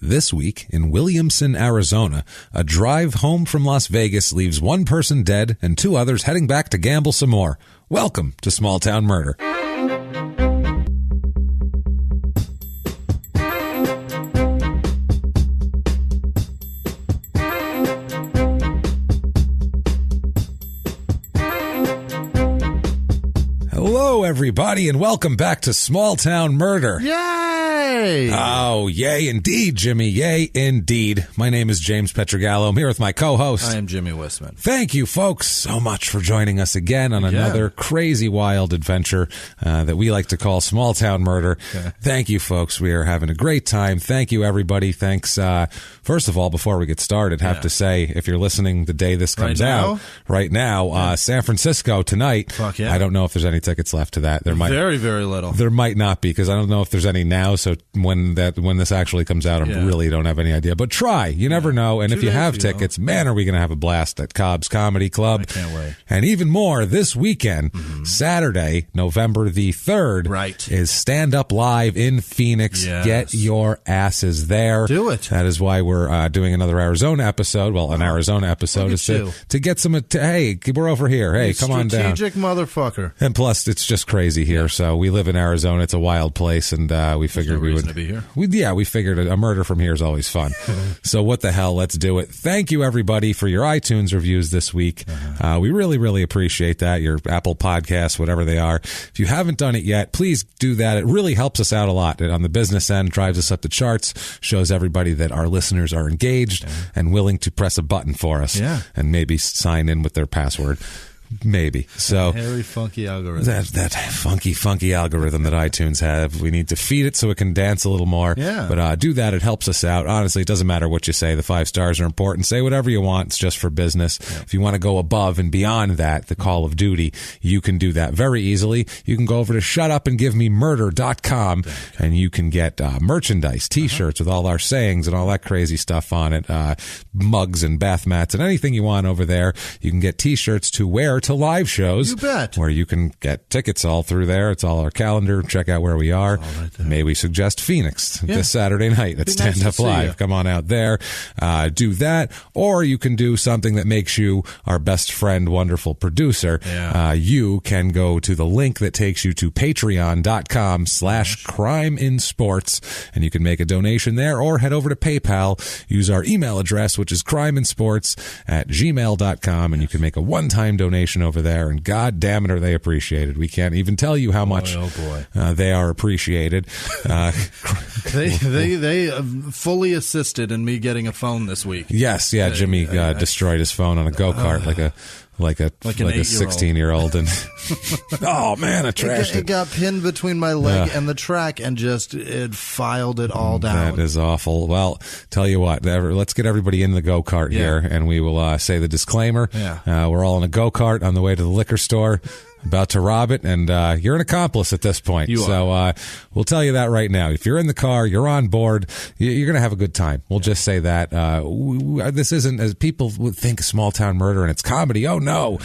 This week in Williamson, Arizona, a drive home from Las Vegas leaves one person dead and two others heading back to gamble some more. Welcome to Small Town Murder. Hello, everybody, and welcome back to Small Town Murder. Yay! Oh, yay indeed, Jimmy. Yay indeed. My name is James Pietragallo. I'm here with my co-host. I am Jimmy Whisman. Thank you, folks, so much for joining us again on another crazy, wild adventure that we like to call Small Town Murder. Okay. Thank you, folks. We are having a great time. Thank you, everybody. Thanks. First of all, before we get started, have to say, if you're listening the day this comes out, right now, San Francisco tonight. Fuck yeah. I don't know if there's any tickets left to that. There might very little. There might not be, because I don't know if there's any now. So when this actually comes out, I really don't have any idea. But try. You never know. And if you have tickets, man, are we going to have a blast at Cobb's Comedy Club. I can't wait. And even more, this weekend, Saturday, November the 3rd, is Stand Up Live in Phoenix. Yes. Get your asses there. Do it. That is why we're doing another Arizona episode. Well, an Arizona episode is to get some, hey, we're over here. Hey, come on down. Strategic motherfucker. And plus, it's just crazy here. So we live in Arizona. It's a wild place, and we figured we would to be here. We figured a murder from here is always fun. So what the hell? Let's do it. Thank you, everybody, for your iTunes reviews this week. We really, really appreciate that. Your Apple Podcasts, whatever they are. If you haven't done it yet, please do that. It really helps us out a lot. On the business end, drives us up the charts, shows everybody that our listeners are engaged and willing to press a button for us and maybe sign in with their password. Maybe. So hairy, funky algorithm. That funky algorithm that iTunes have. We need to feed it so it can dance a little more. Yeah. But do that. It helps us out. Honestly, it doesn't matter what you say. The 5 stars are important. Say whatever you want. It's just for business. Yeah. If you want to go above and beyond that, the call of duty, you can do that very easily. You can go over to shutupandgivememurder.com and you can get merchandise, T-shirts with all our sayings and all that crazy stuff on it, mugs and bath mats and anything you want over there. You can get T-shirts to wear to live shows. You bet. Where you can get tickets all through there. It's all our calendar. Check out where we are. May we suggest Phoenix this Saturday night at Stand Up Live. Come on out there. Do that. Or you can do something that makes you our best friend, wonderful producer. You can go to the link that takes you to patreon.com/crimeinsports and you can make a donation there, or head over to PayPal. Use our email address, which is crimeinsports@gmail.com, and you can make a one-time donation over there, and god damn it, are they appreciated. We can't even tell you how much they are appreciated. They fully assisted in me getting a phone this week. Yes, Jimmy destroyed his phone on a go-kart like a 16-year-old, and oh man, I trashed it. It got pinned between my leg and the track, and it filed it all down. That is awful. Well, tell you what, let's get everybody in the go-kart here, and we will say the disclaimer. We're all in a go-kart on the way to the liquor store, about to rob it, and you're an accomplice at this point. So we'll tell you that right now. If you're in the car, you're on board, you're going to have a good time. We'll just say that. This isn't, as people would think, small town murder and it's comedy. Oh no,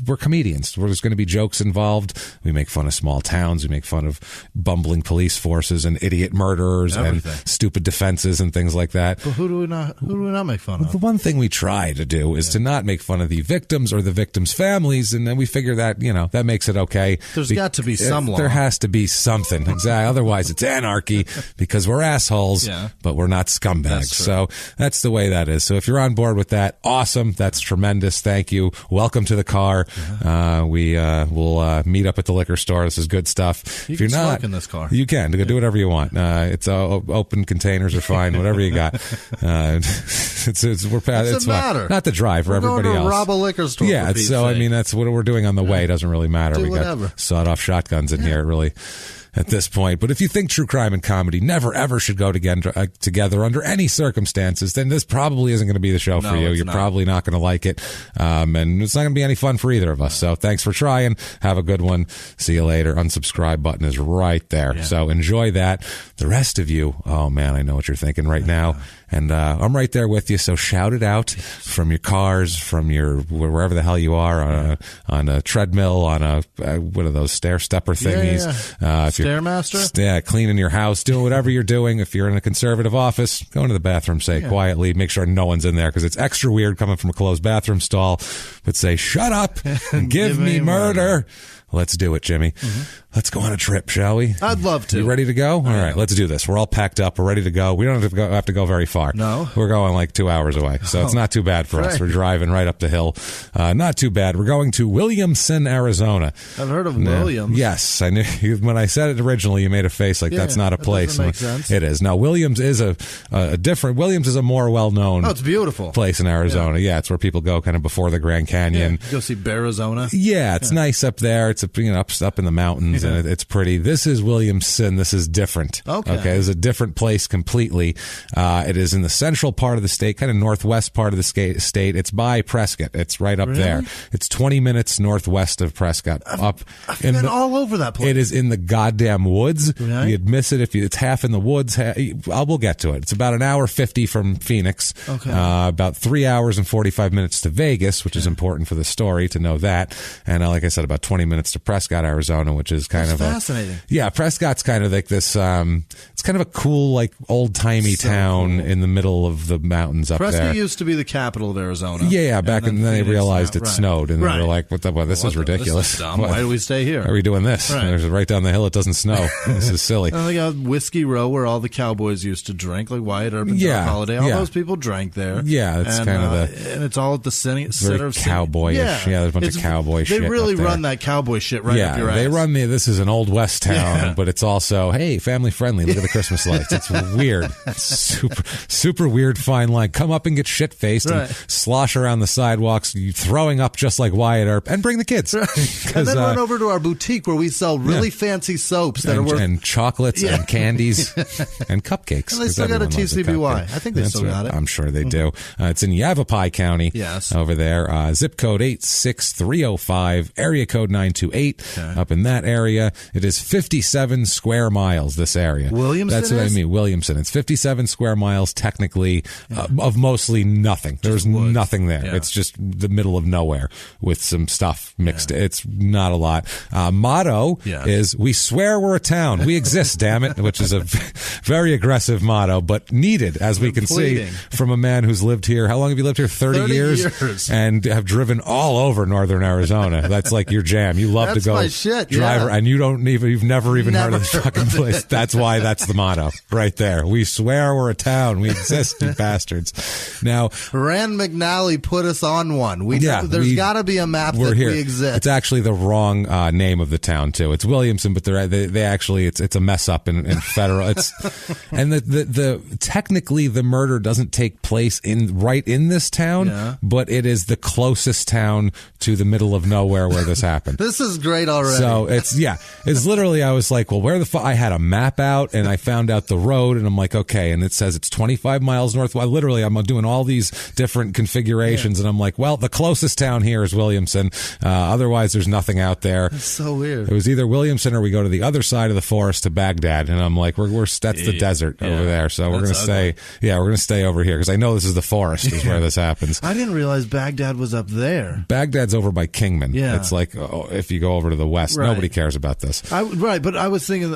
we're comedians. There's going to be jokes involved. We make fun of small towns. We make fun of bumbling police forces and idiot murderers and stupid defenses and things like that. But who do we not make fun of? The one thing we try to do is to not make fun of the victims or the victims' families, and then we figure that, that makes it okay. There's got to be some law. There has to be something. Exactly. Otherwise, it's anarchy, because we're assholes, but we're not scumbags. So that's the way that is. So if you're on board with that, awesome. That's tremendous. Thank you. Welcome to the car. We'll meet up at the liquor store. This is good stuff. If you're not smoke in this car, you can do whatever you want. It's open containers are fine. Whatever you got. It's fine. Not the drive for everybody else. Rob a liquor store. Yeah. So I mean, that's what we're doing on the way. It doesn't really matter. We got sawed-off shotguns in here, really, at this point. But if you think true crime and comedy never, ever should go together under any circumstances, then this probably isn't going to be the show for you. You're probably not going to like it. And it's not going to be any fun for either of us. So thanks for trying. Have a good one. See you later. Unsubscribe button is right there. So enjoy that. The rest of you, oh man, I know what you're thinking right now. And I'm right there with you, so shout it out from your cars, from your wherever the hell you are, on a treadmill, on a what are those stair stepper thingies? If Stairmaster? Yeah, cleaning your house, doing whatever you're doing. If you're in a conservative office, go into the bathroom, say quietly, make sure no one's in there, because it's extra weird coming from a closed bathroom stall, but say, shut up and give me murder. Let's do it, Jimmy. Let's go on a trip, shall we? I'd love to. You ready to go? All right, let's do this. We're all packed up. We're ready to go. We don't have to go very far. No. We're going like 2 hours away, so it's not too bad for us. We're driving right up the hill. Not too bad. We're going to Williamson, Arizona. I've heard of Williams. Yes. I knew when I said it originally, you made a face like that's not a place. That doesn't make sense. It is. Now, Williams is a different. Williams is a more well-known it's beautiful. place in Arizona. Yeah, it's where people go kind of before the Grand Canyon. Go see Arizona. Yeah, it's nice up there. It's up in the mountains, and it's pretty. This is Williamson. This is different. Okay, it's a different place completely. It is in the central part of the state, kind of northwest part of the state. It's by Prescott. It's right up there. It's 20 minutes northwest of Prescott. I've been all over that place. It is in the goddamn woods. Right? You'd miss it if it's half in the woods. We'll get to it. It's about an hour 50 from Phoenix. Okay. About 3 hours and 45 minutes to Vegas, which is important for the story to know that. And like I said, about 20 minutes to Prescott, Arizona, which is kind of fascinating. Prescott's kind of like this. It's kind of a cool, like old timey town in the middle of the mountains up there. Prescott used to be the capital of Arizona. Yeah, back and then they realized it snowed, and they were like, "What the? Well, this is ridiculous. This is dumb. Why do we stay here? Why are we doing this? Right down the hill, it doesn't snow. This is silly." And they got Whiskey Row, where all the cowboys used to drink, like Wyatt Earp and Doc Holliday. All those people drank there. Yeah, it's kind of and it's all at the center of cowboyish. Yeah, there's a bunch of cowboy shit. They really run that cowboy shit right up your ass. They run this is an old west town, but it's also, hey, family friendly. Look at the Christmas lights. It's weird. It's super weird fine line. Come up and get shit faced and slosh around the sidewalks, throwing up just like Wyatt Earp, and bring the kids. And then run over to our boutique where we sell really fancy soaps that are worth and chocolates and candies and cupcakes. And they still got a TCBY. I think they still got it. I'm sure they do. It's in Yavapai County. Yes. Over there. Zip code 86305, area code 928. Up in that area. It is 57 square miles, this area. Williamson That's what I mean, Williamson. It's 57 square miles, technically, of mostly nothing. There's nothing there. It's just the middle of nowhere with some stuff mixed. It's not a lot. Motto is, we swear we're a town. We exist, damn it, which is a very aggressive motto, but needed, as we can see from a man who's lived here. How long have you lived here? 30 years. And have driven all over northern Arizona. That's like your jam. You love to go drive, and you've never even heard of the fucking place. That's why that's the motto right there. We swear we're a town. We exist, you bastards. Now, Rand McNally put us on one. There's got to be a map that we exist. It's actually the wrong name of the town too. It's Williamson, but they actually it's a mess up in federal. And the technically the murder doesn't take place right in this town, but it is the closest town to the middle of nowhere where this happened. This is great already. So it's literally, I was like, well, where the fuck? I had a map out and I found out the road, and I'm like, okay, and it says it's 25 miles north. Well, literally, I'm doing all these different configurations, and I'm like, well, the closest town here is Williamson. Otherwise, there's nothing out there. That's so weird. It was either Williamson or we go to the other side of the forest to Baghdad, and I'm like, that's the desert over there. So we're gonna stay. Yeah, we're gonna stay over here because I know this is the forest is where this happens. I didn't realize Baghdad was up there. Baghdad's over by Kingman. Yeah, it's like if you go over to the west, nobody cares about this. But I was thinking,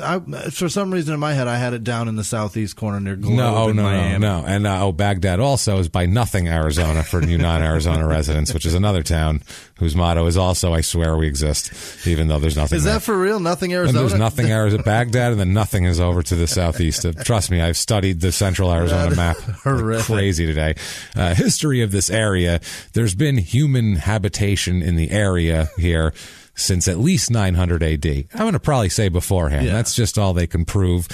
for some reason in my head, I had it down in the southeast corner near Globe Miami. No. And Baghdad also is by Nothing, Arizona, for you non-Arizona residents, which is another town whose motto is also, I swear we exist, even though there's nothing. Is there. That for real? Nothing, Arizona? And there's Nothing, Arizona, Baghdad, and then Nothing is over to the southeast. Trust me, I've studied the central Arizona map. Crazy today. History of this area. There's been human habitation in the area here since at least 900 AD. I'm going to probably say beforehand. Yeah. That's just all they can prove.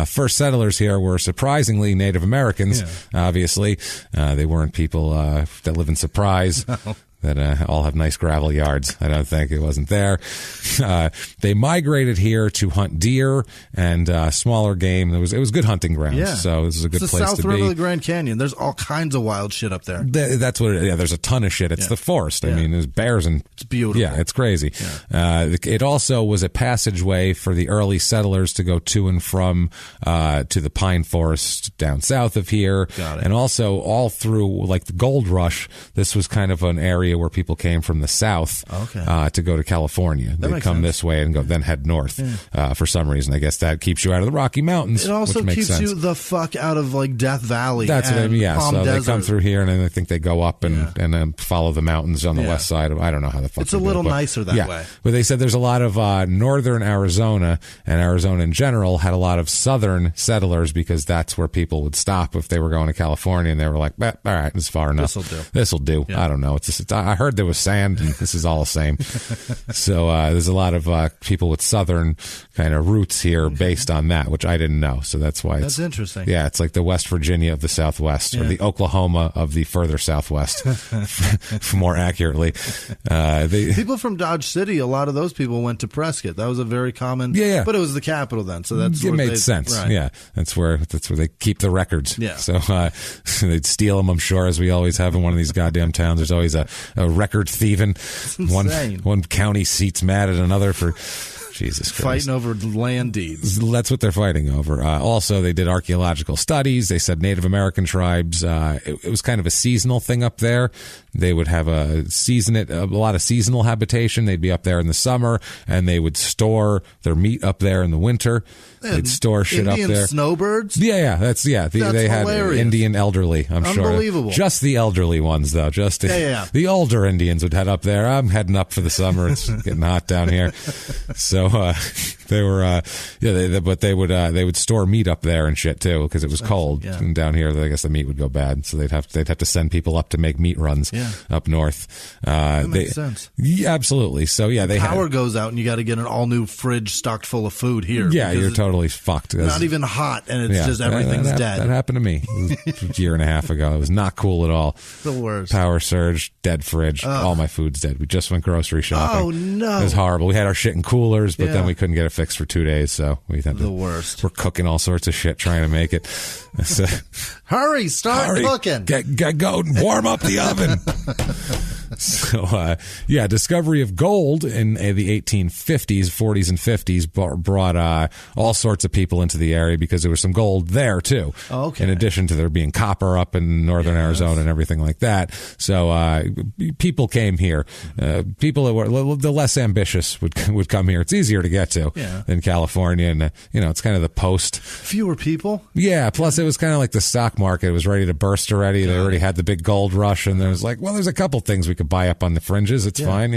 First settlers here were surprisingly Native Americans, obviously. They weren't people that live in Surprise. No. That all have nice gravel yards. I don't think it wasn't there. They migrated here to hunt deer and smaller game. It was good hunting grounds. Yeah. So this is a good place to be. It's the South Rim of the Grand Canyon. There's all kinds of wild shit up there. That's what it is. Yeah, there's a ton of shit. It's the forest. I mean, there's bears and... It's beautiful. Yeah, it's crazy. Yeah. It also was a passageway for the early settlers to go to and from to the pine forest down south of here. Got it. And also all through, like, the gold rush, this was kind of an area area where people came from the south to go to California. They'd come this way and then head north for some reason. I guess that keeps you out of the Rocky Mountains. It also which makes keeps sense. you the fuck out of like Death Valley. That's what I mean. Yeah, Palm so Desert. they come through here, and then I think they go up and then follow the mountains on the west side. I don't know how the fuck it's a little nicer that way. But they said there's a lot of northern Arizona, and Arizona in general had a lot of southern settlers because that's where people would stop if they were going to California, and they were like, all right, it's far enough. This'll do. Yeah. I don't know. I heard there was sand, and this is all the same. So there's a lot of people with southern kind of roots here based on that, which I didn't know. So that's why that's interesting. Yeah, it's like the West Virginia of the Southwest, or the Oklahoma of the further Southwest, more accurately. People from Dodge City, a lot of those people went to Prescott. That was a very common. Yeah. But it was the capital then, so that's it made sense. Right. Yeah, that's where they keep the records. Yeah. So they'd steal them, I'm sure, as we always have in one of these goddamn towns. There's always a record thieving. One county seat's mad at another for. Jesus Christ. Fighting over land deeds. That's what they're fighting over. Also, they did archaeological studies. They said Native American tribes, it was kind of a seasonal thing up there. They would have a lot of seasonal habitation. They'd be up there in the summer, and they would store their meat up there in the winter. They'd store shit Indian up there. Snowbirds? Yeah. That's they had Indian elderly, I'm sure. Unbelievable. Just the elderly ones, though. The older Indians would head up there. I'm heading up for the summer. It's getting hot down here. So they were, but they would store meat up there and shit too because it was cold. Yeah. And down here, I guess the meat would go bad. So they'd have to send people up to make meat runs up north. That makes sense. Yeah, absolutely. So power goes out and you got to get an all new fridge stocked full of food here. Yeah, you're totally fucked. Not even hot, and it's just everything's dead. That happened to me a year and a half ago. It was not cool at all. The worst. Power surge, dead fridge. All my food's dead. We just went grocery shopping. Oh no, it was horrible. We had our shit in coolers, but then we couldn't get it fixed for 2 days, so we had the worst. We're cooking all sorts of shit trying to make it. So, hurry, start cooking. Get going. Warm up the oven. So, discovery of gold in the 1850s, 40s, and 50s brought all sorts of people into the area because there was some gold there, too. Oh, okay. In addition to there being copper up in northern Arizona and everything like that. So, people came here. People that were the less ambitious would come here. It's easier to get to than California, and, it's kind of the post. Fewer people? Yeah, plus it was kind of like the stock market. It was ready to burst already. They already had the big gold rush, and there was like, well, there's a couple things we could buy up on the fringes. It's fine,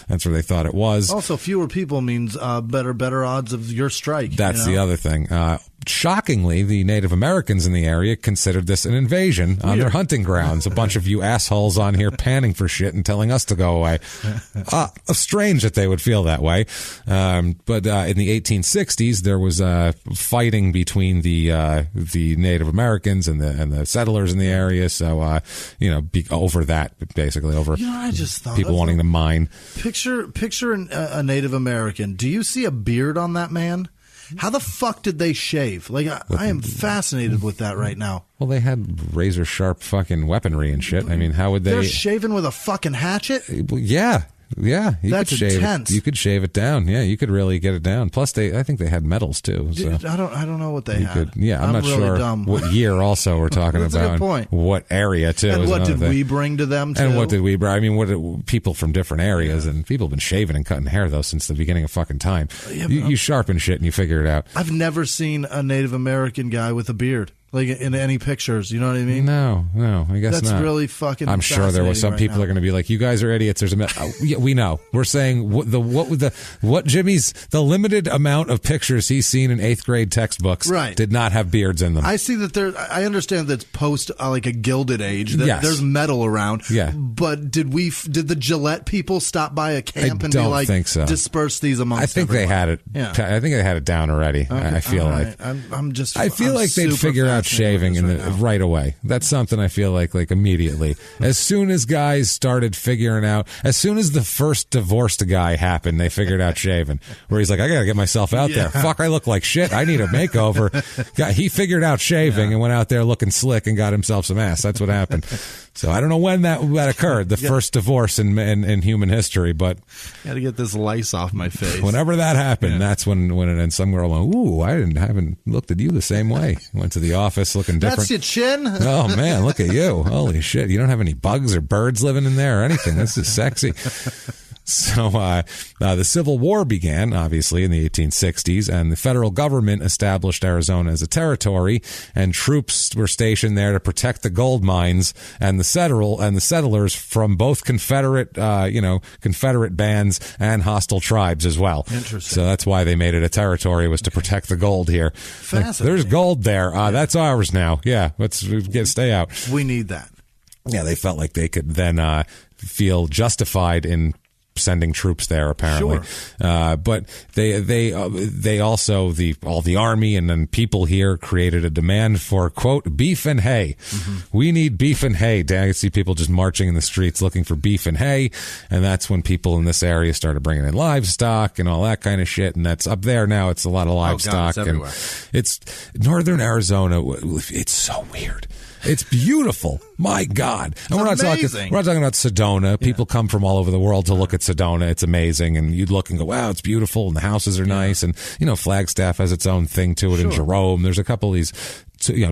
That's where they thought it was. Also, fewer people means better odds of your strike. That's the other thing. Shockingly, the Native Americans in the area considered this an invasion on their hunting grounds. A bunch of you assholes on here panning for shit and telling us to go away. Strange that they would feel that way. But in the 1860s, there was fighting between the Native Americans and the settlers in the area. So, over that, basically, over I just thought people wanting to mine. Picture a Native American. Do you see a beard on that man? How the fuck did they shave? Like, I am fascinated with that right now. Well, they had razor sharp fucking weaponry and shit. I mean, how would they? They're shaving with a fucking hatchet? Yeah. Yeah, that's intense. You could shave it down. Yeah, you could really get it down. Plus, I think they had medals too. So. I don't know what they had. I'm not really sure dumb. what year. Also, we're talking that's about a good point. What area too. And what did we bring to them? Too? And what did we bring? I mean, what people from different areas, and people have been shaving and cutting hair though since the beginning of fucking time. Yeah, you sharpen shit and you figure it out. I've never seen a Native American guy with a beard. Like in any pictures, you know what I mean? No, I guess that's not. really fucking. I'm sure there was some people are going to be like, "You guys are idiots." There's we know. We're saying what Jimmy's the limited amount of pictures he's seen in 8th grade textbooks did not have beards in them. I see that I understand that it's post like a Gilded Age. That there's metal around. Yeah, but did the Gillette people stop by a camp and be like, think so. Disperse these amongst? I think everyone? they had it. Yeah. I think they had it down already. Okay. I feel like I feel like they'd figure out shaving right away. That's something I feel like immediately. As soon as guys started figuring out, as soon as the first divorced guy happened, they figured out shaving. Where he's like, I got to get myself out there. Fuck, I look like shit. I need a makeover. He figured out shaving and went out there looking slick and got himself some ass. That's what happened. So I don't know when that occurred, the first divorce in human history, but got to get this lice off my face. Whenever that happened, that's when it, and some girl went, ooh, I haven't looked at you the same way. Went to the office. office looking different. That's your chin? Oh, man, look at you. Holy shit. You don't have any bugs or birds living in there or anything. This is sexy. So the Civil War began, obviously, in the 1860s, and the federal government established Arizona as a territory, and troops were stationed there to protect the gold mines and the settlers from both Confederate bands and hostile tribes as well. Interesting. So that's why they made it a territory, was to protect the gold here. Fascinating. There's gold there. That's ours now. Yeah, let's stay out. We need that. Yeah, they felt like they could then feel justified in sending troops there, apparently. Sure. But they also, all the army and then people here created a demand for, quote, beef and hay. Mm-hmm. We need beef and hay. I see people just marching in the streets looking for beef and hay. And that's when people in this area started bringing in livestock and all that kind of shit. And that's up there now. It's a lot of livestock. Oh, God, it's everywhere. And it's northern Arizona. It's so weird. It's beautiful. My God. And we're not talking about Sedona. People come from all over the world to look at Sedona. It's amazing. And you look and go, wow, it's beautiful. And the houses are nice. And, Flagstaff has its own thing to it. Sure. And Jerome. There's a couple of these,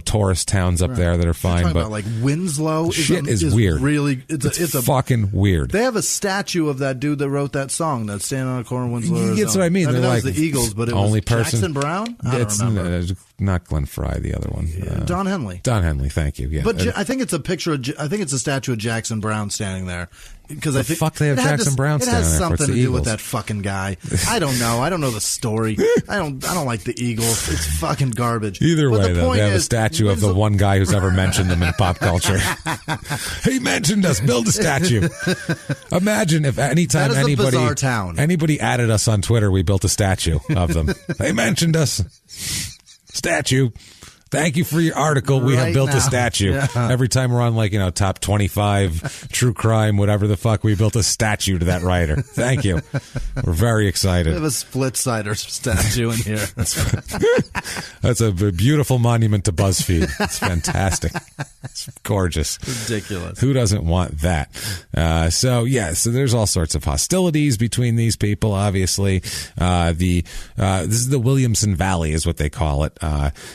tourist towns up there that are fine. But about like Winslow is weird. Really, it's fucking weird. They have a statue of that dude that wrote that song that's standing on a corner of Winslow. That's what I mean. That like was the Eagles, but it only was person, Jackson Brown? I don't remember. Not Glenn Fry, the other one. Don Henley. Don Henley, thank you. Yeah. But I think it's a picture I think it's a statue of Jackson Brown standing there. Because I think fuck they have Jackson Brown standing there. It has something something to do with that fucking guy. I don't know. I don't know the story. I don't like the Eagles. It's fucking garbage. Either way, though, they have a statue of the one guy who's ever mentioned them in pop culture. He mentioned us. Build a statue. Imagine if anytime anybody added us on Twitter, we built a statue of them. They mentioned us. Statue. Thank you for your article. We have built a statue. Yeah. Every time we're on top 25 true crime, whatever the fuck, we built a statue to that writer. Thank you. We're very excited. We have a split-sider statue in here. That's a beautiful monument to BuzzFeed. It's fantastic. It's gorgeous. Ridiculous. Who doesn't want that? So there's all sorts of hostilities between these people, obviously. This is the Williamson Valley is what they call it.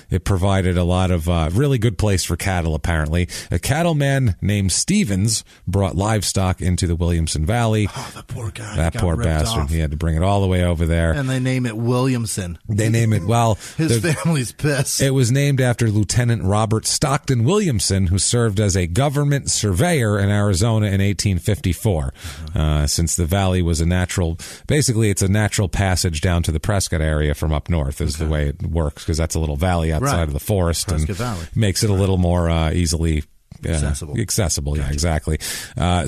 It provided a lot of really good place for cattle, apparently. A cattleman named Stevens brought livestock into the Williamson Valley. Oh, the poor guy. That poor bastard. Off. He had to bring it all the way over there. And they name it Williamson. They name it, his family's pissed. It was named after Lieutenant Robert Stockton Williamson, who served as a government surveyor in Arizona in 1854. Since the valley was it's a natural passage down to the Prescott area from up north is the way it works, because that's a little valley outside of the forest. Prescott Valley. Makes it a little more easily accessible. Gotcha. Yeah, exactly.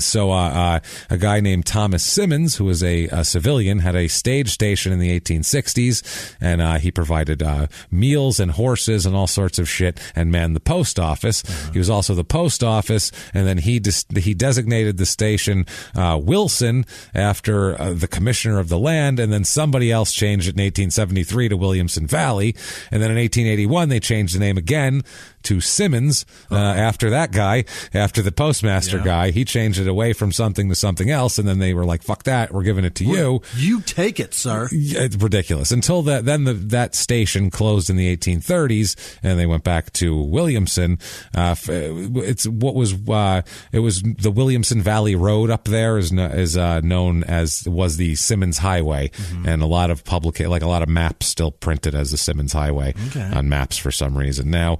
So a guy named Thomas Simmons, who was a civilian, had a stage station in the 1860s, and he provided meals and horses and all sorts of shit, and manned the post office. He was also the post office, and then he designated the station Wilson after the commissioner of the land, and then somebody else changed it in 1873 to Williamson Valley, and then in 1881 they changed the name again to Simmons after that guy, after the postmaster guy. He changed it away from something to something else, and then they were like, fuck that, we're giving it to you. You take it, sir. It's ridiculous. Until that station closed in the 1830s, and they went back to Williamson. It was the Williamson Valley Road up there is known as was the Simmons Highway, and a lot of maps still printed as the Simmons Highway on maps for some reason. Now,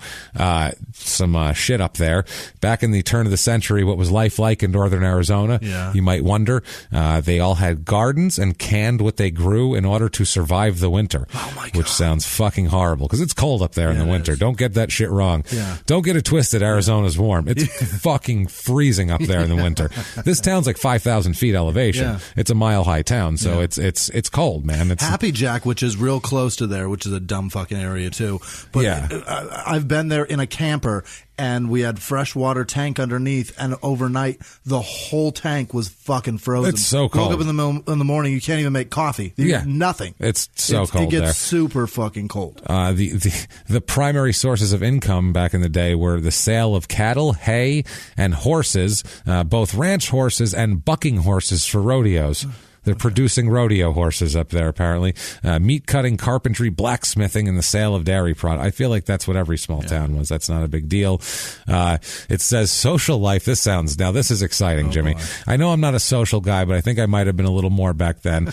some shit up there. Back in the turn of the century, what was life like in northern Arizona? Yeah. You might wonder. They all had gardens and canned what they grew in order to survive the winter. Oh my God. Which sounds fucking horrible, because it's cold up there in the winter. Don't get that shit wrong. Yeah. Don't get it twisted. Arizona's warm. It's fucking freezing up there in the winter. This town's like 5,000 feet elevation. Yeah. It's a mile-high town, so it's cold, man. It's Happy Jack, which is real close to there, which is a dumb fucking area too. But I've been there in a camper, and we had fresh water tank underneath, and overnight the whole tank was fucking frozen. It's so cold. Woke up in the morning, you can't even make coffee. Nothing. It's so cold there. It gets super fucking cold. The primary sources of income back in the day were the sale of cattle, hay, and horses, both ranch horses and bucking horses for rodeos. They're producing rodeo horses up there, apparently. Meat cutting, carpentry, blacksmithing, and the sale of dairy products. I feel like that's what every small town was. That's not a big deal. It says social life. This is exciting, Jimmy. Boy. I know I'm not a social guy, but I think I might have been a little more back then.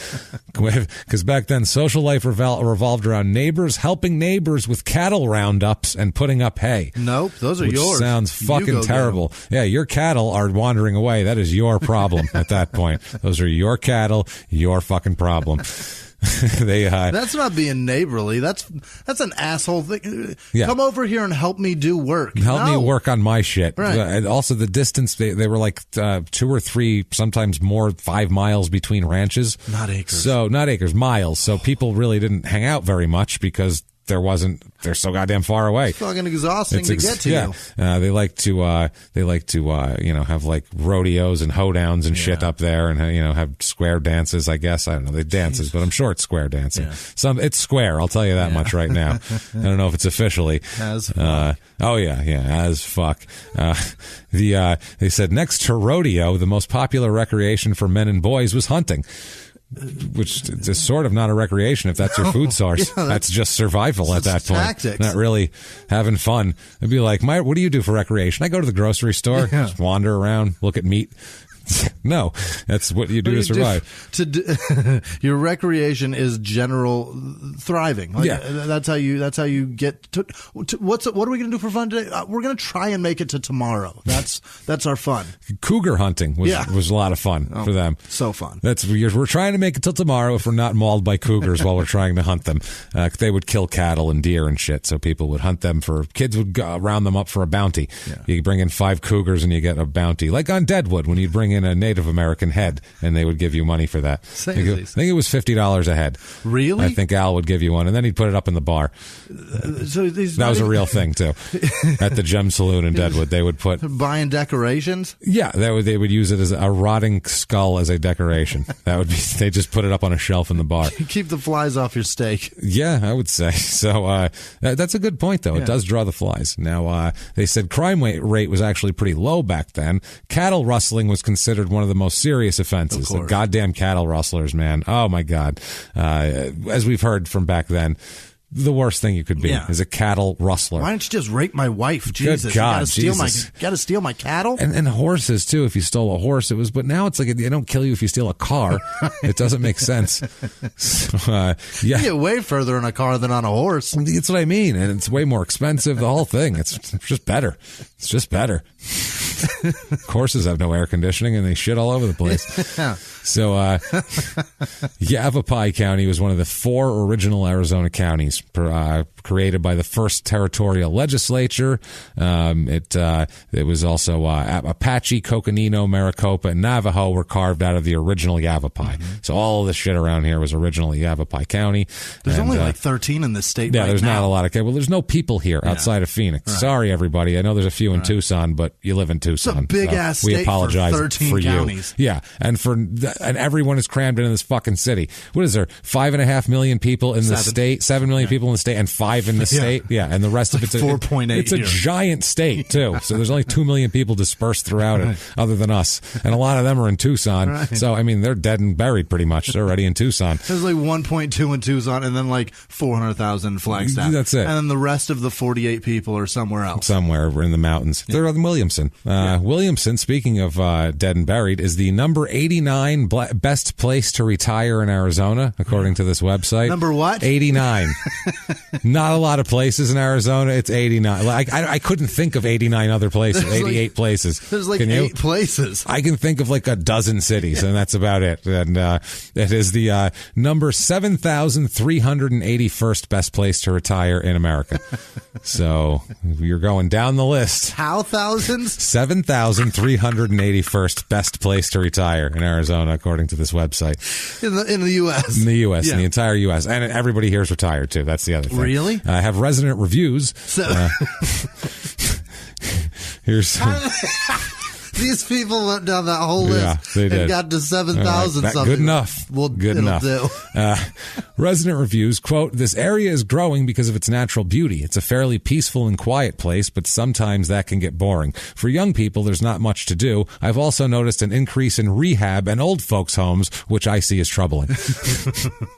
Because back then, social life revolved around neighbors, helping neighbors with cattle roundups and putting up hay. Nope, those are which yours. Sounds fucking terrible. Yeah, your cattle are wandering away. That is your problem at that point. Those are your cattle, your fucking problem. That's not being neighborly. That's an asshole thing. Yeah. Come over here and help me do work. Help me work on my shit. Right. And also the distance, they were like 2 or 3, sometimes more, 5 miles between ranches. Not acres. So, not acres, miles. So people really didn't hang out very much because they're so goddamn far away. It's fucking exhausting to get to you. They like to have like rodeos and hoedowns and shit up there, and have square dances. I guess I don't know. They dances, but I'm sure it's square dancing. Yeah. It's square. I'll tell you that much right now. I don't know if it's officially as fuck. As fuck. They said next to rodeo, the most popular recreation for men and boys was hunting. Which is sort of not a recreation if that's your food source. That's just survival at that point. Tactics. Not really having fun. It'd be like, what do you do for recreation? I go to the grocery store, just wander around, look at meat. No, that's what you do to survive. Your recreation is general thriving. That's how you get to. What are we going to do for fun today? We're going to try and make it to tomorrow. That's our fun. Cougar hunting was a lot of fun for them. So fun. We're trying to make it till tomorrow if we're not mauled by cougars while we're trying to hunt them. They would kill cattle and deer and shit, so people would hunt them kids would round them up for a bounty. Yeah. You bring in 5 cougars and you get a bounty, like on Deadwood when you'd bring in a Native American head, and they would give you money for that. I think it was $50 a head. Really? I think Al would give you one, and then he'd put it up in the bar. That was a real thing too. At the Gem Saloon in Deadwood, they would put buying decorations. Yeah, they would use it as a rotting skull as a decoration. That would be. They just put it up on a shelf in the bar. Keep the flies off your steak. Yeah, I would say so. That's a good point, though. It does draw the flies. Now, they said crime rate was actually pretty low back then. Cattle rustling was considered one of the most serious offenses. The goddamn cattle rustlers, man. Oh my God. As we've heard from back then, the worst thing you could be is a cattle rustler. Why don't you just rape my wife? Jesus, Good God, you gotta steal my cattle? And horses too. If you stole a horse, but now it's like they don't kill you if you steal a car. It doesn't make sense. So, you get way further in a car than on a horse. That's what I mean. And it's way more expensive. The whole thing. It's just better. It's just better. Horses have no air conditioning and they shit all over the place. So, Yavapai County was one of the 4 original Arizona counties created by the first territorial legislature. It was also Apache, Coconino, Maricopa, and Navajo were carved out of the original Yavapai. Mm-hmm. So all of this shit around here was originally Yavapai County. There's only like 13 in this state. Yeah, there's not a lot of. Well, there's no people here outside of Phoenix. Right. Sorry, everybody. I know there's a few in Tucson, but you live in Tucson. It's a big ass state. We apologize for 13 counties. You. Yeah, and everyone is crammed into this fucking city. What is there? 5.5 million people in the state. 7 million people in the state, and 5 in the state. Yeah, and the rest of it's 4.8. It's a giant state too. So there's only 2 million people dispersed throughout it, other than us, and a lot of them are in Tucson. Right. So I mean, they're dead and buried pretty much. They're already in Tucson. There's like 1.2 in Tucson, and then like 400,000 in Flagstaff. That's it. And then the rest of the 48 people are somewhere else. Somewhere in the mountains. They're in Williamson. Williamson, speaking of dead and buried, is the number 89 best place to retire in Arizona, according to this website. Number what? 89. Not a lot of places in Arizona. It's 89. I couldn't think of 89 other places, 88 places. There's like 8 places. I can think of like a dozen cities, and that's about it. And it is the number 7,381st best place to retire in America. So you're going down the list. How thousands? 7,381st best place to retire in Arizona, according to this website. In the U.S. In the U.S., in the entire U.S. And everybody here is retired, too. That's the other thing. Really? I have resident reviews. So Here's some. These people went down that whole list they did. and got to 7,000 something. Good enough. Well, good enough. Resident reviews, quote, "This area is growing because of its natural beauty. It's a fairly peaceful and quiet place, but sometimes that can get boring. For young people, there's not much to do. I've also noticed an increase in rehab and old folks' homes, which I see as troubling."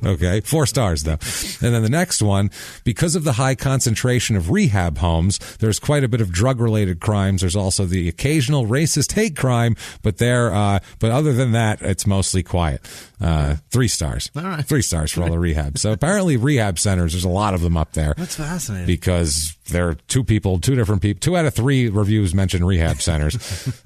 Okay, 4 stars, though. And then the next one, because of the high concentration of rehab homes, there's quite a bit of drug-related crimes. There's also the occasional racist hate crime, but other than that, it's mostly quiet. 3 stars. All right. 3 stars for all the rehab. So apparently rehab centers, there's a lot of them up there. That's fascinating. Because there are 2 different people. 2 out of 3 reviews mention rehab centers.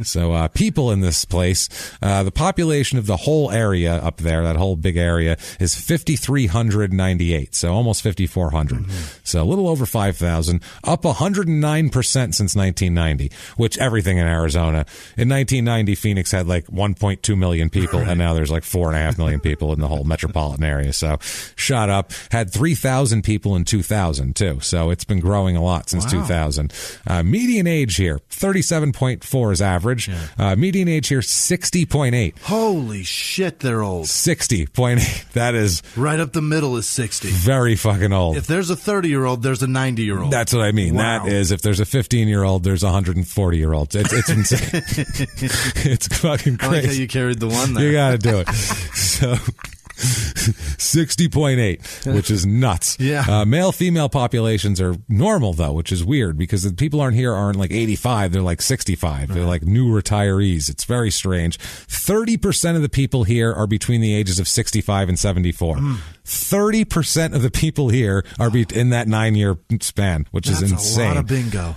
So people in this place, the population of the whole area up there, that whole big area, is 5,398. So almost 5,400. Mm-hmm. So a little over 5,000, up 109% since 1990, which everything in Arizona. In 1990, Phoenix had like 1.2 million people, and now there's like 4.5 million people in the whole metropolitan area. So shot up. Had 3,000 people in 2000 too. So it's been growing a lot since 2000. Median age here, 37.4 is average. Yeah. Median age here, 60.8. Holy shit, they're old. 60.8. That is right up the middle is 60. Very fucking old. If there's a 30-year-old, there's a 90-year-old. That's what I mean. Wow. That is, if there's a 15-year-old, there's a 140-year-old. It's insane. It's fucking crazy. I like how you carried the one there. You got to do it. So 60.8, which is nuts. Yeah. Male-female populations are normal, though, which is weird because the people aren't like 85. They're like 65. They're like new retirees. It's very strange. 30% of the people here are between the ages of 65 and 74. 30% of the people here are in that 9-year span, which is insane. A lot of bingo.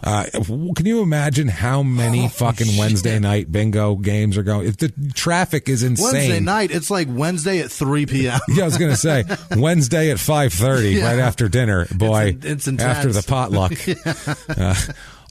Can you imagine how many fucking Wednesday night bingo games are going? If the traffic is insane. Wednesday night, it's like Wednesday at 3 p.m. Yeah, I was going to say Wednesday at 5:30, right after dinner. Boy, it's intense. After the potluck.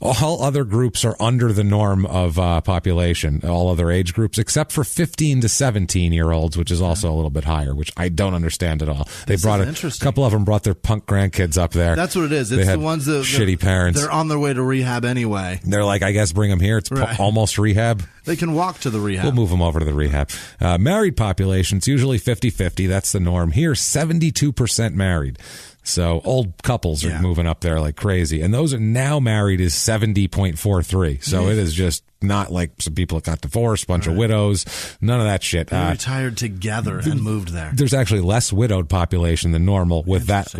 All other groups are under the norm of population, all other age groups, except for 15 to 17-year-olds, which is also a little bit higher, which I don't understand at all. They brought a couple of them brought their punk grandkids up there. That's what it is. It's the ones that shitty parents. They're on their way to rehab anyway. They're like, I guess bring them here. It's almost rehab. They can walk to the rehab. We'll move them over to the rehab. Married population's usually 50-50. That's the norm. Here, 72% married. So old couples are moving up there like crazy. And those are now married is 70.43. So it is just not like some people that got divorced, bunch of widows, none of that shit. They retired together and moved there. There's actually less widowed population than normal with that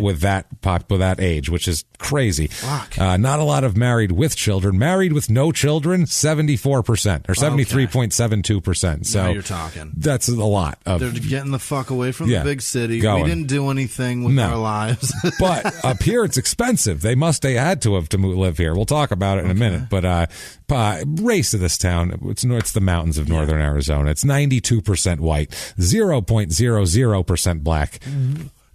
age, which is crazy. Fuck. Not a lot of married with children. Married with no children, 74% or 73.72%. So now you're talking. That's a lot. They're getting the fuck away from the big city. Going. We didn't do anything with our lives. But up here, it's expensive. They had to live here. We'll talk about it in a minute. But race of this town, it's the mountains of northern Arizona. It's 92% white, 0.00% black.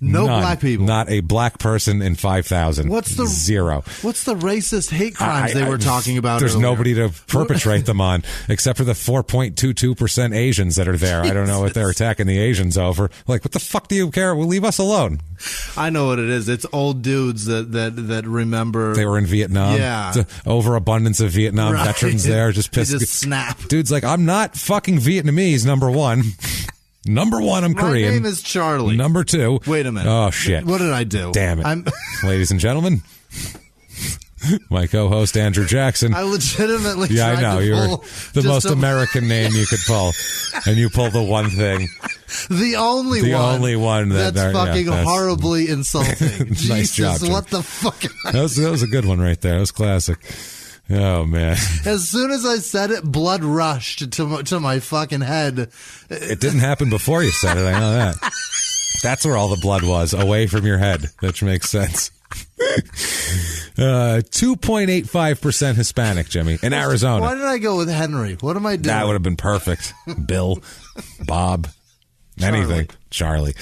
No black people. Not a black person in 5,000. Zero. What's the racist hate crimes they were talking about? There's earlier? nobody to perpetrate them on, except for the 4.22% Asians that are there. I don't know what they're attacking the Asians over. Like, what the fuck do you care? Well, leave us alone. I know what it is. It's old dudes that remember they were in Vietnam. Yeah, the overabundance of Vietnam veterans there just pissed. They just snap. Dude's like, I'm not fucking Vietnamese. Number one. Number one, I'm Korean. My name is Charlie. Number two. Wait a minute. Oh, shit. What did I do? Damn it. Ladies and gentlemen, my co-host, Andrew Jackson. I legitimately I know. You're the most American name you could pull. And you pull the one thing. The only one that's fucking horribly insulting. Nice job, Jim. What the fuck? That was a good one right there. That was classic. Oh, man. As soon as I said it, blood rushed to my fucking head. It didn't happen before you said it. I know that. That's where all the blood was, away from your head. That makes sense. 2.85% Hispanic, Jimmy, in Arizona. Why did I go with Henry? What am I doing? That would have been perfect. Bill, Bob, anything. Charlie.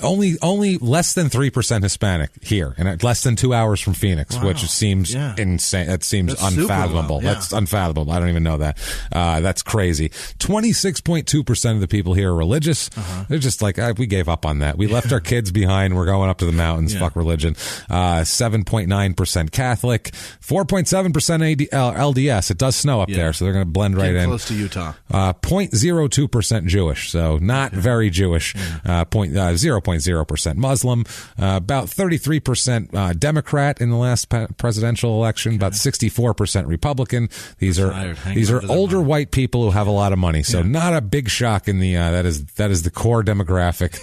Only less than 3% Hispanic here, and less than 2 hours from Phoenix, which seems insane. That seems unfathomable. That's unfathomable. I don't even know that. That's crazy. 26.2% of the people here are religious. They're just like, we gave up on that. We left our kids behind. We're going up to the mountains. Fuck religion. 7.9% Catholic. 4.7% LDS. It does snow up there, so they're going to blend right in. Close to Utah. 0.02% Jewish, so not very Jewish. 0.0% Muslim. About 33% Democrat in the last presidential election. About 64% Republican. These are older white people who have a lot of money, so not a big shock in the that is the core demographic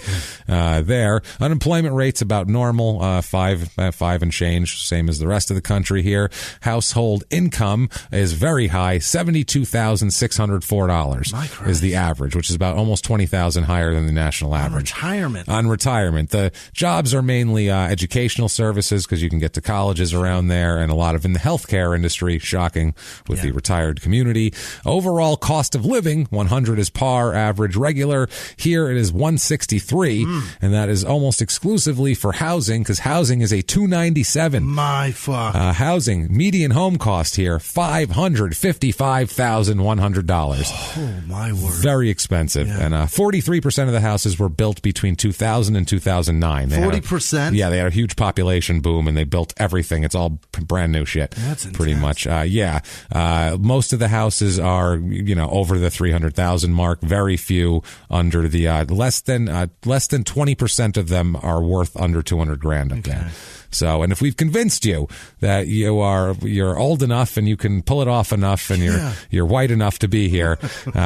there. Unemployment rate's about normal, 5 and change, same as the rest of the country here. Household income is very high, $72,604 is the average, which is about almost $20,000 higher than the national average. On retirement. The jobs are mainly educational services, because you can get to colleges around there, and a lot of in the healthcare industry, shocking with the retired community. Overall cost of living, 100 is par, average, regular. Here it is 163, and that is almost exclusively for housing, because housing is a 297. My fuck. Housing, median home cost here, $555,100. Oh, my word. Very expensive. And 43% of the houses were built between 2000 and 2009. 40%? Yeah, they had a huge population boom, and they built everything. It's all brand new shit. That's intense. Pretty much. Most of the houses are, over the 300,000 mark. Very few under the less than 20% of them are worth under 200 grand up there. So, and if we've convinced you that you're old enough and you can pull it off enough, and you're white enough to be here,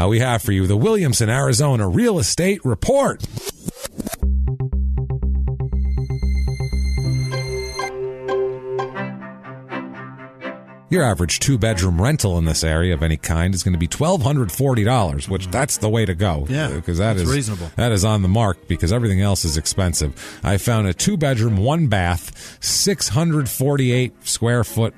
we have for you the Williamson, Arizona Real Estate Report. Your average 2-bedroom rental in this area of any kind is going to be $1,240, which that's the way to go. Yeah, because that's reasonable. That is on the mark, because everything else is expensive. I found a 2-bedroom, 1-bath, 648 square foot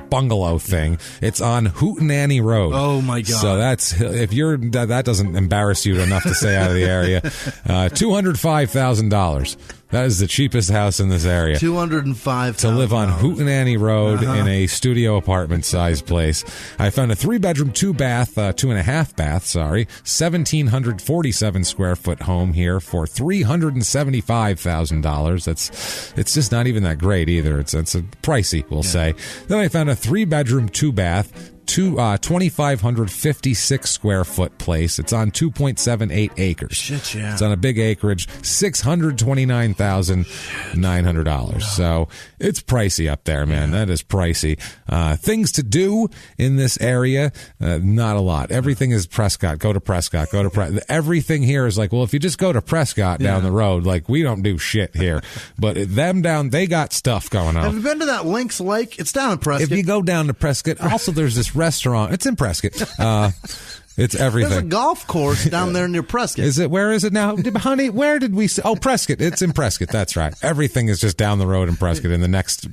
bungalow thing. It's on Hootenanny Road. Oh my God! So that's, if that doesn't embarrass you enough to stay out of the area, $205,000. That is the cheapest house in this area. $205,000 to live on Hootenanny Road in a studio apartment-sized place. I found a 3-bedroom, 2-bath, 2.5 bath, 1,747 square foot home here for $375,000. It's just not even that great either. It's pricey, we'll say. Then I found a 3-bedroom, 2-bath. 2,556 square foot place. It's on 2.78 acres. Shit, yeah. It's on a big acreage. $629,900. So it's pricey up there, man. That is pricey. Things to do in this area, not a lot. Everything is Prescott. Go to Prescott. Everything here is if you just go to Prescott down the road, we don't do shit here. But they got stuff going on. Have you been to that Lynx Lake? It's down in Prescott. If you go down to Prescott, also there's this restaurant. It's in Prescott. It's everything. There's a golf course down there near Prescott. Is it? Where is it now? Honey, where did we... Oh, Prescott. It's in Prescott. That's right. Everything is just down the road in Prescott. In the next...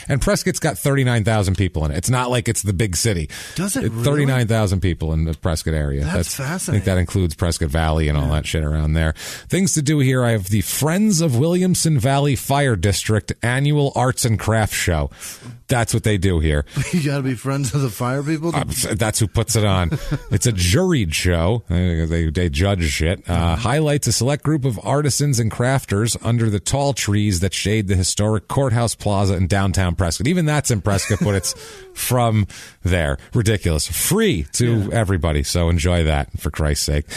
And Prescott's got 39,000 people in it. It's not like it's the big city. Does it really? 39,000 people in the Prescott area. That's fascinating. I think that includes Prescott Valley and all that shit around there. Things to do here. I have the Friends of Williamson Valley Fire District annual arts and crafts show. That's what they do here. You got to be friends of the fire people? That's who puts it on. It's a juried show. They judge shit. Highlights a select group of artisans and crafters under the tall trees that shade the historic Courthouse Plaza in downtown Prescott. Even that's in Prescott, but it's from there. Ridiculous. Free to everybody, so enjoy that, for Christ's sake.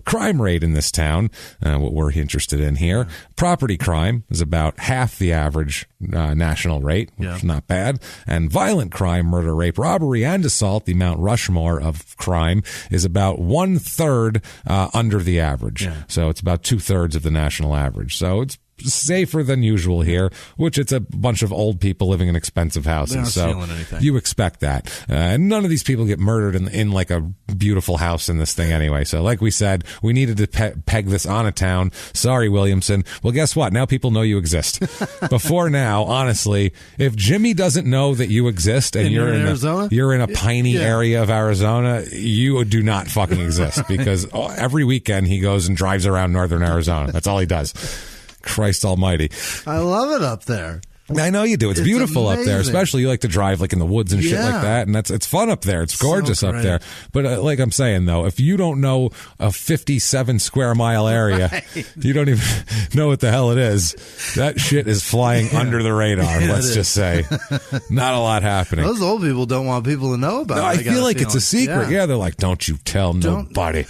Crime rate in this town, what we're interested in here. Property crime is about half the average national rate, which is not bad. And violent crime, murder, rape, robbery, and assault, the Mount Rushmore of crime, is about 1/3 under the average. So it's about 2/3 of the national average. So it's safer than usual here, which it's a bunch of old people living in expensive houses. They're not so stealing anything. You expect that. And none of these people get murdered in like a beautiful house in this thing anyway. So like we said, we needed to peg this on a town. Sorry, Williamson. Well, guess what? Now people know you exist. Before now, honestly, if Jimmy doesn't know that you exist and you're in Arizona, you're in a piney area of Arizona, you do not fucking exist, because every weekend he goes and drives around northern Arizona. That's all he does. Christ almighty. I love it up there. I know you do. It's beautiful amazing up there, especially you like to drive like in the woods and shit like that, and it's fun up there. It's gorgeous up there. But like I'm saying though, if you don't know a 57 square mile area, you don't even know what the hell it is. That shit is flying under the radar. Let's just say, not a lot happening. Those old people don't want people to know about it. I feel like it's a secret. Yeah, they're like, don't you tell nobody.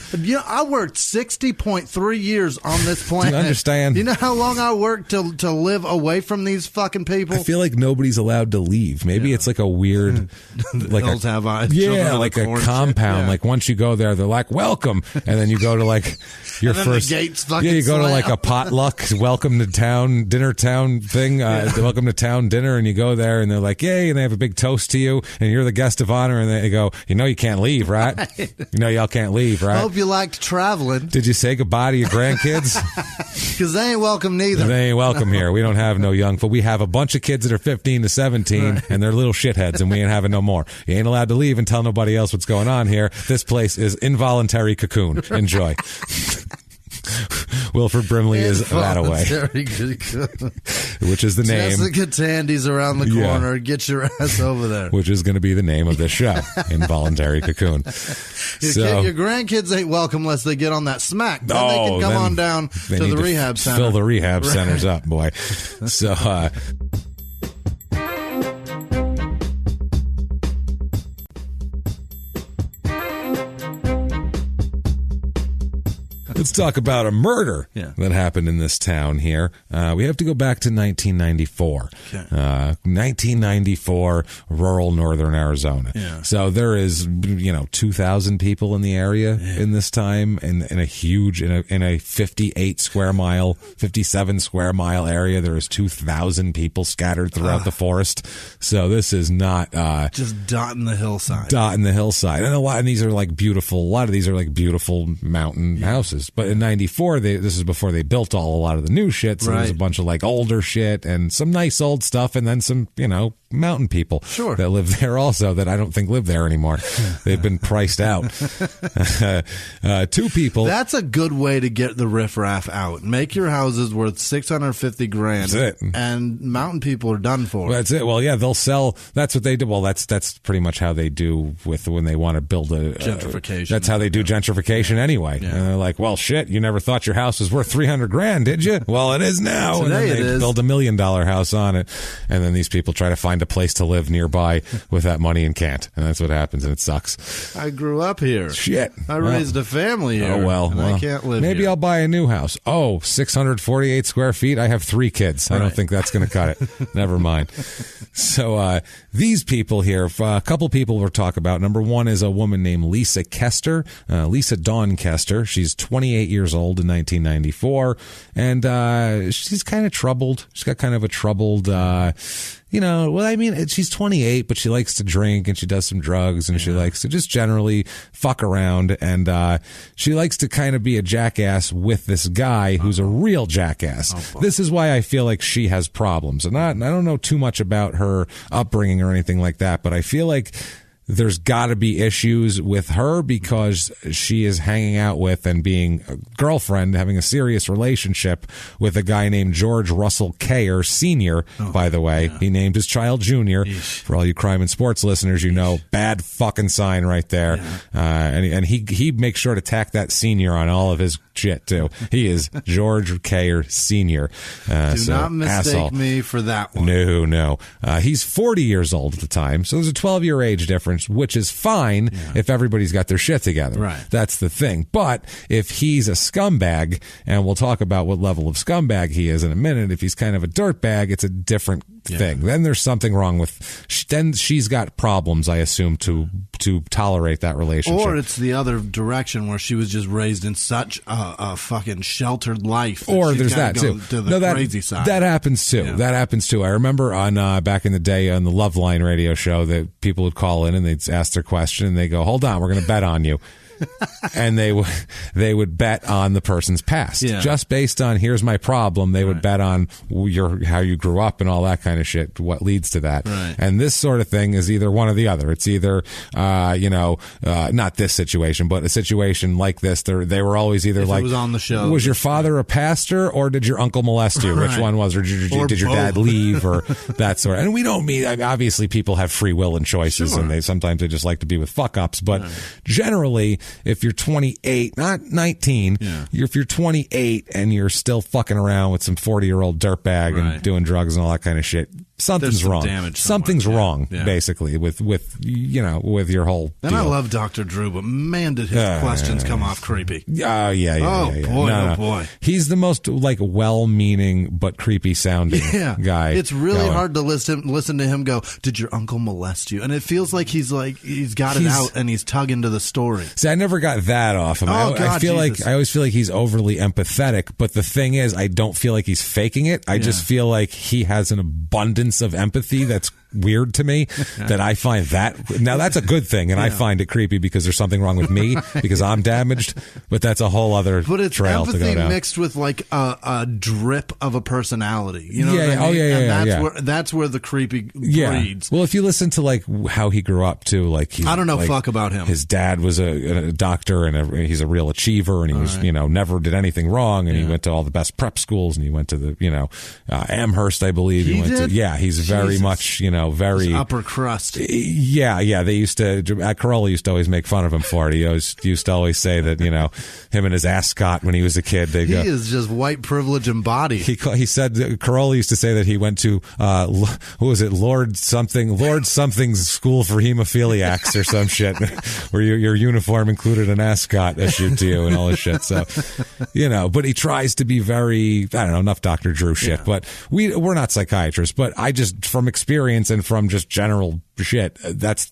I worked 60.3 years on this planet. Do you understand? You know how long I worked to live away from these fucking people? I feel like nobody's allowed to leave. Maybe it's like a weird, like Hills have eyes. Yeah, like a compound. Like once you go there, they're like, welcome, and then you go to like your first. The gates fucking you go slam. to like a potluck, welcome to town, dinner town thing, welcome to town dinner, and you go there, and they're like, yay, and they have a big toast to you, and you're the guest of honor, and they go, you know, you can't leave, right? You know, y'all can't leave, right? I hope you liked traveling. Did you say goodbye to your grandkids? Because they ain't welcome neither. They ain't welcome here. We don't have no young, but we have a bunch of kids that are 15 to 17, and they're little shitheads, and we ain't having no more. You ain't allowed to leave and tell nobody else what's going on here. This place is involuntary cocoon. Enjoy. Wilford Brimley is that away, which is the name. Jessica Tandy's around the corner. Get your ass over there. Which is going to be the name of this show, Involuntary Cocoon. Your grandkids ain't welcome unless they get on that smack. Then they can come on down to the rehab center. Fill the rehab centers up, boy. So, let's talk about a murder that happened in this town here. We have to go back to 1994. 1994, rural northern Arizona. So there is, 2,000 people in the area in this time, in a huge, in a 57 square mile area. There is 2,000 people scattered throughout the forest. So this is not just dotting the hillside. And a lot of these are like beautiful. A lot of these are like beautiful mountain houses. But in 94, this is before they built a lot of the new shit. So there's a bunch of like older shit and some nice old stuff, and then some, mountain people that live there also that I don't think live there anymore. They've been priced out. 2 people. That's a good way to get the riffraff out. Make your houses worth $650,000. That's it. And mountain people are done for. That's it. Well, yeah, they'll sell. That's what they do. Well, that's pretty much how they do with when they want to build a gentrification. That's how they do gentrification anyway. And they're like, well, shit, you never thought your house was worth $300,000, did you? Well, it is now. Today and then they build $1 million house on it, and then these people try to find a place to live nearby with that money and can't, and that's what happens, and it sucks. I grew up here. Shit. I raised a family here. Oh, well. I can't live maybe here. I'll buy a new house. 648 square feet. I have 3 kids. I don't think that's going to cut it. Never mind. So these people here, a couple people we'll talk about. Number one is a woman named Lisa Kester, Lisa Dawn Kester. She's 28 years old in 1994, and she's kind of troubled. She's got kind of a troubled she's 28, but she likes to drink and she does some drugs and she likes to just generally fuck around, and she likes to kind of be a jackass with this guy who's a real jackass. This is why I feel like she has problems. And I don't know too much about her upbringing or anything like that, but I feel like there's got to be issues with her because she is hanging out with and being a girlfriend, having a serious relationship with a guy named George Russell Kayer Sr., by the way. He named his child Junior. For all you crime and sports listeners, bad fucking sign right there. And he makes sure to tack that senior on all of his shit, too. He is George Kayer Sr. Do not mistake me for that one. No. He's 40 years old at the time, so there's a 12-year age difference, which is fine if everybody's got their shit together. Right. That's the thing. But if he's a scumbag, and we'll talk about what level of scumbag he is in a minute, if he's kind of a dirtbag, it's a different thing. Then there's something wrong with, then she's got problems, I assume, to to tolerate that relationship. Or it's the other direction where she was just raised in such a fucking sheltered life. Or there's that too. To the crazy side. That happens too. Yeah. That happens too. I remember on back in the day on the Loveline radio show that people would call in and they'd ask their question and they go, "Hold on, we're going to bet on you." And they would bet on the person's past, just based on here's my problem. They would bet on how you grew up and all that kind of shit. What leads to that? Right. And this sort of thing is either one or the other. It's either not this situation, but a situation like this. They were always either if like, it was on the show. Was your father a pastor or did your uncle molest you? Which one was? Or did your dad leave or that sort of? And we don't mean, I mean, obviously people have free will and choices, and sometimes they just like to be with fuck ups. But generally, if you're 28, not 19, if you're 28 and you're still fucking around with some 40-year-old dirtbag and doing drugs and all that kind of shit, something's wrong. Something's wrong, basically, with your whole deal. And I love Dr. Drew, but man, did his questions come off creepy. Oh, boy. He's the most well-meaning but creepy sounding guy. It's really hard to listen to him go, "Did your uncle molest you?" And it feels like he's got it out and he's tugging to the story. See, I never got that off him. I always feel like he's overly empathetic, but the thing is, I don't feel like he's faking it. I just feel like he has an abundance of empathy that's weird to me, that I find that now that's a good thing, and I find it creepy because there's something wrong with me because I'm damaged, but that's a whole other trail to go down. Mixed with like a drip of a personality, you know? That's where the creepy breeds. Well, if you listen to like how he grew up too, like I don't know fuck about him. His dad was a doctor and he's a real achiever, and he was never did anything wrong, and he went to all the best prep schools, and he went to the Amherst, I believe. He went to he's very much very his upper crust. They used to. Corolla used to always make fun of him for it. He used to always say that him and his ascot when he was a kid. He is just white privilege embodied. He said Corolla used to say that he went to who was it, Lord something's school for hemophiliacs or some shit, where your uniform included an ascot issued to you and all this shit. So but he tries to be very, I don't know, enough Dr. Drew shit. But we're not psychiatrists. But I just, from experience and from just general shit, that's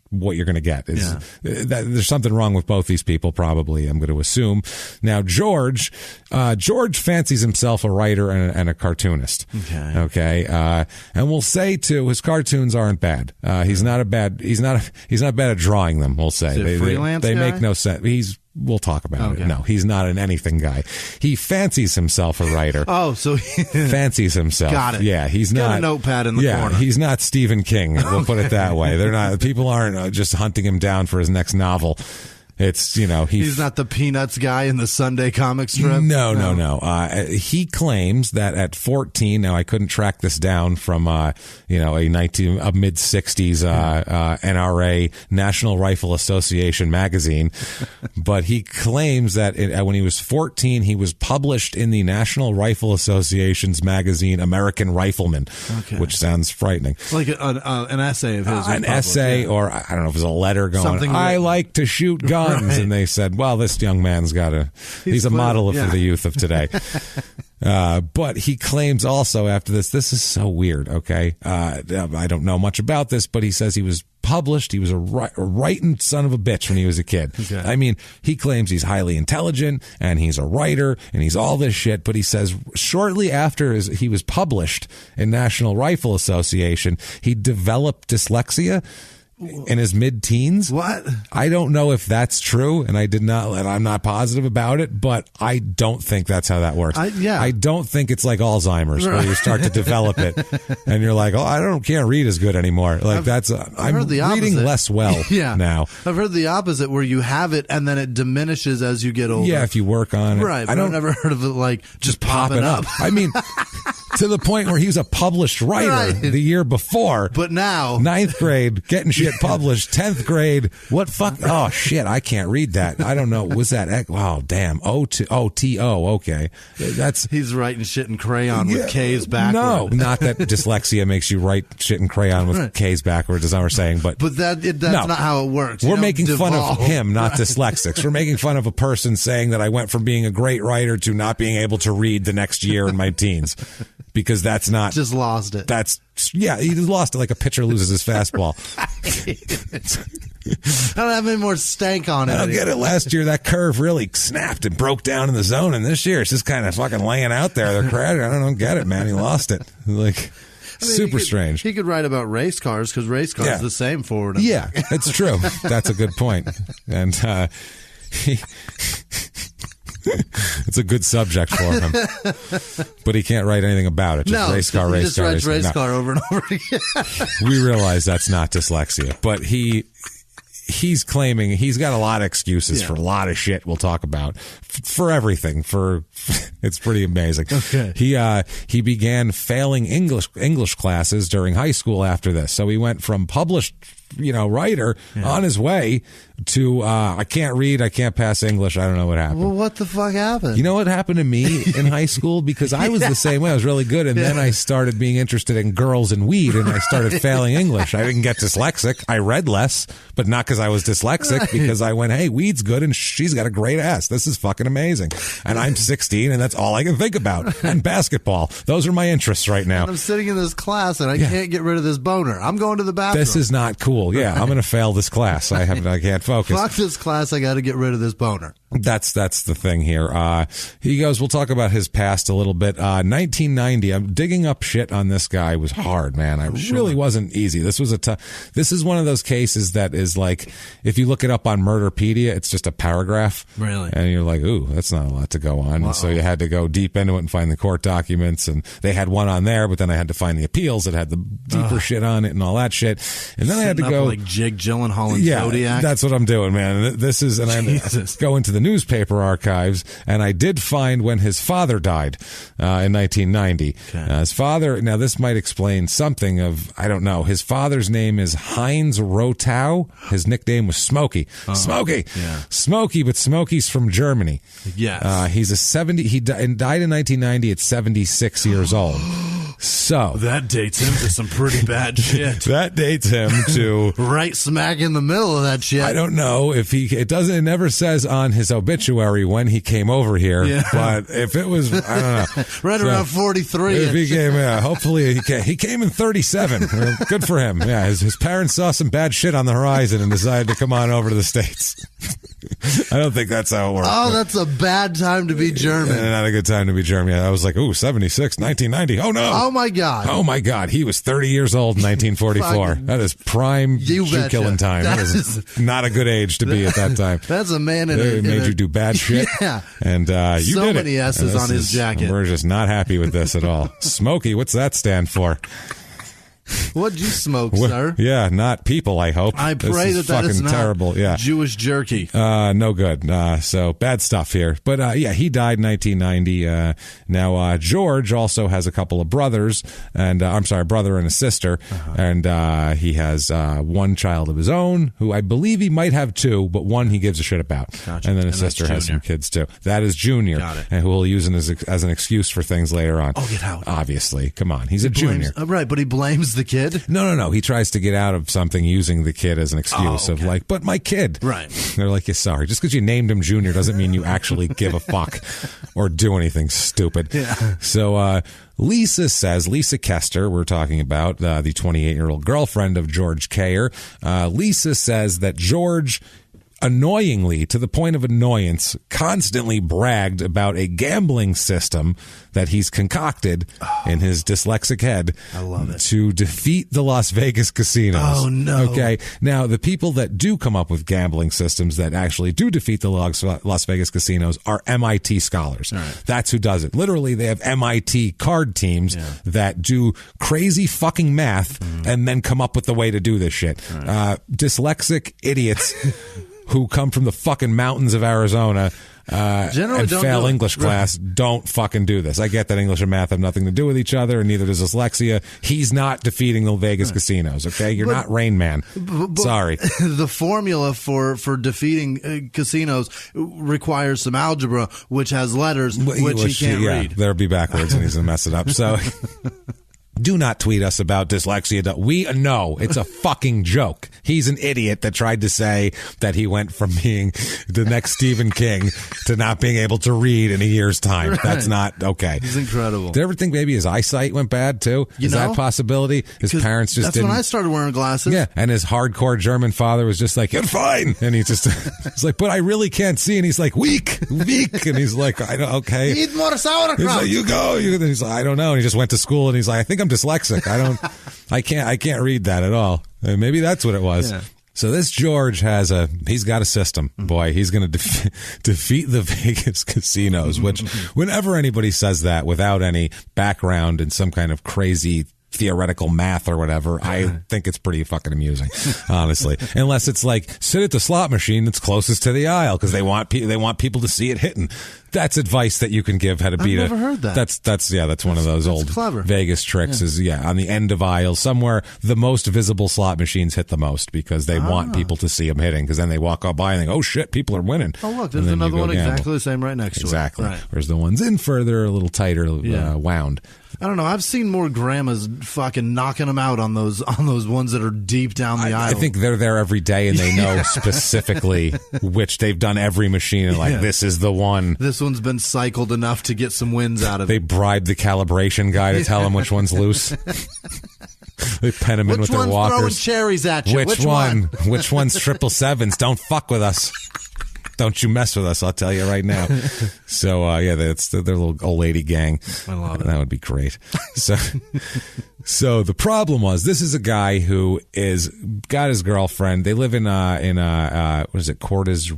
what you're going to get. There's something wrong with both these people, probably, I'm going to assume. Now, George fancies himself a writer and a cartoonist. Okay. And we'll say too, his cartoons aren't bad. He's not bad at drawing them. We'll say they make no sense. We'll talk about it. No, he's not an anything guy. He fancies himself a writer. So fancies himself. Got it. Yeah, he's not. Got a notepad in the corner. He's not Stephen King. We'll put it that way. They're not. People aren't just hunting him down for his next novel. It's, he's not the Peanuts guy in the Sunday comic strip. No. He claims that at 14, now I couldn't track this down from, a mid-60s, NRA, National Rifle Association magazine, but he claims that when he was 14, he was published in the National Rifle Association's magazine, American Rifleman, which sounds frightening. Like an essay of his. An essay, or I don't know if it was a letter going, I like to shoot guns. Right. And they said, well, this young man's he's a model for the youth of today. But he claims also after this is so weird, okay? I don't know much about this, but he says he was published. He was a writing son of a bitch when he was a kid. I mean, he claims he's highly intelligent and he's a writer and he's all this shit, but he says shortly after he was published in National Rifle Association, he developed dyslexia in his mid-teens. What? I don't know if that's true, and I'm not positive about it, but I don't think that's how that works. I don't think it's like Alzheimer's, where you start to develop it, and you're like, can't read as good anymore. Like I'm reading less well now. I've heard the opposite, where you have it, and then it diminishes as you get older. Yeah, if you work on it. Right, but I've never heard of it just popping up. I mean, to the point where he was a published writer the year before. But now. 9th grade, getting shit published. 10th grade, what fuck? Oh, shit, I can't read that. I don't know. Was that? Wow, damn. O-T-O, okay. He's writing shit in crayon with K's backward. No, not that dyslexia makes you write shit in crayon with K's backwards, as I was saying. But that's not how it works. We're making fun of him, not dyslexics. We're making fun of a person saying that I went from being a great writer to not being able to read the next year in my teens. Because that's not... Just lost it. He lost it like a pitcher loses his fastball. I don't have any more stank on it. I don't get it. Last year, that curve really snapped and broke down in the zone, and this year, it's just kind of fucking laying out there. They're crowded. I don't get it, man. He lost it. Like, super strange. He could write about race cars because race cars are the same forward. Yeah, it's true. That's a good point. And it's a good subject for him. But he can't write anything about it. Just race car, race car. Just writes race car over and over again. We realize that's not dyslexia, but he's claiming he's got a lot of excuses for a lot of shit we'll talk about for everything. It's pretty amazing. Okay. He began failing English classes during high school after this. So he went from published, writer on his way to I can't read, I can't pass English, I don't know what happened. Well, what the fuck happened? You know what happened to me in high school? Because I was the same way. I was really good, and then I started being interested in girls and weed, and I started failing English. I didn't get dyslexic. I read less, but not because I was dyslexic, because I went, hey, weed's good, and she's got a great ass. This is fucking amazing. And I'm 16, and that's all I can think about. And basketball. Those are my interests right now. And I'm sitting in this class, and I can't get rid of this boner. I'm going to the bathroom. This is not cool. Yeah, I'm going to fail this class. I can't focus. Fuck this class. I got to get rid of this boner. That's the thing here. He goes, we'll talk about his past a little bit. 1990, I'm digging up shit on this guy was hard, man. Really wasn't easy. This is one of those cases that is like, if you look it up on Murderpedia, it's just a paragraph. Really? And you're like, ooh, that's not a lot to go on. And so you had to go deep into it and find the court documents, and they had one on there, but then I had to find the appeals that had the deeper shit on it and all that shit. And then I had to go like Jake Gyllenhaal and Zodiac. That's what I'm doing, man. This is, and I go into the newspaper archives, and I did find when his father died in 1990. Okay. His father, now this might explain something of, I don't know. His father's name is Heinz Rotow. His nickname was Smokey. Smokey. Yeah. Smokey, but Smokey's from Germany. Yes. He's a 70. He died in 1990 at 76 years old. So that dates him to some pretty bad shit. That dates him to right smack in the middle of that shit. I don't know if it never says on his obituary when he came over here, but if it was, I don't know. Right around 43. If he came, hopefully he came in 37. Well, good for him. Yeah, his parents saw some bad shit on the horizon and decided to come on over to the States. I don't think that's how it works. Oh, that's a bad time to be German. Not a good time to be German. Yeah, I was like, 76, 1990. Oh, no. Oh, my God. Oh, my God. He was 30 years old in 1944. That is prime shoe-killing time. That is not a good age to be at that time. That's a man They made you do bad shit. Yeah. And you did it. So many S's on his jacket. We're just not happy with this at all. Smokey, what's that stand for? What'd you smoke, sir? Yeah, not people, I hope. I pray that is not terrible. Yeah. Jewish jerky. No good. So bad stuff here. But he died in 1990. Now, George also has a couple of brothers, and a brother and a sister, and he has one child of his own, who I believe he might have two, but one he gives a shit about. Gotcha. And then his sister has some kids too. That is Junior, and who will use him as an excuse for things later on. Oh, get out. Obviously. Come on. He's a junior. Right, but he blames the kid? No. He tries to get out of something using the kid as an excuse of like, but my kid. Right. They're like, yeah, sorry. Just because you named him Junior doesn't mean you actually give a fuck or do anything stupid. Yeah. So Lisa Kester, we're talking about, the 28-year-old girlfriend of George Kayer. Lisa says that George, annoyingly, to the point of annoyance, constantly bragged about a gambling system that he's concocted in his dyslexic head. I love it. To defeat the Las Vegas casinos. Oh, no. Okay. Now, the people that do come up with gambling systems that actually do defeat the Las Vegas casinos are MIT scholars. Right. That's who does it. Literally, they have MIT card teams that do crazy fucking math and then come up with the way to do this shit. Right. Dyslexic idiots who come from the fucking mountains of Arizona and fail English class don't fucking do this. I get that English and math have nothing to do with each other, and neither does dyslexia. He's not defeating the Vegas casinos, okay? You're not Rain Man. Sorry. The formula for defeating casinos requires some algebra, which has letters, which he can't read. They'll be backwards, and he's going to mess it up. So... Do not tweet us about dyslexia. We know it's a fucking joke. He's an idiot that tried to say that he went from being the next Stephen King to not being able to read in a year's time. Right. That's not okay. He's incredible. Did you ever think maybe his eyesight went bad too? Is that a possibility? His parents just didn't. That's when I started wearing glasses. Yeah, and his hardcore German father was just like, "You're fine," and he just he's like, "But I really can't see," and he's like, "Weak," and he's like, "I don't okay." Eat more sauerkraut. He's like, "You go." And he's like, "I don't know," and he just went to school and he's like, "I think I'm dyslexic. I can't read that at all." And maybe that's what it was. Yeah. So this George he's got a system. Boy, he's going to defeat the Vegas casinos, which whenever anybody says that without any background in some kind of crazy theoretical math or whatever, I think it's pretty fucking amusing, honestly. Unless it's like, sit at the slot machine that's closest to the aisle because they want people to see it hitting. That's advice that you can give how to beat it. I've never heard that. That's one of those old clever Vegas tricks. Is on the end of aisles somewhere, the most visible slot machines hit the most because they want people to see them hitting. Because then they walk up by and they go, "Oh shit, people are winning." Oh look, there's another one exactly the same right next to it. Exactly. Right. Whereas the ones in further, a little tighter, wound. I don't know. I've seen more grandmas fucking knocking them out on those ones that are deep down the aisle. I think they're there every day and they know specifically which they've done every machine and this is the one. This one's been cycled enough to get some wins out of it. They bribe the calibration guy to tell them which one's loose. They pen them in with their walkers. Which one's throwing cherries at you? Which one? Which one's 777s? Don't fuck with us. Don't you mess with us, I'll tell you right now. So, that's their little old lady gang. I love it. That would be great. So the problem was, this is a guy who got his girlfriend. They live in what is it, Cordes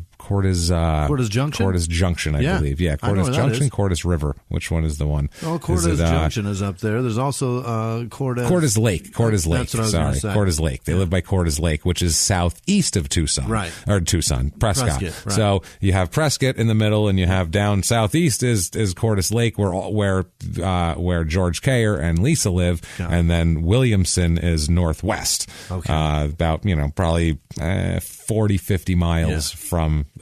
Junction? Cordes Junction, I believe. Yeah, Cordes Junction, Cordes River. Which one is the one? Oh, Cordes Junction is up there. There's also Cordes Lake. Cordes Lake. That's what I was going to say. Cordes Lake. They live by Cordes Lake, which is southeast of Tucson. Right. Or Tucson, Prescott. Right. So you have Prescott in the middle, and you have down southeast is Cordes Lake, where George Kayer and Lisa live, and then Williamson is northwest. Okay. About probably 40, 50 miles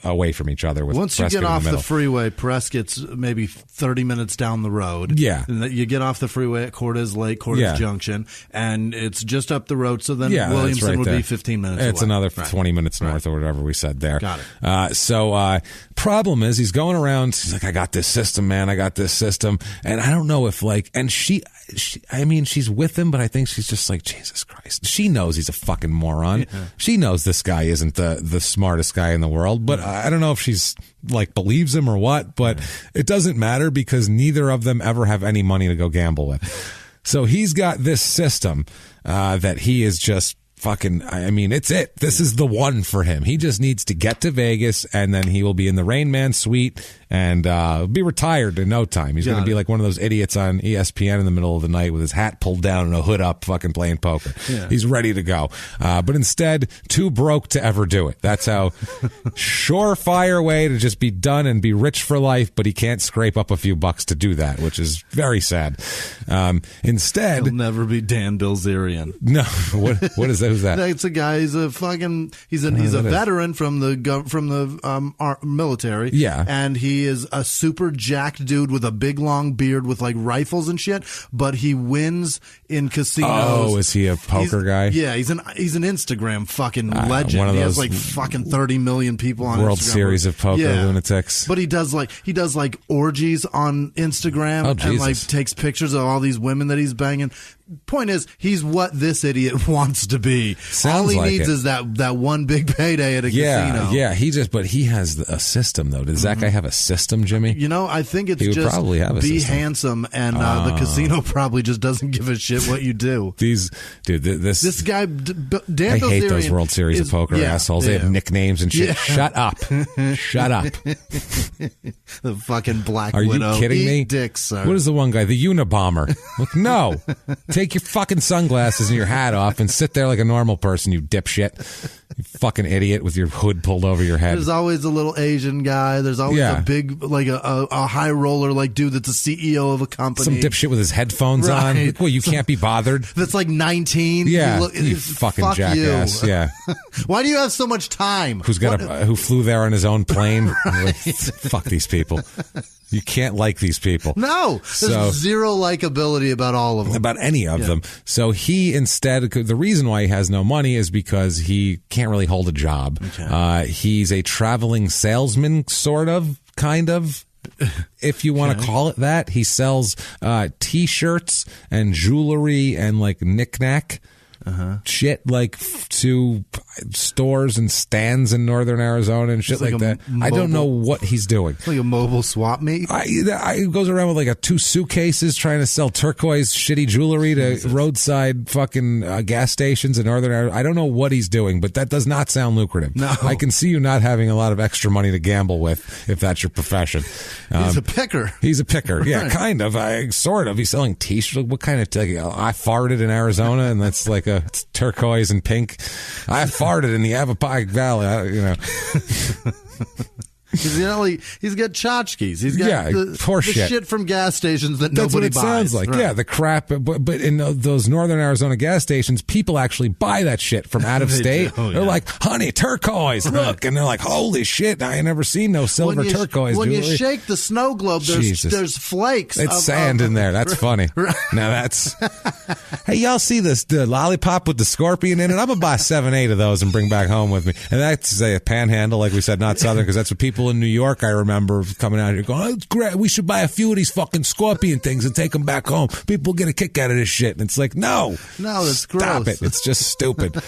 away from each other. With once you Prescott get off the freeway, Prescott's maybe 30 minutes down the road. Yeah. And you get off the freeway at Cordes Lake, Cordes Junction, and it's just up the road. So then Williamson would be 15 minutes It's away. another 20 minutes north or whatever we said there. Got it. So problem is, he's going around, he's like, "I got this system, man. I got this system." And I don't know if and she's with him, but I think she's just like, Jesus Christ. She knows he's a fucking moron. Yeah. She knows this guy isn't the smartest guy in the world, but I don't know if she's believes him or what, but it doesn't matter because neither of them ever have any money to go gamble with. So he's got this system that he is just fucking, it's it. This is the one for him. He just needs to get to Vegas and then he will be in the Rain Man suite and be retired in no time. He's going to be like one of those idiots on ESPN in the middle of the night with his hat pulled down and a hood up fucking playing poker. Yeah. He's ready to go. But instead, too broke to ever do it. That's how surefire way to just be done and be rich for life, but he can't scrape up a few bucks to do that, which is very sad. Instead... He'll never be Dan Bilzerian. No. What is that? Who's that? It's a guy. He's a fucking. He's a veteran from the military. Yeah, and he is a super jacked dude with a big long beard with rifles and shit. But he wins in casinos. Oh, is he a poker guy? Yeah, he's an Instagram fucking legend. One of he those has fucking 30 million people on World Instagram. Series of poker lunatics. But he does orgies on Instagram and takes pictures of all these women that he's banging. Point is, he's what this idiot wants to be. All he needs is that one big payday at a casino. Yeah, but he has a system, though. Does that guy have a system, Jimmy? I think it's just probably have a system. Handsome, and the casino probably just doesn't give a shit what you do. This guy, Dan I hate Bilzerian those World Series of poker assholes. They have nicknames and shit. Yeah. Shut up. Shut up. The fucking Black Widow. Are you kidding me? Dick, sir. What is the one guy? The Unabomber. Look, no. Take your fucking sunglasses and your hat off and sit there like a normal person, you dipshit. You fucking idiot with your hood pulled over your head. There's always a little Asian guy. There's always a big, a high roller, dude that's the CEO of a company. Some dipshit with his headphones on. Well, you can't be bothered. That's 19. Yeah, you fucking jackass. You. Yeah. Why do you have so much time? Who flew there on his own plane? Fuck these people. You can't like these people. No, there's zero likability about all of them. About any of them. So he instead, the reason why he has no money is because he can't really hold a job. Okay. He's a traveling salesman, sort of, kind of. If you want to call it that. He sells T-shirts and jewelry and like knick-knack shit, like to stores and stands in northern Arizona and shit like that. I don't know what he's doing. Like a mobile swap meet? He goes around with like 2 suitcases trying to sell turquoise shitty jewelry to roadside fucking gas stations in northern Arizona. I don't know what he's doing, but that does not sound lucrative. No. I can see you not having a lot of extra money to gamble with if that's your profession. He's a picker. He's a picker. Yeah, kind of. Sort of. He's selling T-shirts. What kind of I farted in Arizona, and that's like it's turquoise and pink. I farted in the Avapaque Valley. He's got tchotchkes. He's got the shit from gas stations that nobody buys. That's what it sounds like. Right. Yeah, the crap. But in those northern Arizona gas stations, people actually buy that shit from out of state. They're like, honey, turquoise, look. And they're like, holy shit, I ain't never seen no silver turquoise when jewelry. You shake the snow globe, there's flakes. It's sand in there. That's funny. Right. Now that's... Hey, y'all see the lollipop with the scorpion in it? I'm going to buy 7-8 of those and bring back home with me. And that's a panhandle, like we said, not southern, because that's what people in New York, I remember coming out here going, oh, it's great. We should buy a few of these fucking scorpion things and take them back home. People get a kick out of this shit. And it's like, no, that's gross. Stop it. It's just stupid.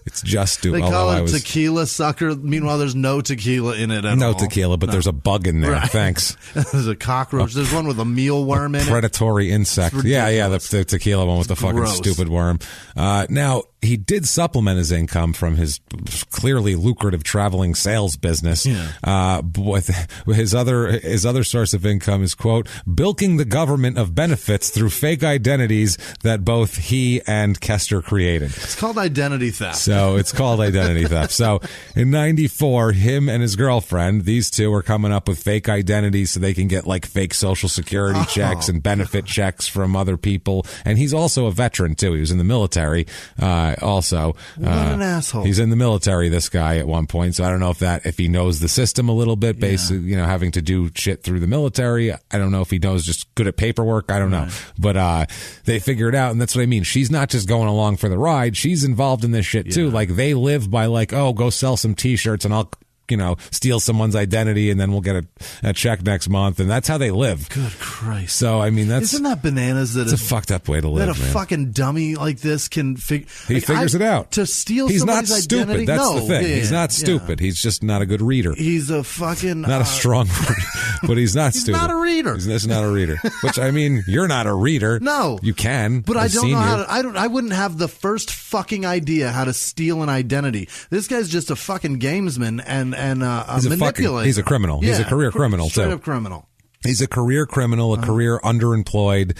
It's just stupid. They call it tequila sucker. Meanwhile, there's no tequila in it at all. No tequila, but there's a bug in there. Right. Thanks. There's a cockroach. There's one with a mealworm in it. Predatory insect. Yeah, the tequila one with the fucking stupid worm. Now, he did supplement his income from his clearly lucrative traveling sales business. Yeah. His other source of income is, quote, bilking the government of benefits through fake identities that both he and Kester created. It's called identity theft. So it's called identity theft. So in 94, him and his girlfriend, these two are coming up with fake identities so they can get like fake Social Security checks and benefit checks from other people. And he's also a veteran too. He was in the military. Also, what an asshole. He's in the military, this guy, at one point. So I don't know if he knows the system a little bit, basically, having to do shit through the military. I don't know if he knows just good at paperwork. I don't know. But they figure it out, and that's what I mean. She's not just going along for the ride. She's involved in this shit too. Like, they live by like, oh, go sell some T-shirts and I'll steal someone's identity and then we'll get a check next month. And that's how they live. Good Christ. So, I mean, isn't that bananas? It's a fucked up way to live, that a fucking dummy like this can He figures it out. To steal He's not somebody's stupid. identity? That's no. the thing. He's not stupid. He's just not a good reader. He's a fucking... Not a strong word, but he's not stupid. He's not a reader. He's not a reader. Which, I mean, you're not a reader. No. You can. But I don't know how to... I wouldn't have the first fucking idea how to steal an identity. This guy's just a fucking gamesman and a manipulator. He's a criminal. He's a career criminal, too. Straight up criminal. He's a career criminal, a career underemployed,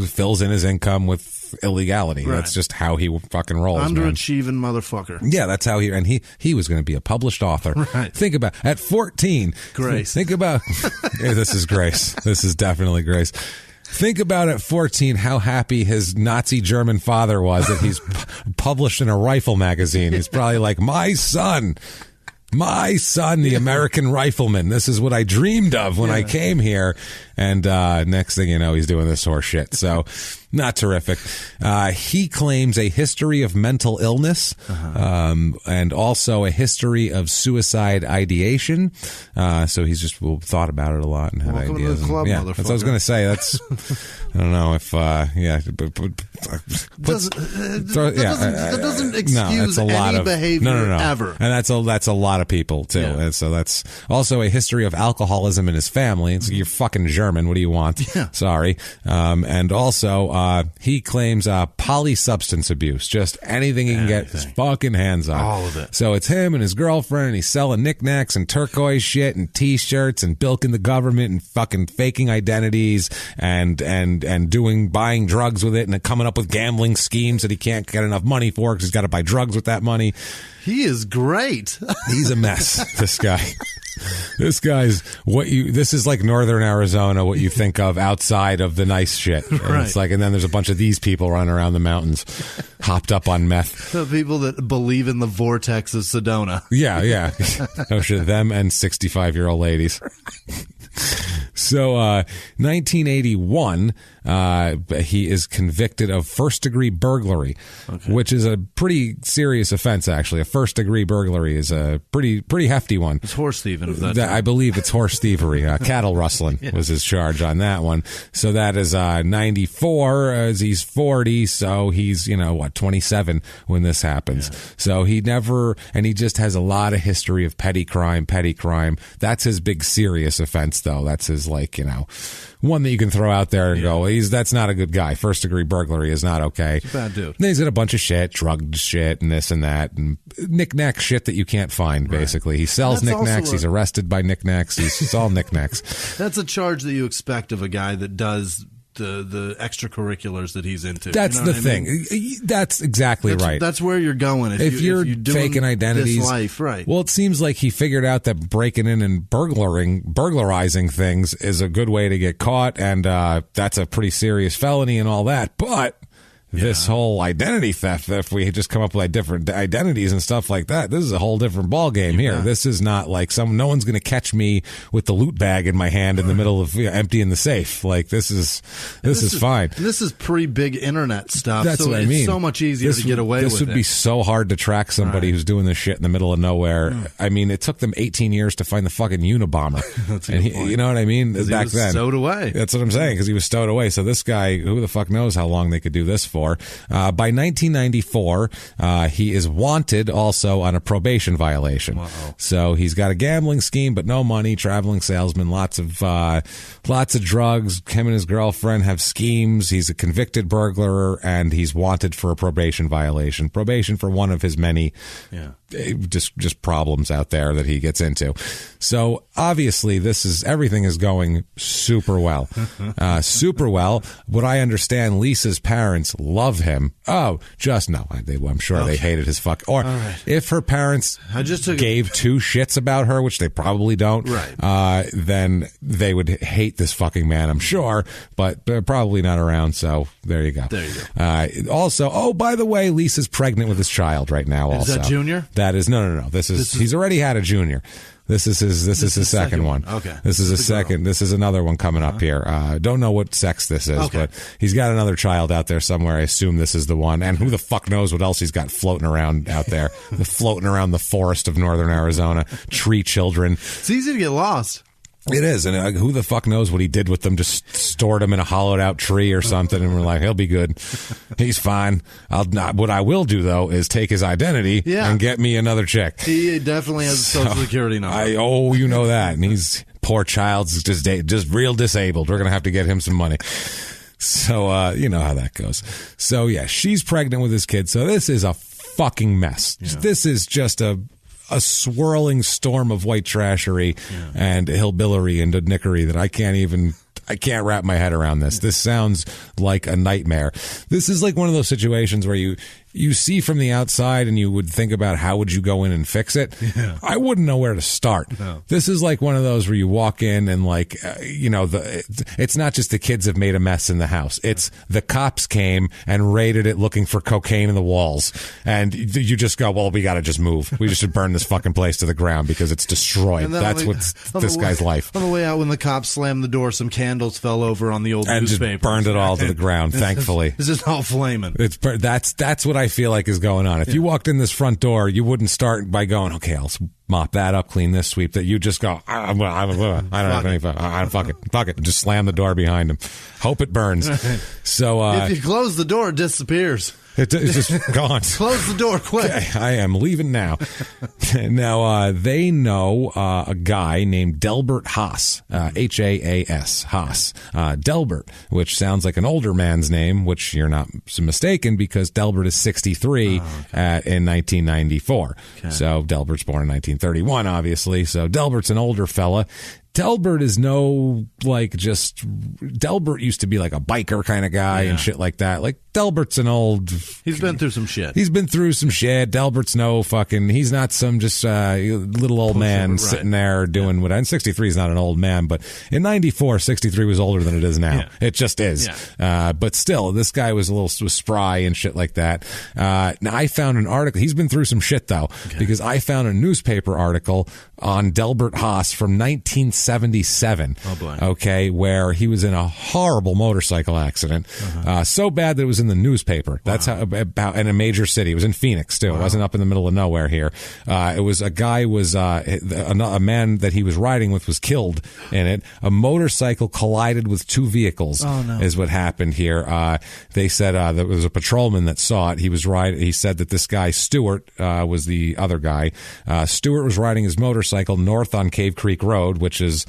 fills in his income with illegality. Right. That's just how he fucking rolls, underachieving motherfucker. Yeah, that's how he was going to be a published author. Right. Think about, at 14. Grace. Think about, this is Grace. This is definitely Grace. Think about at 14 how happy his Nazi German father was that he's published in a rifle magazine. He's probably like, my son, the American rifleman. This is what I dreamed of when I came here. And next thing you know, he's doing this horse shit. So not terrific. He claims a history of mental illness and also a history of suicide ideation. So he's just thought about it a lot and had Welcome ideas. To the club, that's what I was going to say. That's I don't know if that doesn't excuse any behavior ever. And that's a lot of people too. Yeah. And so that's also a history of alcoholism in his family. It's you're fucking German. What do you want? Yeah. Sorry. And also he claims polysubstance abuse. Just anything he can get his fucking hands on. All of it. So it's him and his girlfriend, and he's selling knickknacks and turquoise shit and T-shirts and bilking the government and fucking faking identities and buying drugs with it and coming up with gambling schemes that he can't get enough money for because he's got to buy drugs with that money. He is great. He's a mess, this guy. This guy's this is like northern Arizona, what you think of outside of the nice shit. And right. It's like, and then there's a bunch of these people running around the mountains, hopped up on meth. The people that believe in the vortex of Sedona. Yeah. Oh shit, them and 65-year-old ladies. So, 1981, He is convicted of first-degree burglary, which is a pretty serious offense, actually. A first-degree burglary is a pretty hefty one. It's horse thieving. I believe it's horse thievery. Cattle rustling was his charge on that one. So that is 94 as he's 40, so he's, 27 when this happens. Yeah. So he just has a lot of history of petty crime. That's his big serious offense, though. That's his, one that you can throw out there and go, that's not a good guy. First degree burglary is not okay. He's a bad dude. Then he's got a bunch of shit, drugged shit, and this and that, and knick-knack shit that you can't find, basically. He sells knick-knacks. He's arrested by knick-knacks. It's all knick-knacks. That's a charge that you expect of a guy that does the extracurriculars that he's into. That's the thing. That's exactly right. That's where you're going. If you're faking identities, this life, right? Well, it seems like he figured out that breaking in and burglarizing things is a good way to get caught, and that's a pretty serious felony and all that. But this whole identity theft, if we just come up with different identities and stuff like that, this is a whole different ball game here. Yeah. This is not like no one's going to catch me with the loot bag in my hand in the middle of emptying the safe. This is fine. This is pre-big internet stuff. That's what I mean. It's so much easier to get away with it. This would be so hard to track somebody who's doing this shit in the middle of nowhere. Yeah. I mean, it took them 18 years to find the fucking Unabomber. That's a good point. You know what I mean? Back then, he was stowed away. That's what I'm saying, because he was stowed away. So this guy, who the fuck knows how long they could do this for? By 1994, he is wanted also on a probation violation. Wow. So he's got a gambling scheme, but no money, traveling salesman, lots of drugs. Him and his girlfriend have schemes. He's a convicted burglar, and he's wanted for a probation violation. Probation for one of his many just problems out there that he gets into. So obviously everything is going super well. Super well. What I understand, Lisa's parents love him. Oh, just no. I'm sure they hated his fuck. Or if her parents gave two shits about her, which they probably don't, then they would hate this fucking man, I'm sure. But they're probably not around, so there you go. There you go. Also, by the way, Lisa's pregnant with his child right now. Is that Junior? That is no. He's already had a junior. This is his second one. Okay. This is his second. This is another one coming up here. Don't know what sex this is, but he's got another child out there somewhere. I assume this is the one. And who the fuck knows what else he's got floating around out there, floating around the forest of northern Arizona. Tree children. It's easy to get lost. It is, and who the fuck knows what he did with them? Just stored them in a hollowed out tree or something, and we're like, he'll be good. He's fine. What I will do, though, is take his identity and get me another chick. He definitely has a social security number. You know that. And he's, poor child's just real disabled. We're going to have to get him some money. So, you know how that goes. So, yeah, she's pregnant with his kid. So this is a fucking mess. Yeah. This is just a swirling storm of white trashery and hillbillery and nickery that I can't wrap my head around this. This sounds like a nightmare. This is like one of those situations where you see from the outside and you would think about how would you go in and fix it. Yeah. I wouldn't know where to start. No. This is like one of those where you walk in and it's not just the kids have made a mess in the house. It's the cops came and raided it looking for cocaine in the walls. And you just go, well, we got to just move. We just should burn this fucking place to the ground because it's destroyed. That's what's this guy's life. On the way out when the cops slammed the door, some candles fell over on the old newspaper. And just burned it all to the ground, thankfully. It's just all flaming. That's what I feel like is going on. If you walked in this front door, you wouldn't start by going, okay, I'll mop that up, clean this, sweep that. You just go, I don't have any fuck it. Just slam the door behind him. Hope it burns. So if you close the door, it disappears. It's just gone. Close the door quick. Okay, I am leaving now. Now, they know a guy named Delbert Haas, Haas, Haas. Delbert, which sounds like an older man's name, which you're not mistaken because Delbert is 63 in 1994. Okay. So Delbert's born in 1931, obviously. So Delbert's an older fella. Delbert is Delbert used to be like a biker kind of guy and shit like that. Like Delbert's he's been through some shit. Delbert's he's not some just little old man sitting there doing what. And 63 is not an old man, but in 94, 63 was older than it is now. Yeah. It just is. Yeah. But still, this guy was was spry and shit like that. Now I found an article. He's been through some shit though, because I found a newspaper article on Delbert Haas from 1970. 1977. Oh, boy. Okay, where he was in a horrible motorcycle accident. So bad that it was in the newspaper. That's how, about in a major city. It was in Phoenix, too. It wasn't up in the middle of nowhere here. It was a guy a man that he was riding with was killed in it. A motorcycle collided with two vehicles is what happened here. They said there was a patrolman that saw it. He was riding. He said that this guy, Stewart, was the other guy. Stewart was riding his motorcycle north on Cave Creek Road, which is,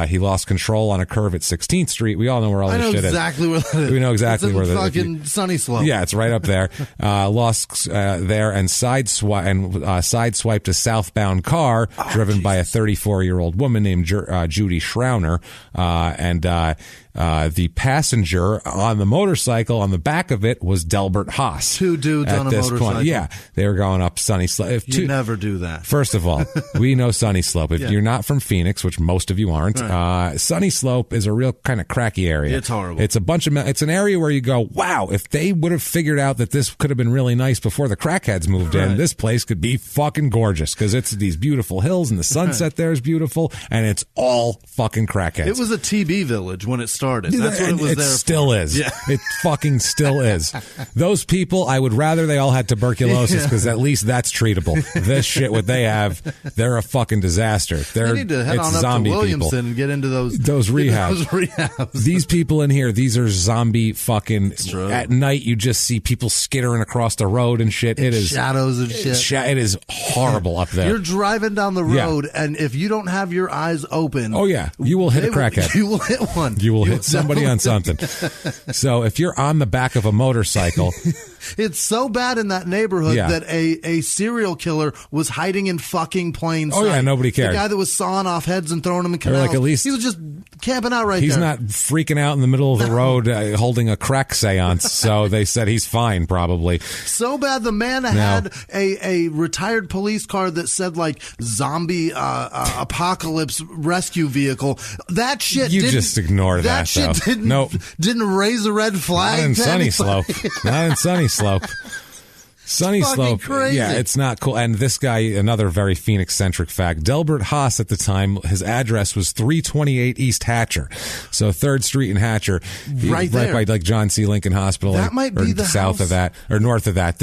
he lost control on a curve at 16th Street. We all know where all this shit exactly is. Where that is. We know exactly where that is. Fucking Sunny Slope. Yeah, it's right up there. Lost there and sideswiped a southbound car driven by a 34-year-old woman named Judy Schrauner. The passenger on the motorcycle on the back of it was Delbert Haas. Two dudes on a motorcycle. Point. Yeah, they were going up Sunny Slope. You never do that. First of all, we know Sunny Slope. If you're not from Phoenix, which most of you aren't, Sunny Slope is a real kind of cracky area. It's horrible. It's it's an area where you go, wow, if they would have figured out that this could have been really nice before the crackheads moved in, this place could be fucking gorgeous because it's these beautiful hills and the sunset there is beautiful and it's all fucking crackheads. It was a TB village when it started. That's what it was there still for. is. Yeah. It fucking still is. Those people, I would rather they all had tuberculosis because at least that's treatable. This shit, what they have, they're a fucking disaster. They need to head on up to Williamson and get into those rehabs. These people in here, these are zombie fucking. At night, you just see people skittering across the road and shit. It is shadows and shit. It is horrible up there. You're driving down the road, and if you don't have your eyes open, you will hit a crackhead. You will hit one. You will hit somebody on something. So if you're on the back of a motorcycle, it's so bad in that neighborhood that a serial killer was hiding in fucking plain sight. Oh yeah, nobody cared. The guy that was sawing off heads and throwing them in canals. Like at least he was just camping out right he's there. He's not freaking out in the middle of the road holding a crack seance. So they said he's fine, probably. So bad the man had a retired police car that said like zombie apocalypse rescue vehicle. That shit just ignore that. That shit didn't raise a red flag. Not in Sunny Slope. Not in Sunny Slope. Sunny Slope, crazy. Yeah, it's not cool. And this guy, another very Phoenix-centric fact, Delbert Haas at the time, his address was 328 East Hatcher. So 3rd Street in Hatcher. Right there. Right by like John C. Lincoln Hospital. That might be the south house. of that, or north of that.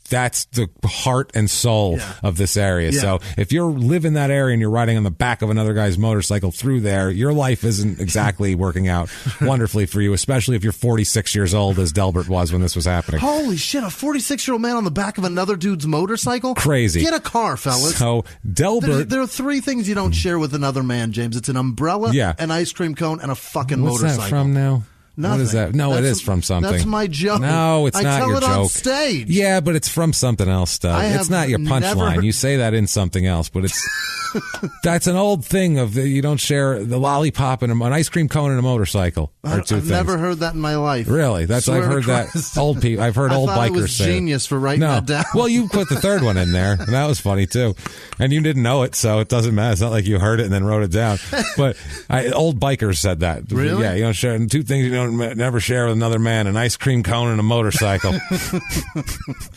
That's the heart and soul of this area. Yeah. So if you live in that area and you're riding on the back of another guy's motorcycle through there, your life isn't exactly working out wonderfully for you, especially if you're 46 years old, as Delbert was when this was happening. Holy shit, a 46-year-old man on the back of another dude's motorcycle? Crazy. Get a car, fellas. So Delbert... There are 3 things you don't share with another man, James. It's an umbrella, an ice cream cone, and a fucking motorcycle. What's that from now? Nothing. What is that? No, it is from something. That's my joke. No, it's not your joke. I tell it on stage. Yeah, but it's from something else, Doug. It's not your punchline. You say that in something else, but it's that's an old thing of you don't share the lollipop and an ice cream cone and a motorcycle. I've never heard that in my life. Really? I've heard that old people. I've heard old bikers it was say genius for writing that down. Well, you put the 3rd one in there, and that was funny too. And you didn't know it, so it doesn't matter. It's not like you heard it and then wrote it down. But old bikers said that. Really? Yeah, you don't share 2 things you don't never share with another man: an ice cream cone and a motorcycle.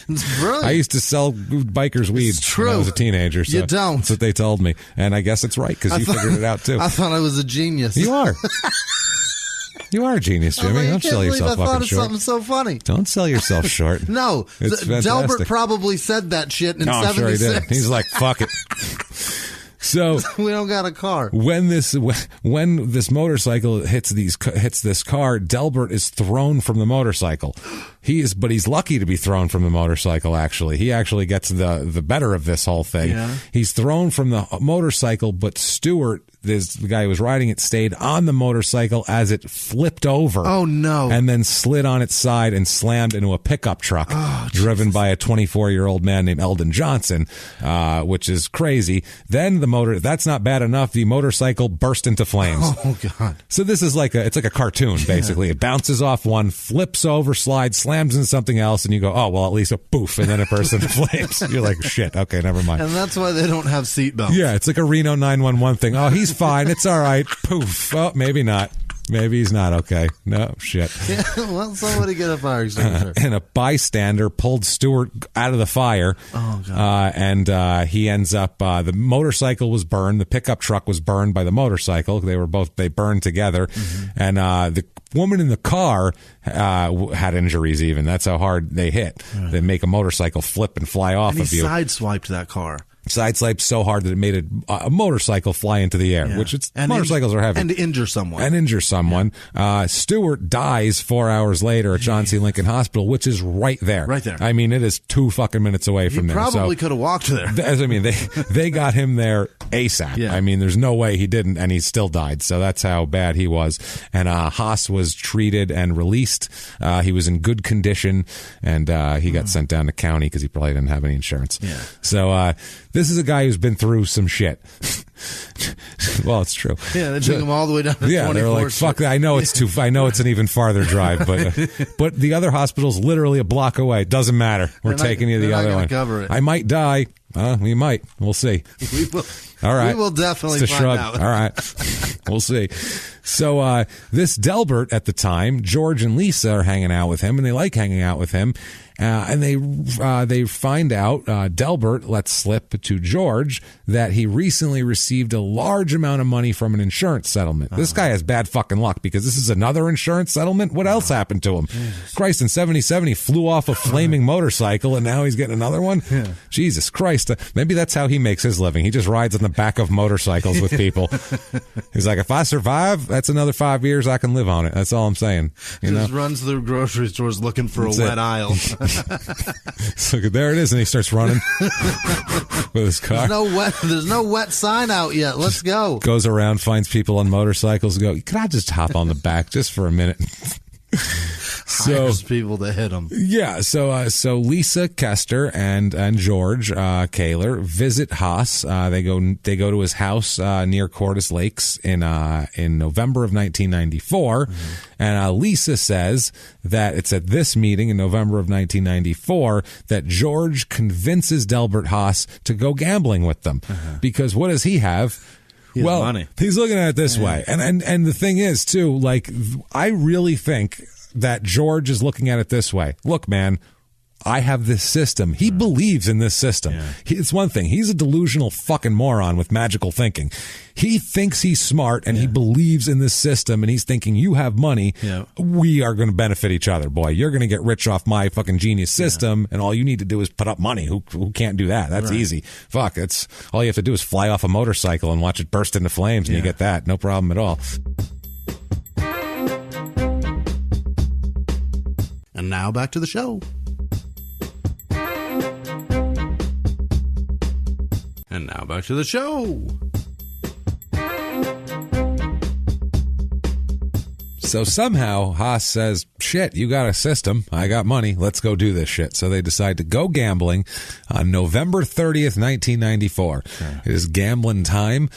It's brilliant. I used to sell bikers weed when I was a teenager. So you don't. That's what they told me, and I guess it's right because you figured it out too. I thought I was a genius. You are. You are a genius, Jimmy. Don't sell yourself fucking short. Something so funny. Don't sell yourself short. No, Delbert probably said that shit in 76. Sure he did. He's like, fuck it. So we don't got a car. When this motorcycle hits this car, Delbert is thrown from the motorcycle. But he's lucky to be thrown from the motorcycle. Actually, he actually gets the better of this whole thing. Yeah. He's thrown from the motorcycle, but Stewart, the guy who was riding it, stayed on the motorcycle as it flipped over. Oh no! And then slid on its side and slammed into a pickup truck driven by a 24-year-old man named Eldon Johnson, which is crazy. Then that's not bad enough. The motorcycle burst into flames. Oh God! So this is it's like a cartoon basically. It bounces off one, flips over, slides, slams into something else, and you go, oh well, at least a poof, and then it bursts into flames. You're like, shit, okay, never mind. And that's why they don't have seatbelts. Yeah, it's like a Reno 911 thing. Oh, he's fine. It's all right. Poof. Oh, maybe not. Maybe he's not okay. No, shit. Yeah, well, somebody get a fire extinguisher. And a bystander pulled Stewart out of the fire. Oh, God. And he ends up, the motorcycle was burned. The pickup truck was burned by the motorcycle. They burned together. And the woman in the car had injuries even. That's how hard they hit. They make a motorcycle flip and fly off And of you. he sideswiped that car. Sideswiped so hard that it made a motorcycle fly into the air, which motorcycles are heavy. And injure someone. Stewart dies 4 hours later at John C. Lincoln Hospital, which is right there. Right there. I mean, it is 2 fucking minutes away from there. He probably could have walked there. I mean, they got him there ASAP. Yeah. I mean, there's no way he didn't, and he still died. So that's how bad he was. And Haas was treated and released. He was in good condition, and he got sent down to county because he probably didn't have any insurance. Yeah. So this is a guy who's been through some shit. Well, it's true. Yeah, they took him all the way down to 24th. Yeah, they were like, fuck that. I know it's an even farther drive, but the other hospital's literally a block away. Doesn't matter. We're taking you to the other one. Cover it. I might die. We might. We'll see. We will. All right. We will definitely It's a find shrug. out. All right. We'll see. So this Delbert at the time, George and Lisa are hanging out with him, and they like hanging out with him. And they find out Delbert lets slip to George that he recently received a large amount of money from an insurance settlement. This guy has bad fucking luck because this is another insurance settlement. What else happened to him? Jesus. Christ, in 77 he flew off a flaming motorcycle and now he's getting another one? Yeah. Jesus Christ. Maybe that's how he makes his living. He just rides on the back of motorcycles with people. He's like, if I survive, that's another 5 years I can live on it. That's all I'm saying. Just runs through grocery stores looking for That's a wet aisle. So there it is, and he starts running with his car. There's no wet sign out yet. Let's go. Goes around, finds people on motorcycles, and go, can I just hop on the back just for a minute? Hires people to hit him. Yeah, so Lisa Kester and George Kaler visit Haas. They go to his house near Cordes Lakes in November of 1994, and Lisa says that it's at this meeting in November of 1994 that George convinces Delbert Haas to go gambling with them because what does he have? Well, money. He's looking at it this way, and the thing is too, like I really think that George is looking at it this way. Look, man, I have this system. He believes in this system. Yeah. It's one thing. He's a delusional fucking moron with magical thinking. He thinks he's smart and he believes in this system and he's thinking, you have money. Yeah. We are going to benefit each other, boy. You're going to get rich off my fucking genius system and all you need to do is put up money. Who can't do that? That's easy. Fuck. It's all you have to do is fly off a motorcycle and watch it burst into flames and you get that. No problem at all. And now back to the show. And now back to the show. So somehow Haas says, shit, you got a system. I got money. Let's go do this shit. So they decide to go gambling on November 30th, 1994. Okay. It is gambling time.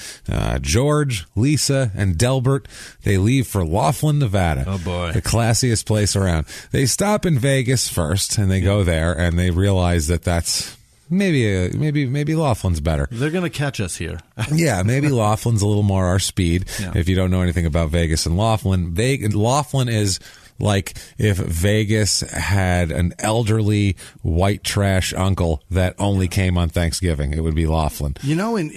George, Lisa, and Delbert, they leave for Laughlin, Nevada. Oh, boy. The classiest place around. They stop in Vegas first, and they go there, and they realize that that's... Maybe Laughlin's better. They're going to catch us here. Yeah, maybe Laughlin's a little more our speed. Yeah. If you don't know anything about Vegas and Laughlin, Laughlin is like if Vegas had an elderly white trash uncle that only came on Thanksgiving. It would be Laughlin. You know, in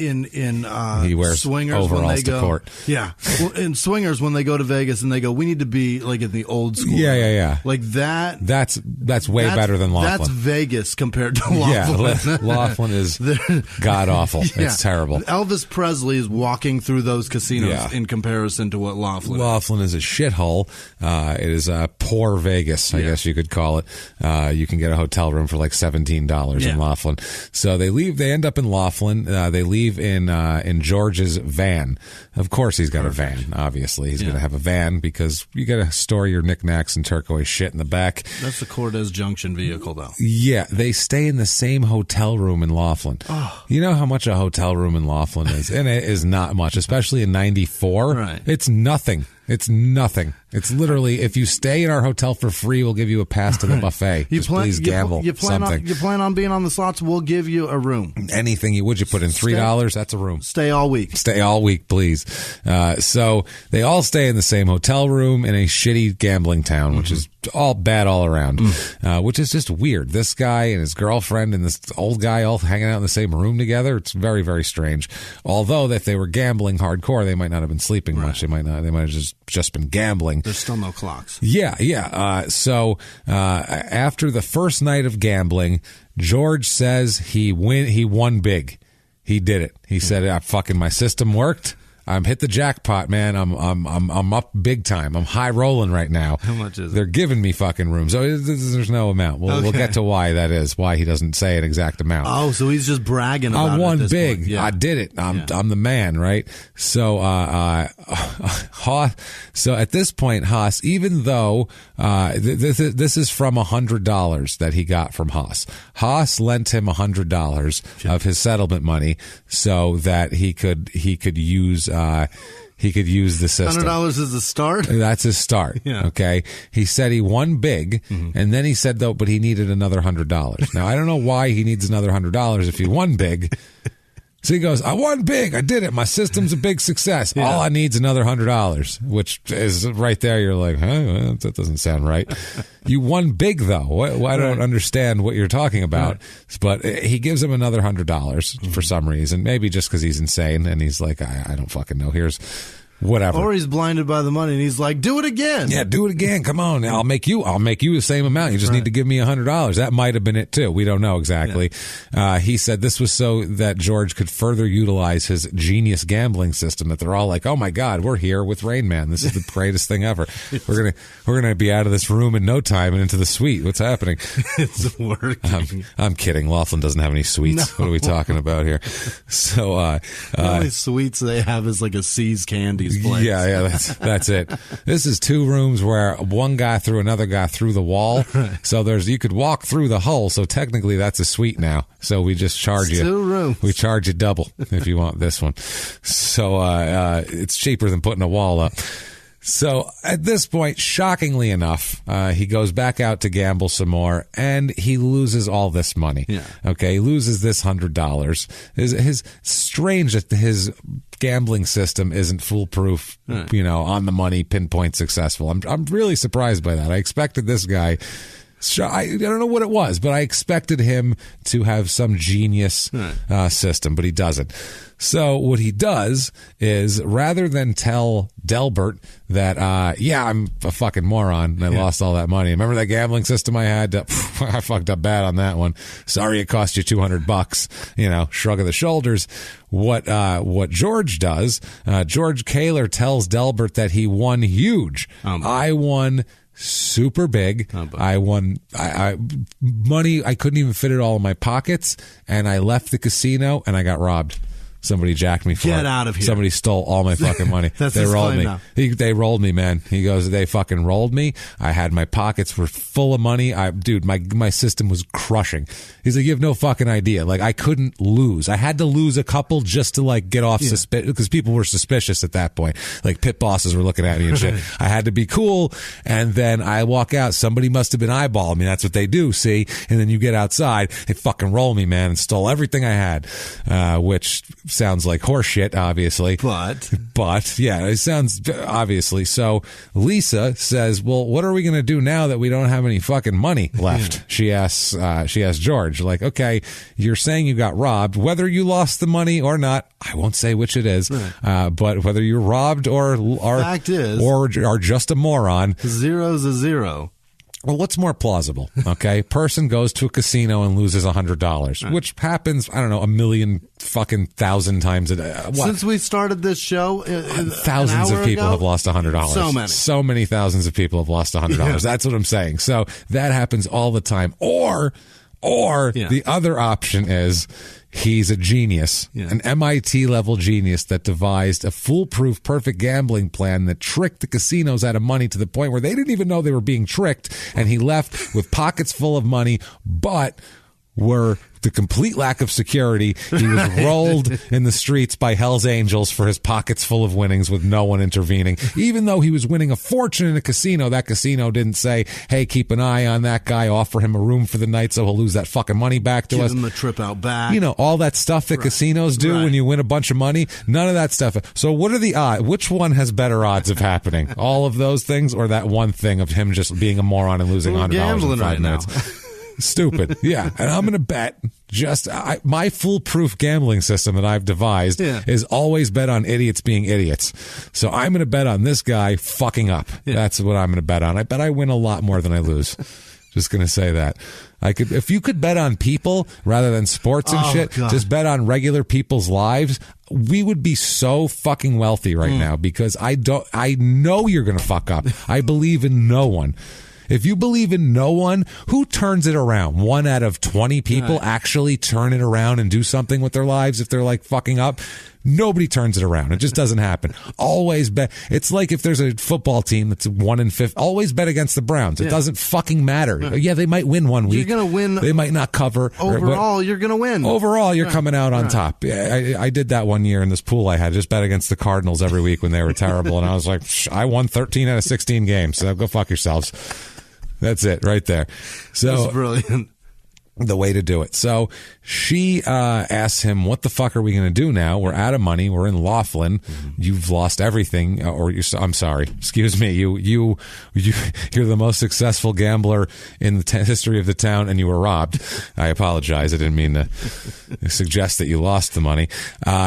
he wears Swingers overalls when they go, to court. Yeah, well, in Swingers when they go to Vegas and they go, we need to be like in the old school. Yeah. Like that. That's way better than Laughlin. That's Vegas compared to Laughlin. Yeah, Laughlin is god awful. Yeah. It's terrible. Elvis Presley is walking through those casinos in comparison to what Laughlin. Laughlin is a shithole. It is poor Vegas, I guess you could call it. You can get a hotel room for like $17 in Laughlin. So they leave. They end up in Laughlin. They leave in George's van. Of course, he's got a van. Obviously, he's going to have a van because you got to store your knickknacks and turquoise shit in the back. That's the Cordes Junction vehicle, though. Yeah, they stay in the same hotel room in Laughlin. Oh. You know how much a hotel room in Laughlin is, and it is not much, especially in '94. Right. It's nothing. It's nothing. It's literally, if you stay in our hotel for free, we'll give you a pass to the buffet. Please gamble something. You plan on being on the slots, we'll give you a room. Anything you put in $3, that's a room. Stay all week. Stay all week, please. So they all stay in the same hotel room in a shitty gambling town, which is all bad all around, which is just weird. This guy and his girlfriend and this old guy all hanging out in the same room together. It's very, very strange. Although if they were gambling hardcore, they might not have been sleeping much. They might have just been gambling. There's still no clocks. Yeah. So after the first night of gambling, George says he won big. He did it. He said, "Fucking my system worked. I'm hit the jackpot, man. I'm up big time. I'm high rolling right now." How much is it? They're giving me fucking rooms. So there's no amount. We'll get to why that is. Why he doesn't say an exact amount. Oh, so he's just bragging about it. I won at this big. point. Yeah. I did it. I'm the man, right? So so at this point, Haas, even though this is from $100 that he got from Haas. Haas lent him $100 of his settlement money so that he could use the system. $100 is a start? That's his start. Yeah. Okay. He said he won big, and then he said, though, but he needed another $100. Now, I don't know why he needs another $100 if he won big. So he goes, I won big. I did it. My system's a big success. Yeah. All I need's another $100, which is right there. You're like, well, that doesn't sound right. You won big, though. I don't understand what you're talking about. Right. But he gives him another $100 for some reason. Maybe just because he's insane. And he's like, I don't fucking know. Here's whatever. Or he's blinded by the money and he's like, do it again. Yeah, do it again. Come on. I'll make you the same amount. You just need to give me $100. That might have been it too. We don't know exactly. Yeah. He said this was so that George could further utilize his genius gambling system, that they're all like, oh my God, we're here with Rain Man. This is the greatest thing ever. We're going to be out of this room in no time and into the suite. What's happening? It's working. I'm kidding. Laughlin doesn't have any suites. No. What are we talking about here? So, the only suites they have is like a C's Candies place. Yeah, that's it. This is two rooms where one guy threw another guy through the wall. Right. So you could walk through the hole. So technically that's a suite now. So we just charge you. 2 rooms. We charge you double if you want this one. So it's cheaper than putting a wall up. So at this point, shockingly enough, he goes back out to gamble some more, and he loses all this money. Yeah. Okay, he loses this $100. His strange that his gambling system isn't foolproof, right. On the money, pinpoint successful. I'm really surprised by that. I expected this guy. I don't know what it was, but I expected him to have some genius system, but he doesn't. So what he does is, rather than tell Delbert that, I'm a fucking moron and I lost all that money. Remember that gambling system I had? I fucked up bad on that one. Sorry it cost you $200. Shrug of the shoulders. What George does, George Kaler tells Delbert that he won huge. I won super big. I won money. I couldn't even fit it all in my pockets, and I left the casino and I got robbed. Somebody jacked me for it. Get out of here. Somebody stole all my fucking money. They rolled me. They rolled me, man. He goes, they fucking rolled me. I had my pockets were full of money. My system was crushing. He's like, you have no fucking idea. Like, I couldn't lose. I had to lose a couple just to get off suspicion, because people were suspicious at that point. Like, pit bosses were looking at me and shit. I had to be cool. And then I walk out. Somebody must have been eyeballing me. That's what they do, see? And then you get outside. They fucking roll me, man, and stole everything I had, which sounds like horseshit, obviously. But yeah, it sounds obviously. So Lisa says, well, what are we going to do now that we don't have any fucking money left? She asks George, like, okay, you're saying you got robbed, whether you lost the money or not, I won't say which it is, but whether you're robbed or are just a moron. 0's a 0. Well, what's more plausible? Okay, person goes to a casino and loses $100, which happens, I don't know, 1,000,000 times a day. Since we started this show, thousands of people have lost $100. So many thousands of people have lost $100. Yeah. That's what I'm saying. So that happens all the time. Or the other option is, he's a genius, an MIT-level genius that devised a foolproof, perfect gambling plan that tricked the casinos out of money to the point where they didn't even know they were being tricked, and he left with pockets full of money, but the complete lack of security. He was rolled in the streets by Hell's Angels for his pockets full of winnings with no one intervening. Even though he was winning a fortune in a casino, that casino didn't say, hey, keep an eye on that guy, offer him a room for the night so he'll lose that fucking money back to us. Give him a trip out back. You know, all that stuff that casinos do when you win a bunch of money. None of that stuff. So what are the odds? Which one has better odds of happening? All of those things, or that one thing of him just being a moron and losing $100 in 5 minutes? Stupid. Yeah. And I'm going to bet my foolproof gambling system that I've devised is always bet on idiots being idiots. So I'm going to bet on this guy fucking up. That's what I'm going to bet on. I bet I win a lot more than I lose. Just going to say that. If you could bet on people rather than sports and shit, just bet on regular people's lives, we would be so fucking wealthy right now, because I know you're going to fuck up. I believe in no one. If you believe in no one, who turns it around? 1 out of 20 people actually turn it around and do something with their lives if they're like fucking up? Nobody turns it around. It just doesn't happen. Always bet. It's like if there's a football team that's 1 in 50, always bet against the Browns. It doesn't fucking matter. Yeah, they might win one week. You're going to win. They might not cover. Overall, you're going to win. Overall, you're coming out on top. Yeah, I did that one year in this pool I had. Just bet against the Cardinals every week when they were terrible. And I was like, I won 13 out of 16 games. So go fuck yourselves. That's it right there. So that's brilliant. The way to do it. So she asks him, what the fuck are we going to do now? We're out of money. We're in Laughlin. You've lost everything. I'm sorry. Excuse me. You're the most successful gambler in the history of the town, and you were robbed. I apologize. I didn't mean to suggest that you lost the money.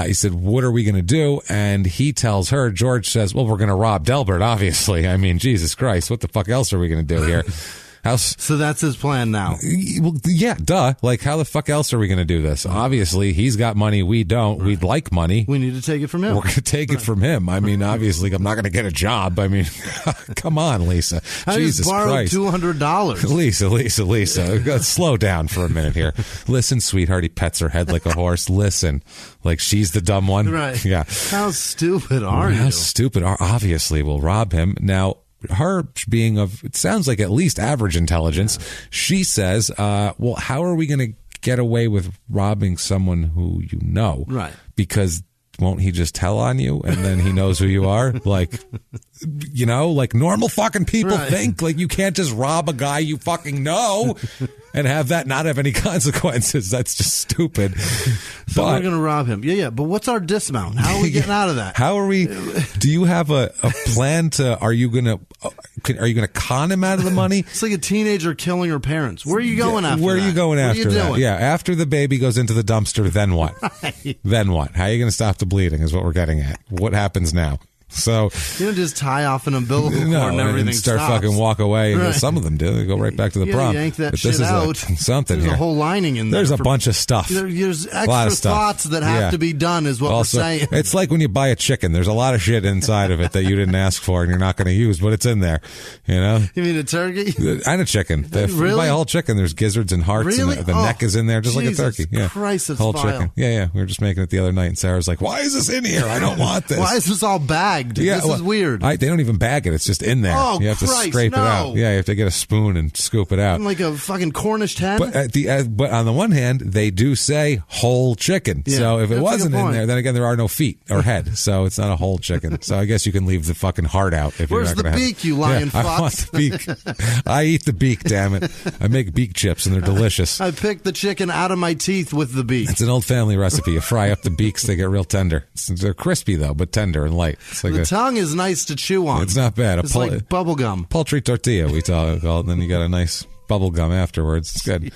He said, what are we going to do? And he tells her, George says, well, we're going to rob Delbert, obviously. I mean, Jesus Christ. What the fuck else are we going to do here? So that's his plan now. Well, yeah, duh. Like, how the fuck else are we going to do this? Obviously, he's got money. We don't. We'd like money. We need to take it from him. We're going to take it from him. I mean, obviously, I'm not going to get a job. I mean, come on, Lisa. Jesus Christ. $200. Lisa. Slow down for a minute here. Listen, sweetheart. He pets her head like a horse. Listen. Like she's the dumb one. Right. Yeah. How stupid are you? How stupid are, obviously, we'll rob him. Now, her being of, it sounds like at least average intelligence, she says, well, how are we going to get away with robbing someone who you know? Right. Because won't he just tell on you and then he knows who you are? Like, you know, like normal fucking people think. Like, you can't just rob a guy you fucking know and have that not have any consequences. That's just stupid. So we're going to rob him. Yeah. But what's our dismount? How are we getting out of that? How are we? Do you have a plan to? Are you going to con him out of the money? It's like a teenager killing her parents. Where are you going after? Where are you going after that? Doing? Yeah, after the baby goes into the dumpster, then what? Then what? How are you going to stop the bleeding? Is what we're getting at. What happens now? So you don't just tie off an umbilical cord and everything start stops. Fucking walk away. And some of them do. They go right back to the prom. Yank that but shit this is out. Something There's here. a whole lining in there. There's a bunch of stuff. There's extra thoughts that have to be done. Is what also, we're saying. It's like when you buy a chicken. There's a lot of shit inside of it that you didn't ask for and you're not going to use, but it's in there. You know. You mean a turkey and a chicken? If really? You buy a whole chicken, there's gizzards and hearts, really? and the neck is in there, just Jesus like a turkey. Yeah, Christ, it's whole vile. chicken. Yeah. We were just making it the other night, and Sarah's like, "Why is this in here? I don't want this. Why is this all bagged? This is weird." They don't even bag it. It's just in there. Oh, you have to scrape it out. Yeah, you have to get a spoon and scoop it out. Like a fucking Cornish hen. But on the one hand, they do say whole chicken. Yeah, so if it wasn't in there, then again, there are no feet or head. So it's not a whole chicken. So I guess you can leave the fucking heart out. If Where's you're not the beak, you lying fuck? I want the beak. I eat the beak, damn it. I make beak chips and they're delicious. I pick the chicken out of my teeth with the beak. It's an old family recipe. You fry up the beaks, they get real tender. They're crispy though, but tender and light. It's like the tongue is nice to chew on. It's not bad. It's like bubble gum. Poultry tortilla, we call it. And then you got a nice bubble gum afterwards. It's good.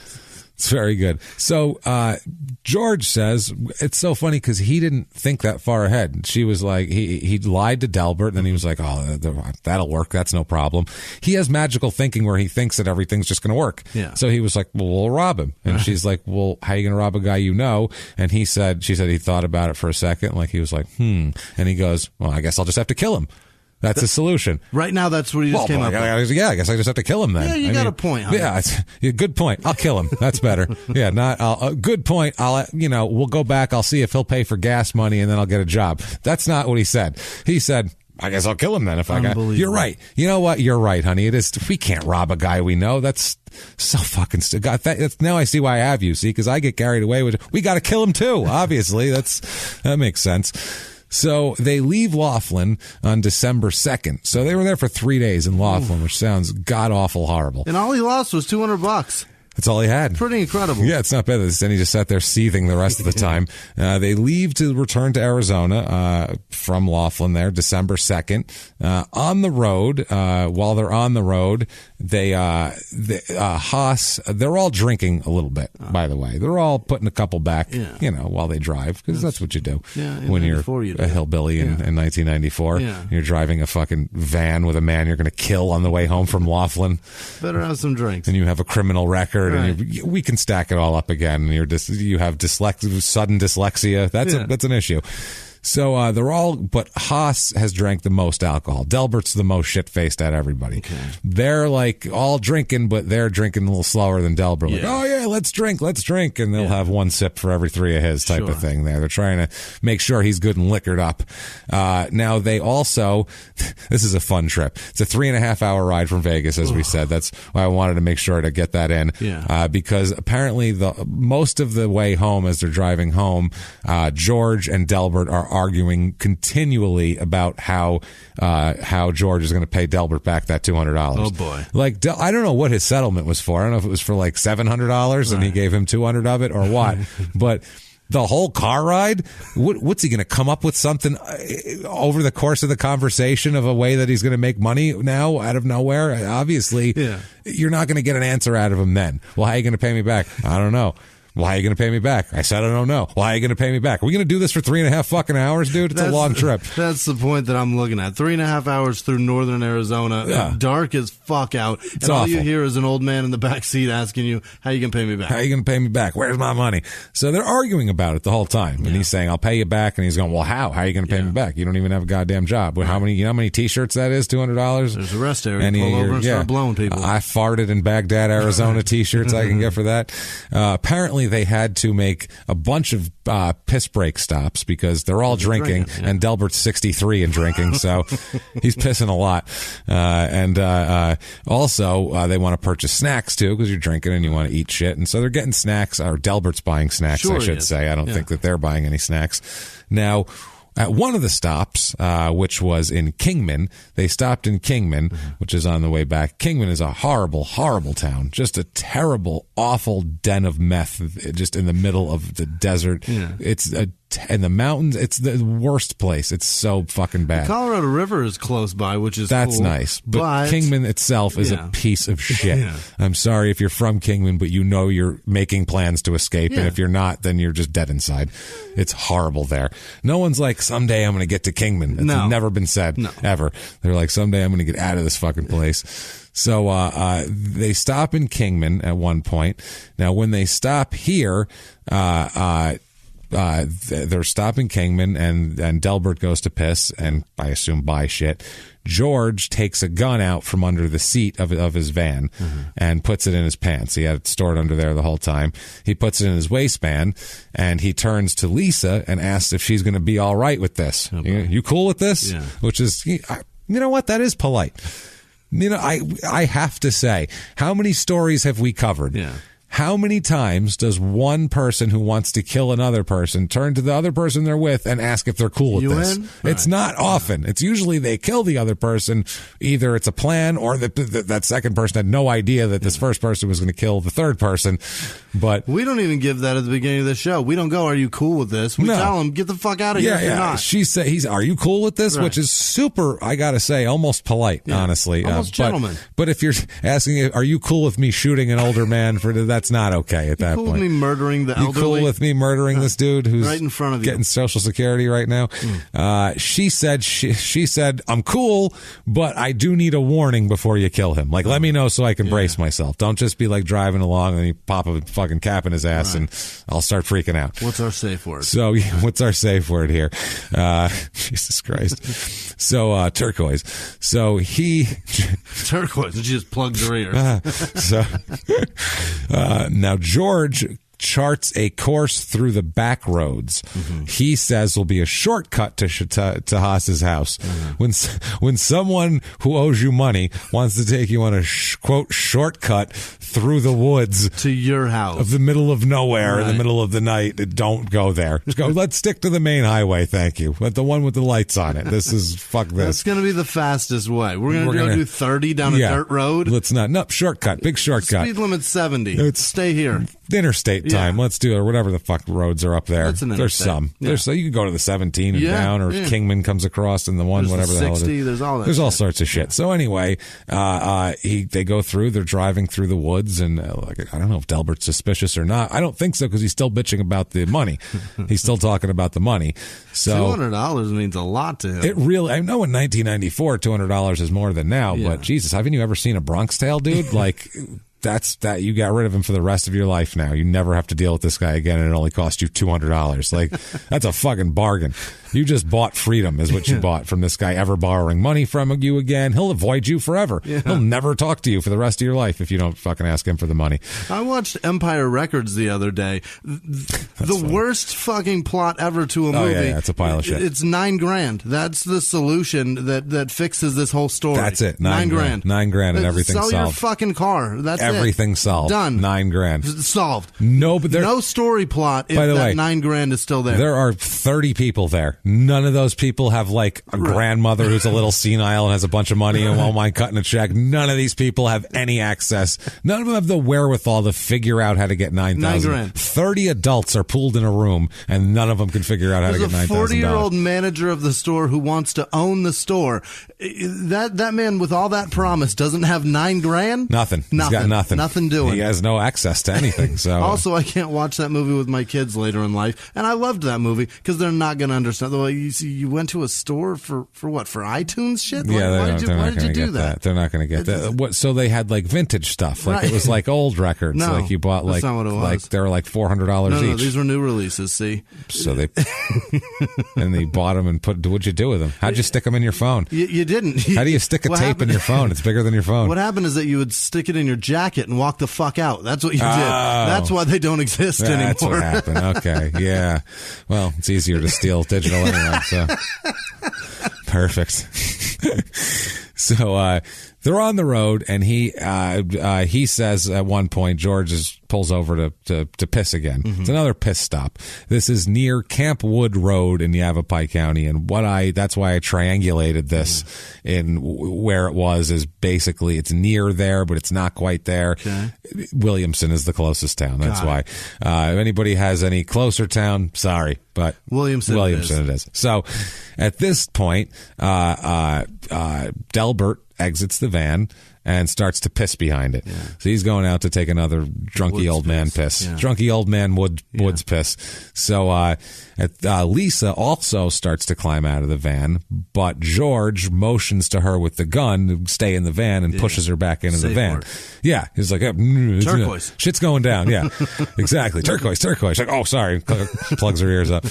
It's very good. So George says, it's so funny because he didn't think that far ahead. She was like, he lied to Delbert, and then he was like, oh, that'll work. That's no problem. He has magical thinking where he thinks that everything's just going to work. Yeah. So he was like, well, we'll rob him. And she's like, well, how are you going to rob a guy you know? And she said he thought about it for a second. Like he was like, And he goes, well, I guess I'll just have to kill him. That's the solution. Right now, that's what he just came up with. Yeah, I guess I just have to kill him then. Yeah, you got a point. Huh? Yeah, good point. I'll kill him. That's better. Yeah, good point. We'll go back. I'll see if he'll pay for gas money and then I'll get a job. That's not what he said. He said, I guess I'll kill him then if I got. You're right. You know what? You're right, honey. It is. We can't rob a guy we know. That's so fucking stupid. Now I see why I have you. See, because I get carried away with. We got to kill him too. Obviously, that makes sense. So they leave Laughlin on December 2nd. So they were there for 3 days in Laughlin, which sounds god awful horrible. And all he lost was $200. That's all he had. Pretty incredible. Yeah, it's not bad. And he just sat there seething the rest of the time. They leave to return to Arizona from Laughlin there, December 2nd. On the road, while they're on the road, Haas, they're all drinking a little bit, by the way. They're all putting a couple back, while they drive, because that's what you do when you're a hillbilly in 1994. Yeah. You're driving a fucking van with a man you're going to kill on the way home from Laughlin. Better have some drinks. And you have a criminal record. Right. And we can stack it all up again. And you have sudden dyslexia. That's an issue. So they're all, but Haas has drank the most alcohol. Delbert's the most shit-faced at everybody. Okay. They're like all drinking, but they're drinking a little slower than Delbert. Like, oh yeah, let's drink. And they'll have one sip for every 3 of his type of thing there. They're trying to make sure he's good and liquored up. Now they also, this is a fun trip. It's a 3.5 hour ride from Vegas, as we said. That's why I wanted to make sure to get that in. Yeah. Because apparently most of the way home, as they're driving home, George and Delbert are arguing continually about how George is going to pay Delbert back that $200. Oh boy! Like I don't know what his settlement was for. I don't know if it was for like $700 and he gave him $200 of it or what. But the whole car ride, what's he going to come up with something over the course of the conversation of a way that he's going to make money now out of nowhere? Obviously, you're not going to get an answer out of him then. Well, how are you going to pay me back? I don't know. Why are you going to pay me back? I said I don't know. Why are you going to pay me back? Are we going to do this for 3.5 fucking hours, dude? It's a long trip. That's the point that I'm looking at. 3.5 hours through northern Arizona. Yeah. Dark as fuck out. It's and all awful. you hear is an old man in the back seat asking you, how you going to pay me back? How you going to pay me back? Where's my money? So they're arguing about it the whole time. And he's saying, I'll pay you back. And he's going, well, how? How are you going to pay me back? You don't even have a goddamn job. Well, how many T-shirts that is? $200? There's a rest area. Pull over and start blowing people. I farted in Baghdad, Arizona T-shirts I can get for that. Apparently they had to make a bunch of piss break stops because they're all drinking and Delbert's 63 and drinking, so he's pissing a lot. Also they want to purchase snacks too because you're drinking and you want to eat shit, and so they're getting snacks, or Delbert's buying snacks, I should say. I don't think that they're buying any snacks. Now, at one of the stops, which was in Kingman, they stopped in Kingman, which is on the way back. Kingman is a horrible, horrible town. Just a terrible, awful den of meth just in the middle of the desert. Yeah. It's in the mountains. It's the worst place. It's so fucking bad. The Colorado River is close by, which is That's cool, nice. But Kingman itself is a piece of shit. Yeah. I'm sorry if you're from Kingman, but you know you're making plans to escape. And if you're not, then you're just dead inside. It's horrible there. No one's like, someday I'm going to get to Kingman. It's never been said, ever. They're like, someday I'm going to get out of this fucking place. So they stop in Kingman at one point. Now, when they stop here, they're stopping Kingman, and Delbert goes to piss and I assume buy shit. George takes a gun out from under the seat of his van and puts it in his pants. He had it stored under there the whole time. He puts it in his waistband, and he turns to Lisa and asks if she's going to be all right with this. You cool with this? Yeah. Which is, you know what? That is polite. You know, I have to say, how many stories have we covered? Yeah. How many times does one person who wants to kill another person turn to the other person they're with and ask if they're cool with this? It's not often. It's usually they kill the other person. Either it's a plan or that second person had no idea that this first person was going to kill the third person. But we don't even give that at the beginning of the show. We don't go, are you cool with this? We tell them, get the fuck out of here if you're not. She said, are you cool with this? Right. Which is super, I got to say, almost polite, honestly. Almost gentleman. But if you're asking, are you cool with me shooting an older man for that's not okay at that point. You cool with me murdering the elderly? You cool with me murdering this dude who's right in front of you, getting Social Security right now? She said, I'm cool, but I do need a warning before you kill him. Like, let me know so I can brace myself. Don't just be like driving along and you pop a fucking cap in his ass and I'll start freaking out. What's our safe word? So, what's our safe word here? Jesus Christ. So, turquoise. So turquoise. She just plugged her ear. Now George charts a course through the back roads. He says will be a shortcut to Haas's house. When someone who owes you money wants to take you on a quote shortcut through the woods to your house of the middle of nowhere in the middle of the night, don't go there. Just go. Let's stick to the main highway, thank you. But the one with the lights on it. This is fuck this. That's going to be the fastest way. We're going to do 30 down a dirt road. Let's not. No, shortcut. Big shortcut. Speed limit's 70. Stay here. Interstate time. Let's do it. Or whatever the fuck roads are up there. There's some. There's you can go to the 17 and down, or Kingman comes across in the one, there's whatever the 60, hell it is. There's all that. There's all sorts of shit. So anyway, they go through. They're driving through the woods, and I don't know if Delbert's suspicious or not. I don't think so, because he's still bitching about the money. He's still talking about the money. So $200 means a lot to him. It really. I know in 1994, $200 is more than now. But Jesus, haven't you ever seen a Bronx Tale, dude? Like. That's that you got rid of him for the rest of your life now. You never have to deal with this guy again, and it only cost you $200. Like, that's a fucking bargain. You just bought freedom, is what you bought from this guy ever borrowing money from you again. He'll avoid you forever. He'll never talk to you for the rest of your life if you don't fucking ask him for the money. I watched Empire Records the other day. The worst fucking plot ever to a movie. Yeah, it's a pile of shit. It's $9,000. That's the solution that fixes this whole story. That's it. $9,000. $9,000 and everything's solved. Sell your fucking car. That's everything's solved. Done. $9,000 solved. No, but no story plot if that $9,000 is still there. There are 30 people there. None of those people have like a grandmother who's a little senile and has a bunch of money and won't mind cutting a check. None of these people have any access. None of them have the wherewithal to figure out how to get $9,000. 30 adults are pooled in a room, and none of them can figure out how to get $9,000. There's a 40-year-old manager of the store who wants to own the store. That man with all that promise doesn't have $9,000. Nothing. He's got nothing. Nothing doing. He has no access to anything. So also, I can't watch that movie with my kids later in life, and I loved that movie because they're not going to understand. Well, you went to a store for what? For iTunes shit? Yeah, why did you do that? They're not going to get that. So they had like vintage stuff, like it was like old records, like you bought like that's not what it was. Like they were like $400 each. No, these were new releases. See, so they and they bought them and what'd you do with them? How'd you stick them in your phone? You didn't. How do you stick a tape in your phone? It's bigger than your phone. What happened is that you would stick it in your jacket and walk the fuck out. That's what you did. That's why they don't exist anymore. That's what happened. Okay, yeah. Well, it's easier to steal digital anyway. So perfect. So they're on the road, and he says at one point, George pulls over to piss again. It's another piss stop. This is near Camp Wood Road in Yavapai County, and that's why I triangulated this in where it was is basically it's near there, but it's not quite there. Okay. Williamson is the closest town. That's why. If anybody has any closer town, sorry, but Williamson it is. So at this point, Delbert exits the van and starts to piss behind it. So he's going out to take another drunky old man piss. Drunky old man Woods piss. So Lisa also starts to climb out of the van, but George motions to her with the gun to stay in the van and pushes her back into the van. Word. Yeah, he's like, turquoise. Shit's going down. Yeah, exactly. Turquoise. Like, oh, sorry. Plugs her ears up.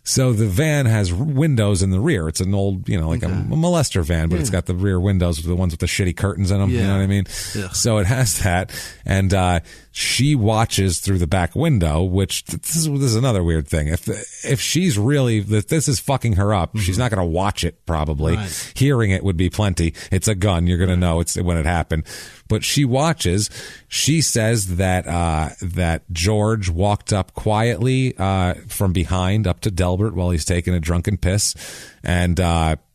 So the van has windows in the rear. It's an old, like a molester van, but it's got the rear windows, the ones with the shitty curtains in them. You know what I mean? Yeah. So it has that. And she watches through the back window, which this is another weird thing. If she's really, if this is fucking her up, she's not going to watch it probably. Right. Hearing it would be plenty. It's a gun. You're going to know it's when it happened. But she watches. She says that George walked up quietly from behind up to Delbert while he's taking a drunken piss, and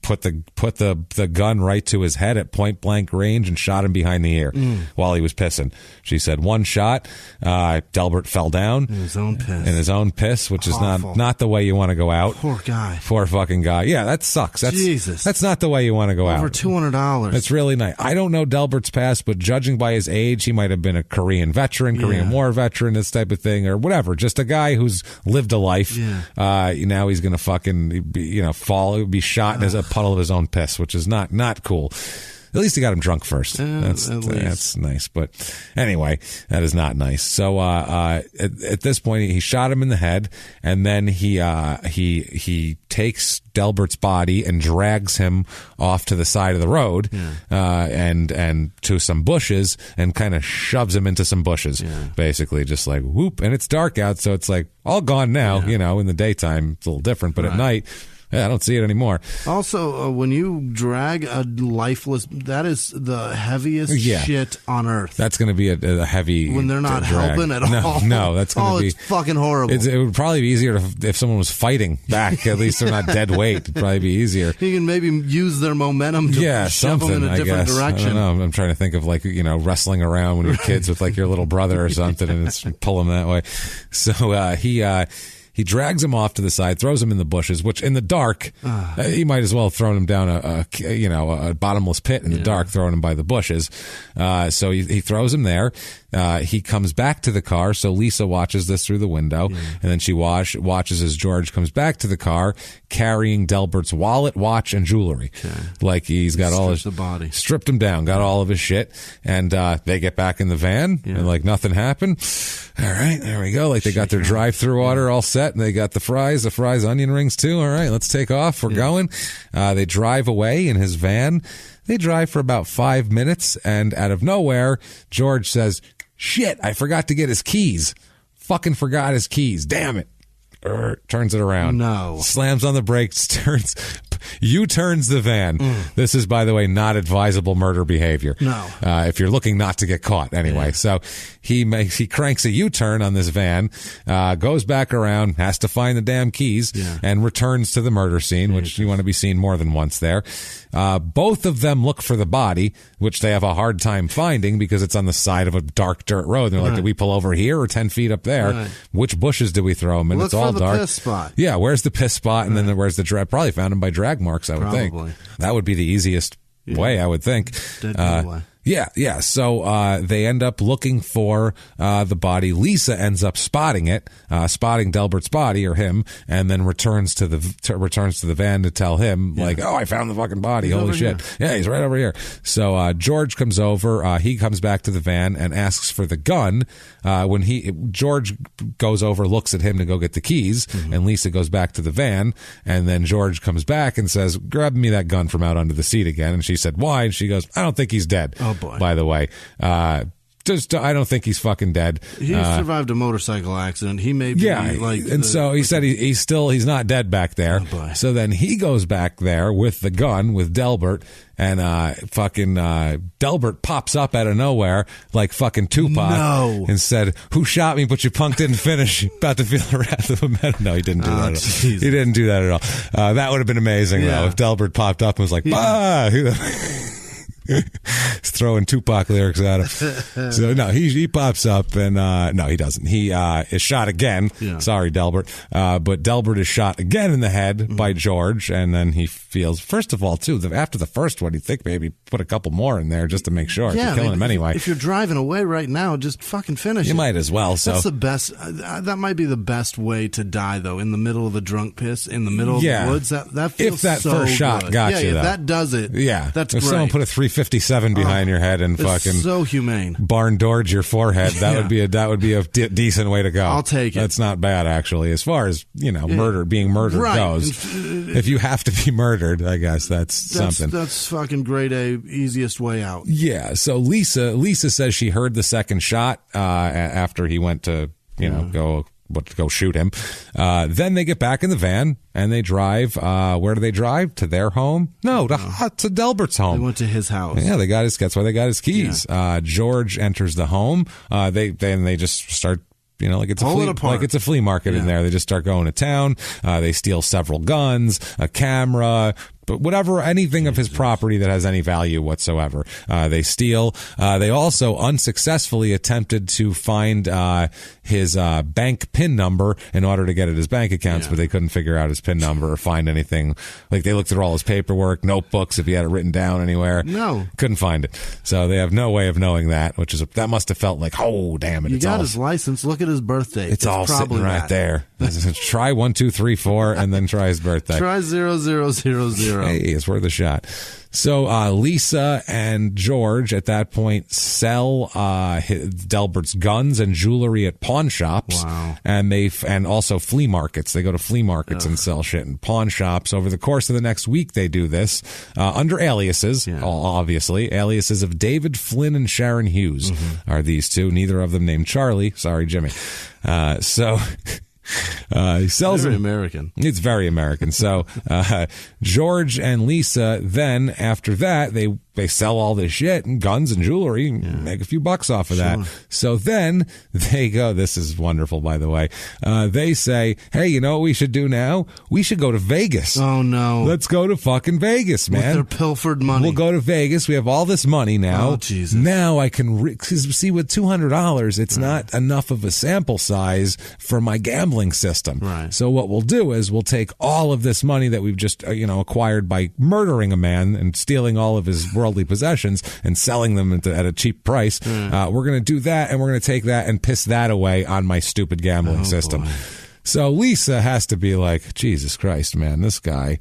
put the gun right to his head at point blank range and shot him behind the ear while he was pissing. She said one shot. Delbert fell down in his own piss, which is not the way you want to go out. Poor guy. Poor fucking guy. Yeah, that sucks. Jesus. That's not the way you want to go out. Over $200. It's really nice. I don't know Delbert's past, but judging by his age, he might have been a Korean War veteran, this type of thing, or whatever. Just a guy who's lived a life. Yeah. Now he's gonna fucking be shot in a puddle of his own piss, which is not cool. At least he got him drunk first. That's nice. But anyway, that is not nice. So at this point, he shot him in the head, and then he takes Delbert's body and drags him off to the side of the road, and to some bushes, and kind of shoves him into some bushes, basically, just like whoop. And it's dark out, so it's like all gone now. You know, in the daytime it's a little different, but at night, I don't see it anymore. Also, when you drag a lifeless, that is the heaviest shit on earth. That's going to be a heavy when they're not drag. helping at all. No, that's going to be it's fucking horrible. It would probably be easier if someone was fighting back. At least they're not dead weight. It'd probably be easier. You can maybe use their momentum to shove them in a different direction. I don't know. I'm trying to think of, like, you know, wrestling around when you're kids with like your little brother or something, and it's pull them that way. So he drags him off to the side, throws him in the bushes, which in the dark, he might as well have thrown him down a bottomless pit in the dark, throwing him by the bushes. So he throws him there. He comes back to the car, so Lisa watches this through the window, and then she watches as George comes back to the car carrying Delbert's wallet, watch, and jewelry. Like he's got all his... the body. Stripped him down, got all of his shit, and they get back in the van, and like nothing happened. All right, there we go. Like they got their drive-through order all set, and they got the fries, onion rings too. All right, let's take off. We're going. They drive away in his van. They drive for about 5 minutes, and out of nowhere, George says, "Shit, I forgot to get his keys. Fucking forgot his keys. Damn it." Turns it around. No. Slams on the brakes, U-turns the van. This is, by the way, not advisable murder behavior. No. If you're looking not to get caught anyway. So he cranks a U-turn on this van, goes back around, has to find the damn keys, and returns to the murder scene, which you want to be seen more than once there. Both of them look for the body, which they have a hard time finding because it's on the side of a dark dirt road. They're like, did we pull over here or 10 feet up there? Which bushes do we throw them? And it's all dark. Piss spot. Yeah, where's the piss spot? And then where's the drag? Probably found him by drag marks, I would think. That would be the easiest way, I would think. Way. Yeah. So they end up looking for the body. Lisa ends up spotting it, spotting Delbert's body, or him, and then returns to the van to tell him, like, "Oh, I found the fucking body. Holy shit. Yeah, he's right over here." So George comes over. He comes back to the van and asks for the gun. When George goes over, looks at him to go get the keys, and Lisa goes back to the van, and then George comes back and says, "Grab me that gun from out under the seat again." And she said, "Why?" And she goes, "I don't think he's dead." Oh, boy. By the way, I don't think he's fucking dead. He survived a motorcycle accident. He may be so he said he's not dead back there. Oh, boy. So then he goes back there with the gun with Delbert, and Delbert pops up out of nowhere like fucking Tupac and said, "Who shot me? But your punk didn't finish. About to feel the wrath of a man." No, he didn't do that at all. He didn't do that at all. That would have been amazing though if Delbert popped up and was like, "Bah." He's throwing Tupac lyrics at him. So no, he pops up and no, he doesn't. He is shot again. Sorry, Delbert. But Delbert is shot again in the head by George, and then he feels, first of all, too, after the first one, you think maybe put a couple more in there just to make sure. You're killing him anyway. If you're driving away right now, just fucking finish it. You might as well. So that's the best. That might be the best way to die, though. In the middle of a drunk piss, in the middle of the woods. That feels if that so first shot good. got you, if though. that does it. Yeah, that's if great. Someone put a 357 behind your head and fucking so humane barn doored your forehead, that would be a decent way to go. I'll take it. That's not bad, actually, as far as being murdered goes. If you have to be murdered, I guess that's something. That's fucking grade A, easiest way out. Yeah. So Lisa says she heard the second shot after he went to go shoot him. Then they get back in the van and they drive. Where do they drive? To their home? No, to Delbert's home. They went to his house. Yeah, that's why they got his keys. Yeah. George enters the home. They just start, like it's a flea market in there. They just start going to town. They steal several guns, a camera, but anything of his property that has any value whatsoever, they steal. They also unsuccessfully attempted to find his bank PIN number in order to get at his bank accounts, but they couldn't figure out his PIN number or find anything. Like they looked through all his paperwork, notebooks, if he had it written down anywhere. No. Couldn't find it. So they have no way of knowing that, that must have felt like, oh, damn it. You got his license. Look at his birthday. It's all sitting right there. Try 1, 2, 3, 4, and then try his birthday. Try 0000. hero. Hey, it's worth a shot. So Lisa and George at that point sell Delbert's guns and jewelry at pawn shops. Wow. And also flea markets. They go to flea markets and sell shit in pawn shops. Over the course of the next week, they do this under aliases, obviously. Aliases of David Flynn and Sharon Hughes are these two. Neither of them named Charlie. Sorry, Jimmy. He sells very them. American. It's very American. So George and Lisa then, after that, they sell all this shit and guns and jewelry and make a few bucks off of that. So then they go, this is wonderful, by the way. They say, hey, you know what we should do now? We should go to Vegas. Oh, no. Let's go to fucking Vegas, man. With their pilfered money. We'll go to Vegas. We have all this money now. Oh, Jesus. Now I can, see, with $200, it's not enough of a sample size for my gambling system. Right. So what we'll do is we'll take all of this money that we've just, acquired by murdering a man and stealing all of his worldly possessions and selling them at a cheap price. We're going to do that, and we're going to take that and piss that away on my stupid gambling system. Boy. So Lisa has to be like, Jesus Christ, man, this guy,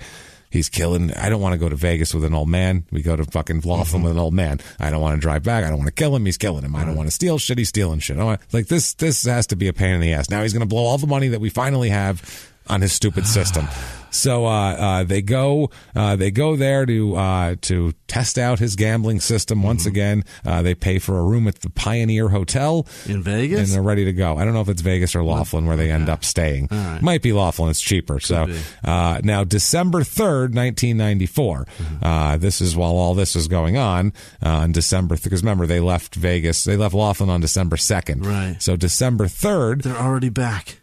he's killing. I don't want to go to Vegas with an old man. We go to fucking Laughlin with an old man. I don't want to drive back. I don't want to kill him. He's killing him. I don't want to steal shit. He's stealing shit. This has to be a pain in the ass. Now he's going to blow all the money that we finally have on his stupid system. So they go there to test out his gambling system once again. They pay for a room at the Pioneer Hotel in Vegas, and they're ready to go. I don't know if it's Vegas or Laughlin where they end up staying. Right. Might be Laughlin; it's cheaper. Now December 3rd, 1994. This is while all this is going on December, because remember they left Vegas. They left Laughlin on December 2nd. Right. So December 3rd, they're already back.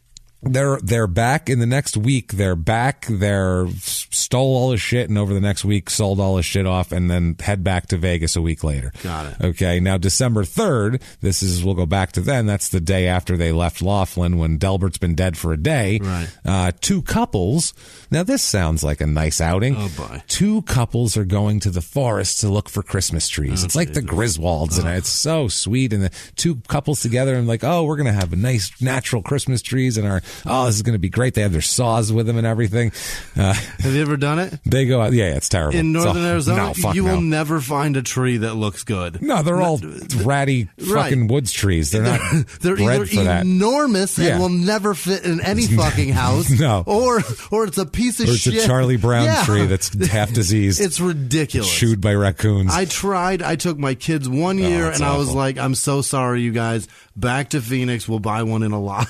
They're back in the next week. They're back. They're stole all his shit, and over the next week sold all his shit off, and then head back to Vegas a week later. Got it. Okay. Now December 3rd. We'll go back to then. That's the day after they left Laughlin, when Delbert's been dead for a day. Right. Two couples. Now this sounds like a nice outing. Oh boy. Two couples are going to the forest to look for Christmas trees. It's like the Griswolds, and it's so sweet. And the two couples together, and like, oh, we're gonna have a nice natural Christmas trees, and this is going to be great. They have their saws with them and everything. Have you ever done it? They go out. Yeah, it's terrible. In northern Arizona, you will never find a tree that looks good. No, they're all ratty fucking woods trees. They're not they're bred either for that. Enormous and will never fit in any fucking house. No. Or it's a piece of shit. Or it's a Charlie Brown tree that's half diseased. It's ridiculous. It's chewed by raccoons. I tried. I took my kids one year, and I was like, I'm so sorry, you guys. Back to Phoenix. We'll buy one in a lot.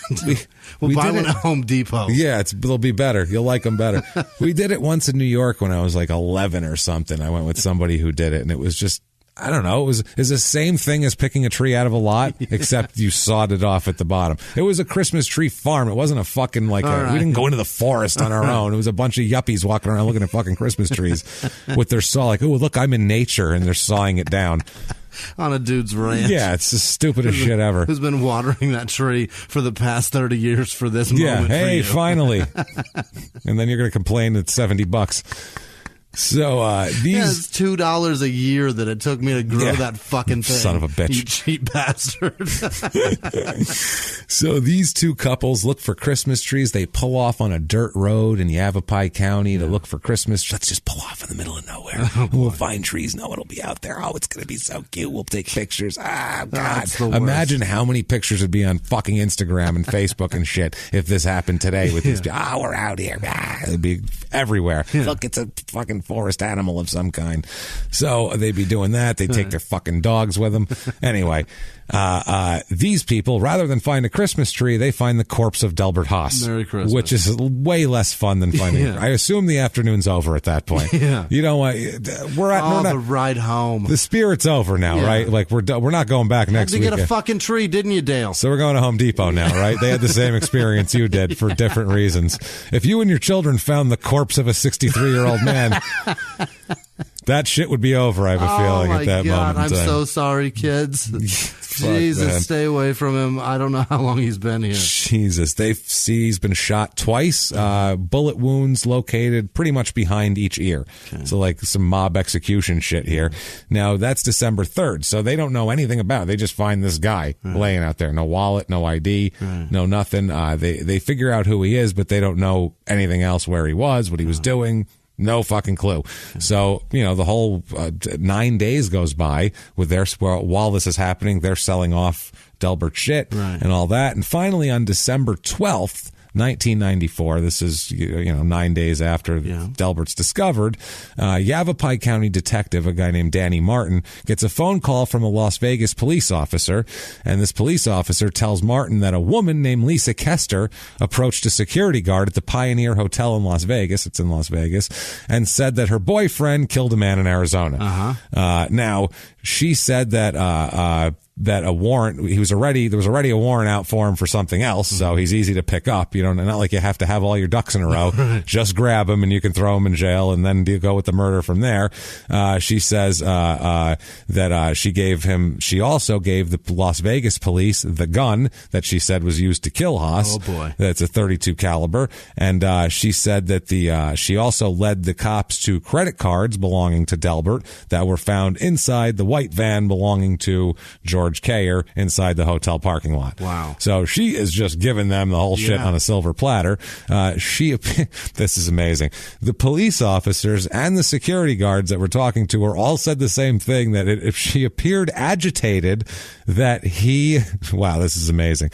We'll buy one at Home Depot. Yeah, it'll be better. You'll like them better. We did it once in New York when I was like 11 or something. I went with somebody who did it, and it was just, I don't know. It's the same thing as picking a tree out of a lot, except you sawed it off at the bottom. It was a Christmas tree farm. It wasn't a fucking we didn't go into the forest on our own. It was a bunch of yuppies walking around looking at fucking Christmas trees with their saw. Like, oh, look, I'm in nature, and they're sawing it down. On a dude's ranch. Yeah, it's the stupidest shit ever. Who's been watering that tree for the past 30 years for this moment. Yeah, hey, for you. Finally. And then you're going to complain it's $70. So these it's $2 a year that it took me to grow that fucking thing. Son of a bitch. You cheap bastard. So these two couples look for Christmas trees. They pull off on a dirt road in Yavapai County to look for Christmas trees. Let's just pull off in the middle of nowhere. We'll find trees. No one will be out there. Oh, it's going to be so cute. We'll take pictures. God. Imagine how many pictures would be on fucking Instagram and Facebook and shit if this happened today with these people. We're out here. It'd be everywhere. Look, it's a fucking forest animal of some kind. So they'd be doing that. They take their fucking dogs with them. Anyway, these people, rather than find a Christmas tree, they find the corpse of Delbert Haas. Merry Christmas. Which is way less fun than finding. I assume the afternoon's over at that point. You know what? The ride home. The spirit's over now, right? Like we're not going back next week. You get a fucking tree, didn't you, Dale? So we're going to Home Depot now, right? They had the same experience you did for different reasons. If you and your children found the corpse of a 63-year-old man, that shit would be over, I have a feeling, at that moment. I'm so sorry, kids. Jesus, stay away from him. I don't know how long he's been here. Jesus. He's been shot twice. Bullet wounds located pretty much behind each ear. Okay. So like some mob execution shit here. Now, that's December 3rd, so they don't know anything about it. They just find this guy laying out there. No wallet, no ID, no nothing. They figure out who he is, but they don't know anything else, where he was, what he was doing. No fucking clue. So, the whole 9 days goes by with while this is happening, they're selling off Delbert's shit and all that. And finally, on December 12th, 1994, this is 9 days after Delbert's discovered, Yavapai County detective, a guy named Danny Martin, gets a phone call from a Las Vegas police officer, and this police officer tells Martin that a woman named Lisa Kester approached a security guard at the Pioneer Hotel in Las Vegas, it's in Las Vegas, and said that her boyfriend killed a man in Arizona. Now, she said that a warrant, there was already a warrant out for him for something else, so he's easy to pick up. Not like you have to have all your ducks in a row. Just grab him and you can throw him in jail, and then you go with the murder from there. She says that she also gave the Las Vegas police the gun that she said was used to kill Haas. Oh boy. That's a .32 caliber. And she said that she also led the cops to credit cards belonging to Delbert that were found inside the white van belonging to George Kayer inside the hotel parking lot. Wow. So she is just giving them the whole shit on a silver platter. This is amazing. The police officers and the security guards that we're talking to her all said the same thing, that if she appeared agitated, that wow, this is amazing.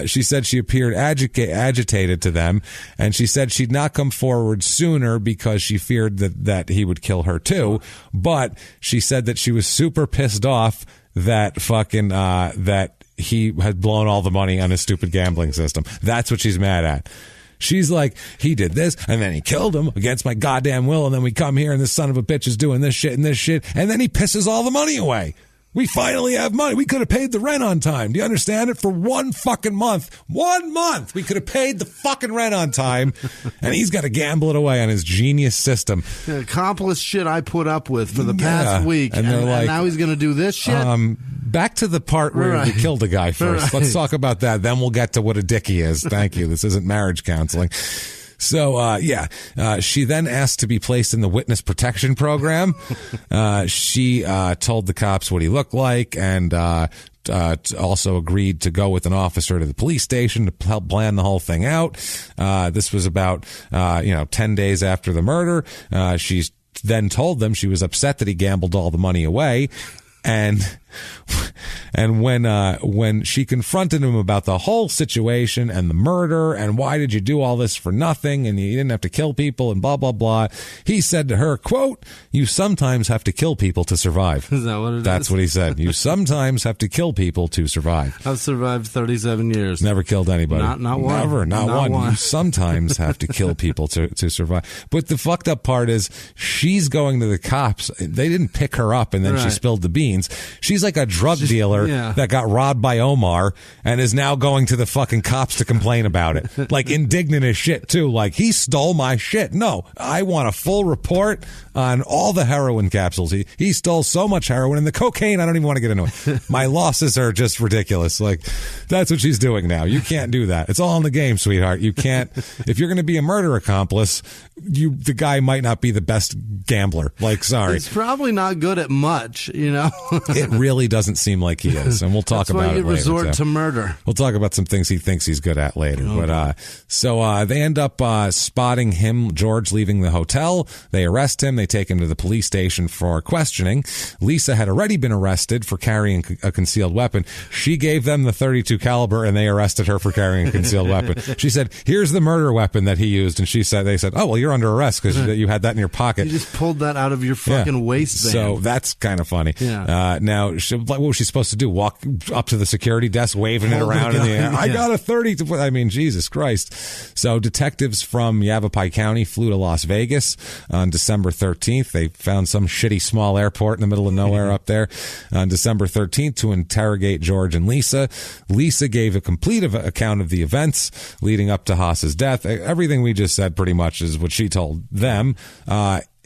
She said she appeared agitated to them, and she said she'd not come forward sooner because she feared that he would kill her too. But she said that she was super pissed off that that he had blown all the money on his stupid gambling system. That's what she's mad at. She's like, he did this, and then he killed him against my goddamn will, and then we come here, and this son of a bitch is doing this shit, and then he pisses all the money away. We finally have money. We could have paid the rent on time. Do you understand it? For 1 fucking month. 1 month. We could have paid the fucking rent on time. And he's got to gamble it away on his genius system. The accomplice shit I put up with for the past week. And now he's going to do this shit? Back to the part where we killed a guy first. Let's talk about that. Then we'll get to what a dick he is. Thank you. This isn't marriage counseling. So, she then asked to be placed in the witness protection program. She told the cops what he looked like, and also agreed to go with an officer to the police station to help plan the whole thing out. This was about 10 days after the murder. She then told them she was upset that he gambled all the money away. And when she confronted him about the whole situation and the murder and why did you do all this for nothing and you didn't have to kill people and blah, blah, blah, he said to her, quote, "You sometimes have to kill people to survive." Is that what it is? That's what he said. You sometimes have to kill people to survive. I've survived 37 years. Never killed anybody. Not one. Never, not one. You sometimes have to kill people to survive. But the fucked up part is she's going to the cops. They didn't pick her up and then she spilled the beans. She's like a drug dealer that got robbed by Omar and is now going to the fucking cops to complain about it. Like indignant as shit too. Like, he stole my shit. No, I want a full report on all the heroin capsules. He stole so much heroin, and the cocaine, I don't even want to get into it. My losses are just ridiculous. Like, that's what she's doing now. You can't do that. It's all in the game, sweetheart. You can't. If you're going to be a murder accomplice, the guy might not be the best gambler. Like, sorry. He's probably not good at much, It really doesn't seem like he is, and we'll talk about it later. That's why you resort to murder. We'll talk about some things he thinks he's good at later. Okay. But so they end up spotting him, George, leaving the hotel. They arrest him. They take him to the police station for questioning. Lisa had already been arrested for carrying a concealed weapon. She gave them the .32 caliber, and they arrested her for carrying a concealed weapon. She said, "Here's the murder weapon that he used," and they said, "Oh, well, you're under arrest because you had that in your pocket." You just pulled that out of your fucking waistband. So that's kind of funny. Yeah. Now, what was she supposed to do? Walk up to the security desk, waving it around in the air? I got a 30. I mean, Jesus Christ. So detectives from Yavapai County flew to Las Vegas on December 13th. They found some shitty small airport in the middle of nowhere up there on December 13th to interrogate George and Lisa. Lisa gave a complete account of the events leading up to Haas's death. Everything we just said pretty much is what she told them.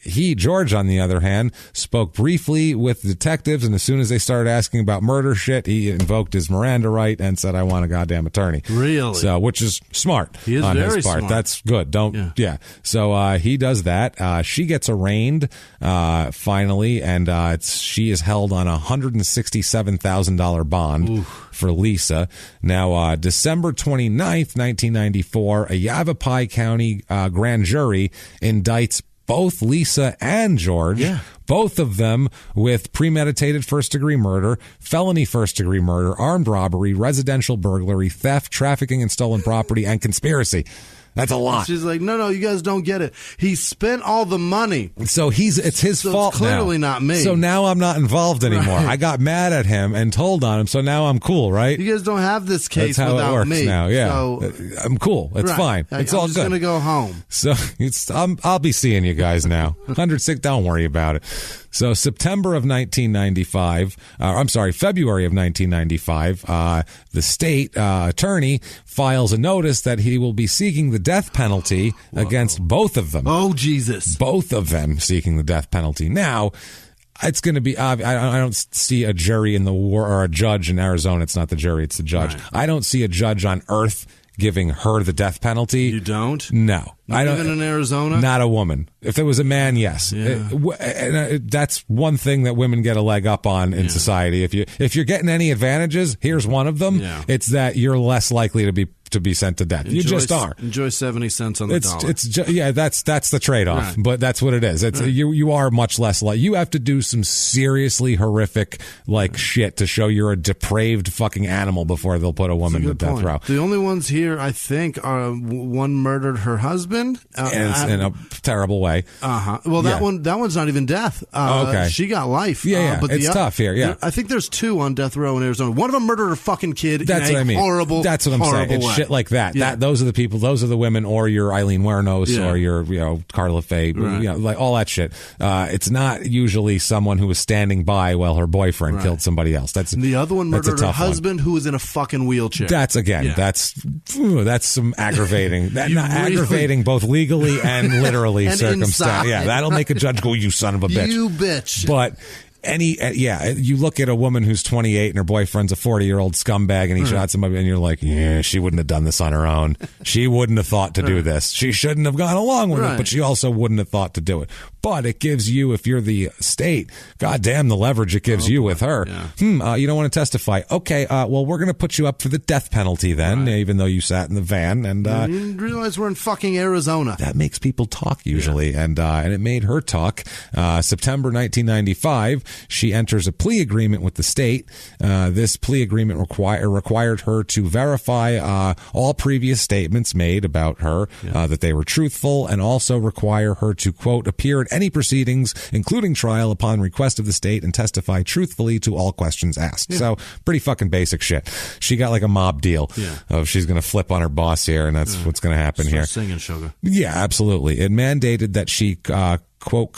George, on the other hand, spoke briefly with detectives, and as soon as they started asking about murder shit, he invoked his Miranda right and said, "I want a goddamn attorney." Really? So, which is smart on his part. That's good. So he does that. She gets arraigned finally, and she is held on a $167,000 bond for Lisa. Now, December 29th, 1994, a Yavapai County grand jury indicts both Lisa and George, both of them with premeditated first-degree murder, felony first-degree murder, armed robbery, residential burglary, theft, trafficking in stolen property, and conspiracy. That's a lot. She's like, no, you guys don't get it. He spent all the money. So it's his fault. It's clearly now. Not me. So now I'm not involved anymore. Right. I got mad at him and told on him, so now I'm cool, right? You guys don't have this case That's how without it works me. now, yeah. So, I'm cool. It's fine. It's all good. I'm just going to go home. So I'll be seeing you guys now. 106, don't worry about it. So February of 1995, the state attorney files a notice that he will be seeking the death penalty against both of them. Oh, Jesus. Both of them seeking the death penalty. Now, it's going to be, I don't see a jury in the war, or a judge in Arizona. It's not the jury, it's the judge. Right. I don't see a judge on earth giving her the death penalty. You don't? No. Not even in Arizona? Not a woman. If it was a man, yes. Yeah. That's one thing that women get a leg up on in society. If you're getting any advantages, here's one of them. Yeah. It's that you're less likely to be sent to death. You just are. Enjoy 70 cents on the dollar. That's the trade-off. Right. But that's what it is. It's you are much less like, you have to do some seriously horrific shit to show you're a depraved fucking animal before they'll put a woman to death row. The only ones here, I think, are one murdered her husband in a terrible way. Well, that one's not even death. Okay. She got life. But it's tough here. Yeah, I think there's two on death row in Arizona. One of them murdered her fucking kid. That's what I mean. Horrible. That's what I'm saying. It's shit like that. Yeah. Those are the people. Those are the women, or your Eileen Wuornos, or your Carla Faye. Right. Like all that shit. It's not usually someone who was standing by while her boyfriend killed somebody else. That's the other one murdered her husband, who was in a fucking wheelchair. That's that's some aggravating. Aggravating both legally and literally circumstance. Yeah, that'll make a judge go, "You son of a bitch, you bitch." But you look at a woman who's 28 and her boyfriend's a 40-year-old scumbag and he shot somebody, and you're like, she wouldn't have done this on her own. She wouldn't have thought to do this. She shouldn't have gone along with it, but she also wouldn't have thought to do it. But it gives you, if you're the state, goddamn the leverage it gives you with her. Yeah. You don't want to testify. Okay, well, we're going to put you up for the death penalty then, even though you sat in the van. And you realize we're in fucking Arizona. That makes people talk usually, and it made her talk. September 1995, she enters a plea agreement with the state. This plea agreement required her to verify all previous statements made about her, that they were truthful, and also require her to, quote, appear at any proceedings, including trial, upon request of the state and testify truthfully to all questions asked. So pretty fucking basic shit. She got like a mob deal of she's going to flip on her boss here, and that's what's going to happen here. Singing sugar. Yeah, absolutely. It mandated that she quote,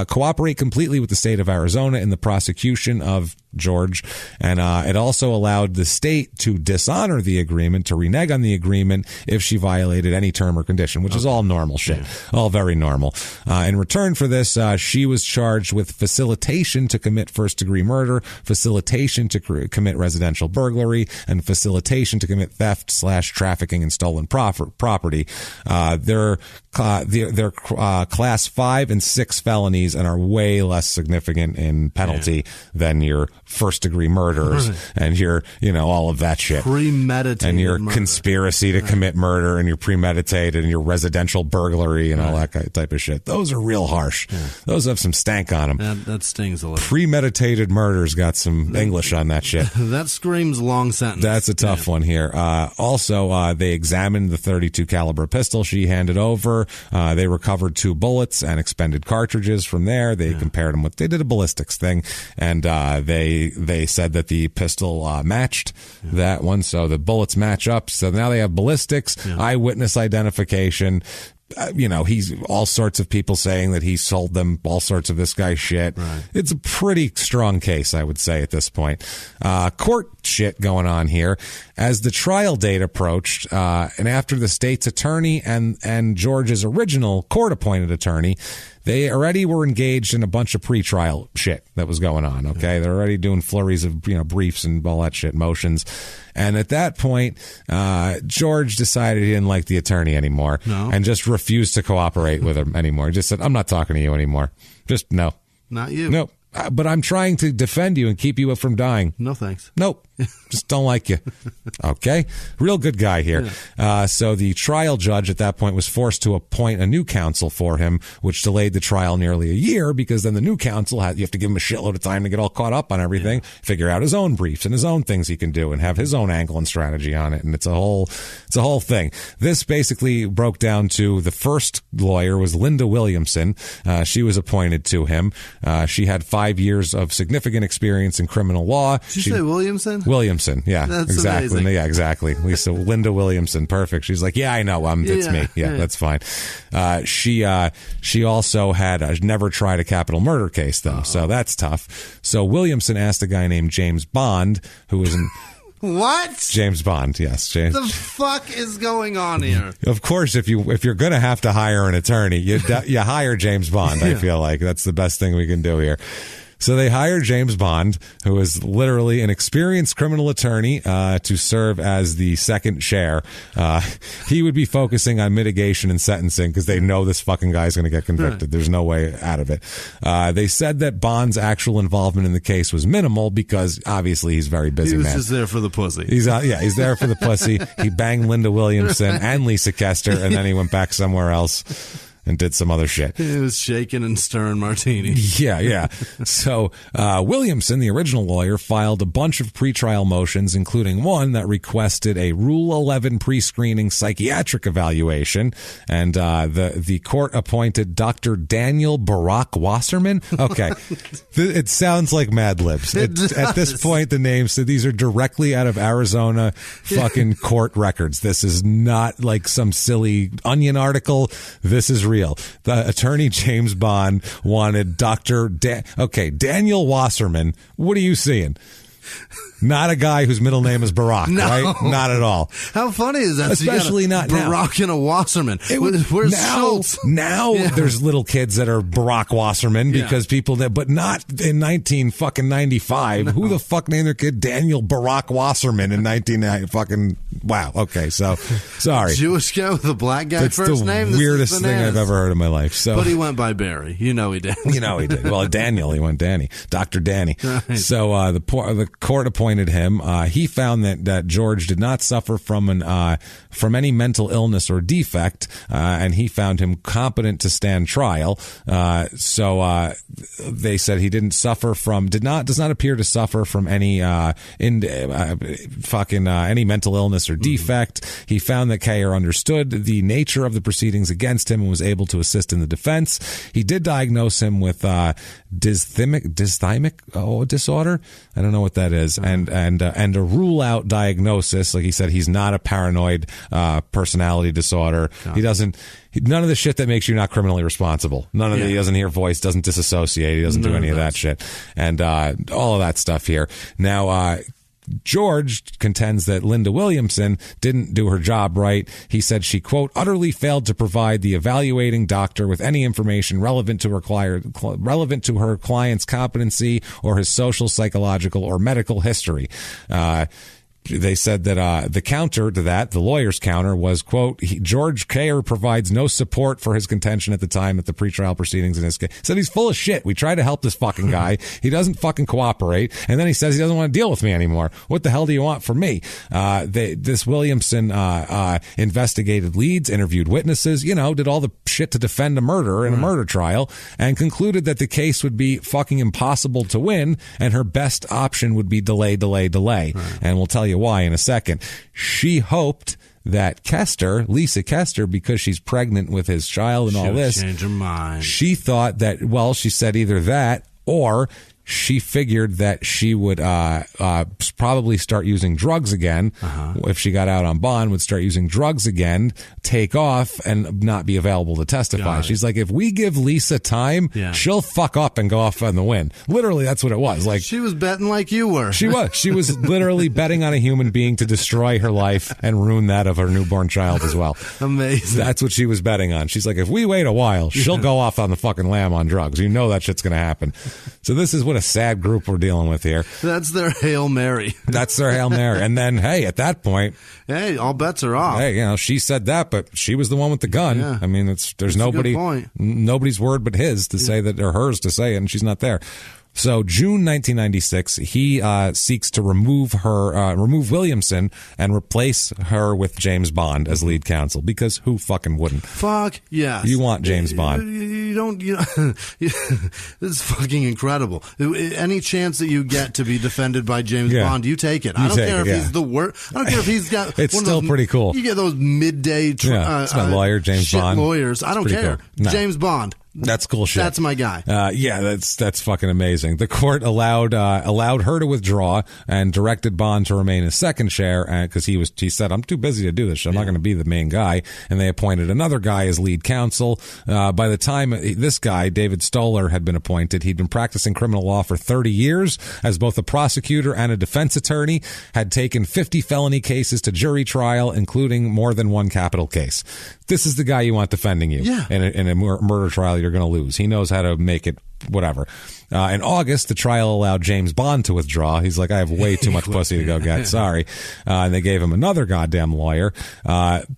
cooperate completely with the state of Arizona in the prosecution of George, and it also allowed the state to dishonor the agreement, to renege on the agreement if she violated any term or condition, which is all normal shit, all very normal. In return for this, she was charged with facilitation to commit first-degree murder, facilitation to commit residential burglary, and facilitation to commit theft/trafficking in stolen property. They're class 5 and 6 felonies and are way less significant in penalty than your first-degree murders and your, all of that shit. Premeditated and your murder. Conspiracy to commit murder, and your premeditated, and your residential burglary, and all that type of shit. Those are real harsh. Yeah. Those have some stank on them. That stings a little. Premeditated murder's got some English on that shit. That screams long sentence. That's a tough one here. Also, they examined the .32 caliber pistol she handed over. They recovered 2 bullets and expended cartridges from there. They compared them they did a ballistics thing, and they said that the pistol matched that one, so the bullets match up. So now they have ballistics, eyewitness identification. He's all sorts of people saying that he sold them all sorts of this guy's shit. Right. It's a pretty strong case, I would say, at this point. Court shit going on here. As the trial date approached, and after the state's attorney and George's original court-appointed attorney, they already were engaged in a bunch of pretrial shit that was going on, okay? They're already doing flurries of, briefs and all that shit, motions. And at that point, George decided he didn't like the attorney anymore and just refused to cooperate with him anymore. He just said, I'm not talking to you anymore. Just no. Not you. Nope. but I'm trying to defend you and keep you from dying. No thanks. Nope. Just don't like you. Okay. Real good guy here. Yeah. So the trial judge at that point was forced to appoint a new counsel for him, which delayed the trial nearly a year, because then the new counsel you have to give him a shitload of time to get all caught up on everything, figure out his own briefs and his own things he can do and have his own angle and strategy on it. And it's a whole thing. This basically broke down to the first lawyer was Linda Williamson. She was appointed to him. She had 5 years of significant experience in criminal law. Did you say Williamson? Williamson, yeah. That's exactly. amazing. Yeah, exactly. Linda Williamson, perfect. She's like, yeah, I know, it's me. Yeah, that's fine. She also had never tried a capital murder case, though, so that's tough. So Williamson asked a guy named James Bond, who was in... What? James Bond, yes. James. The fuck is going on here? Of course, if you're going to have to hire an attorney, you hire James Bond. I feel like that's the best thing we can do here. So they hired James Bond, who is literally an experienced criminal attorney, to serve as the second chair. He would be focusing on mitigation and sentencing because they know this fucking guy's going to get convicted. Right. There's no way out of it. They said that Bond's actual involvement in the case was minimal because obviously he's a very busy man. He was just there for the pussy. He's there for the pussy. He banged Linda Williamson and Lisa Kester, and then he went back somewhere else and did some other shit. He was shaking and stirring martini. Yeah. So Williamson, the original lawyer, filed a bunch of pretrial motions, including one that requested a Rule 11 pre-screening psychiatric evaluation. And the court appointed Dr. Daniel Barack Wasserman. Okay. It sounds like Mad Libs. At this point, the names, so these are directly out of Arizona fucking court records. This is not like some silly Onion article. This is real. The attorney James Bond wanted Daniel Wasserman. What are you seeing? Not a guy whose middle name is Barack, right? Not at all. How funny is that? Especially not now. Barack and a Wasserman. Where's Schultz? Now there's little kids that are Barack Wasserman because people but not in 1995. No. Who the fuck named their kid Daniel Barack Wasserman in 1990? Fucking wow. Okay, so sorry. Jewish guy with a black guy That's first name. That's the weirdest thing I've ever heard in my life. So, but he went by Barry. You know he did. Well, Daniel. He went Danny. Dr. Danny. Right. So the court appointed him. He found that George did not suffer from any mental illness or defect, and he found him competent to stand trial. So they said he does not appear to suffer from any any mental illness or defect. Mm-hmm. He found that Kayer understood the nature of the proceedings against him and was able to assist in the defense. He did diagnose him with dysthymic disorder. I don't know what that is. And a rule out diagnosis. Like he said, he's not a paranoid personality disorder. No. None of the shit that makes you not criminally responsible. He doesn't hear voice, doesn't disassociate. He doesn't do any of that shit. And all of that stuff here. Now, George contends that Linda Williamson didn't do her job right. He said she, quote, utterly failed to provide the evaluating doctor with any information relevant to her client's competency or his social, psychological, or medical history. They said that the counter to that, the lawyer's counter, was, quote, George Kayer provides no support for his contention at the time at the pretrial proceedings in his case. Said he's full of shit. We tried to help this fucking guy. He doesn't fucking cooperate. And then he says he doesn't want to deal with me anymore. What the hell do you want from me? This Williamson investigated leads, interviewed witnesses, did all the shit to defend a murderer in a murder trial, and concluded that the case would be fucking impossible to win, and her best option would be delay. Right. And we'll tell you why in a second. She hoped that Lisa Kester, because she's pregnant with his child and all this, change her mind. She thought that, she said either that or she figured that she would probably start using drugs again. If she got out on bond, would start using drugs again, take off, and not be available to testify. She's like, if we give Lisa time, she'll fuck up and go off on the win. Literally, that's what it was. Like, she was betting like you were. She was. She was literally betting on a human being to destroy her life and ruin that of her newborn child as well. Amazing. That's what she was betting on. She's like, if we wait a while, she'll go off on the fucking lamb on drugs. You know that shit's going to happen. So this is what a sad group we're dealing with here. That's their Hail Mary. That's their Hail Mary. And then, hey, at that point, all bets are off. Hey, she said that, but she was the one with the gun. Yeah. I mean, there's nobody's word but his to say that, or hers to say it, and she's not there. So June 1996, he seeks to remove Williamson and replace her with James Bond as lead counsel, because who fucking wouldn't? Fuck yes. You want James Bond. You don't. This is fucking incredible. Any chance that you get to be defended by James Bond, you take it. I don't care if he's the worst. I don't care if he's got. It's still pretty cool. You get those midday. It's my lawyer, James Bond. Lawyers. I don't care. Cool. No. James Bond. That's cool shit. That's my guy. That's fucking amazing. The court allowed her to withdraw and directed Bond to remain as second chair because he said, I'm too busy to do this shit. I'm not going to be the main guy. And they appointed another guy as lead counsel. By the time this guy, David Stoller, had been appointed, he'd been practicing criminal law for 30 years as both a prosecutor and a defense attorney, had taken 50 felony cases to jury trial, including more than one capital case. This is the guy you want defending you in a murder trial you're going to lose. He knows how to make it whatever. In August, the trial allowed James Bond to withdraw. He's like, I have way too much pussy to go get. Sorry. And they gave him another goddamn lawyer.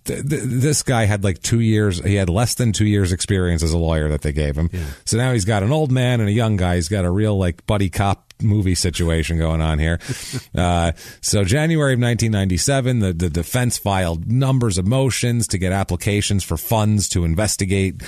This guy had like 2 years. He had less than 2 years experience as a lawyer that they gave him. Yeah. So now he's got an old man and a young guy. He's got a real like buddy cop movie situation going on here. So January of 1997, the defense filed numbers of motions to get applications for funds to investigate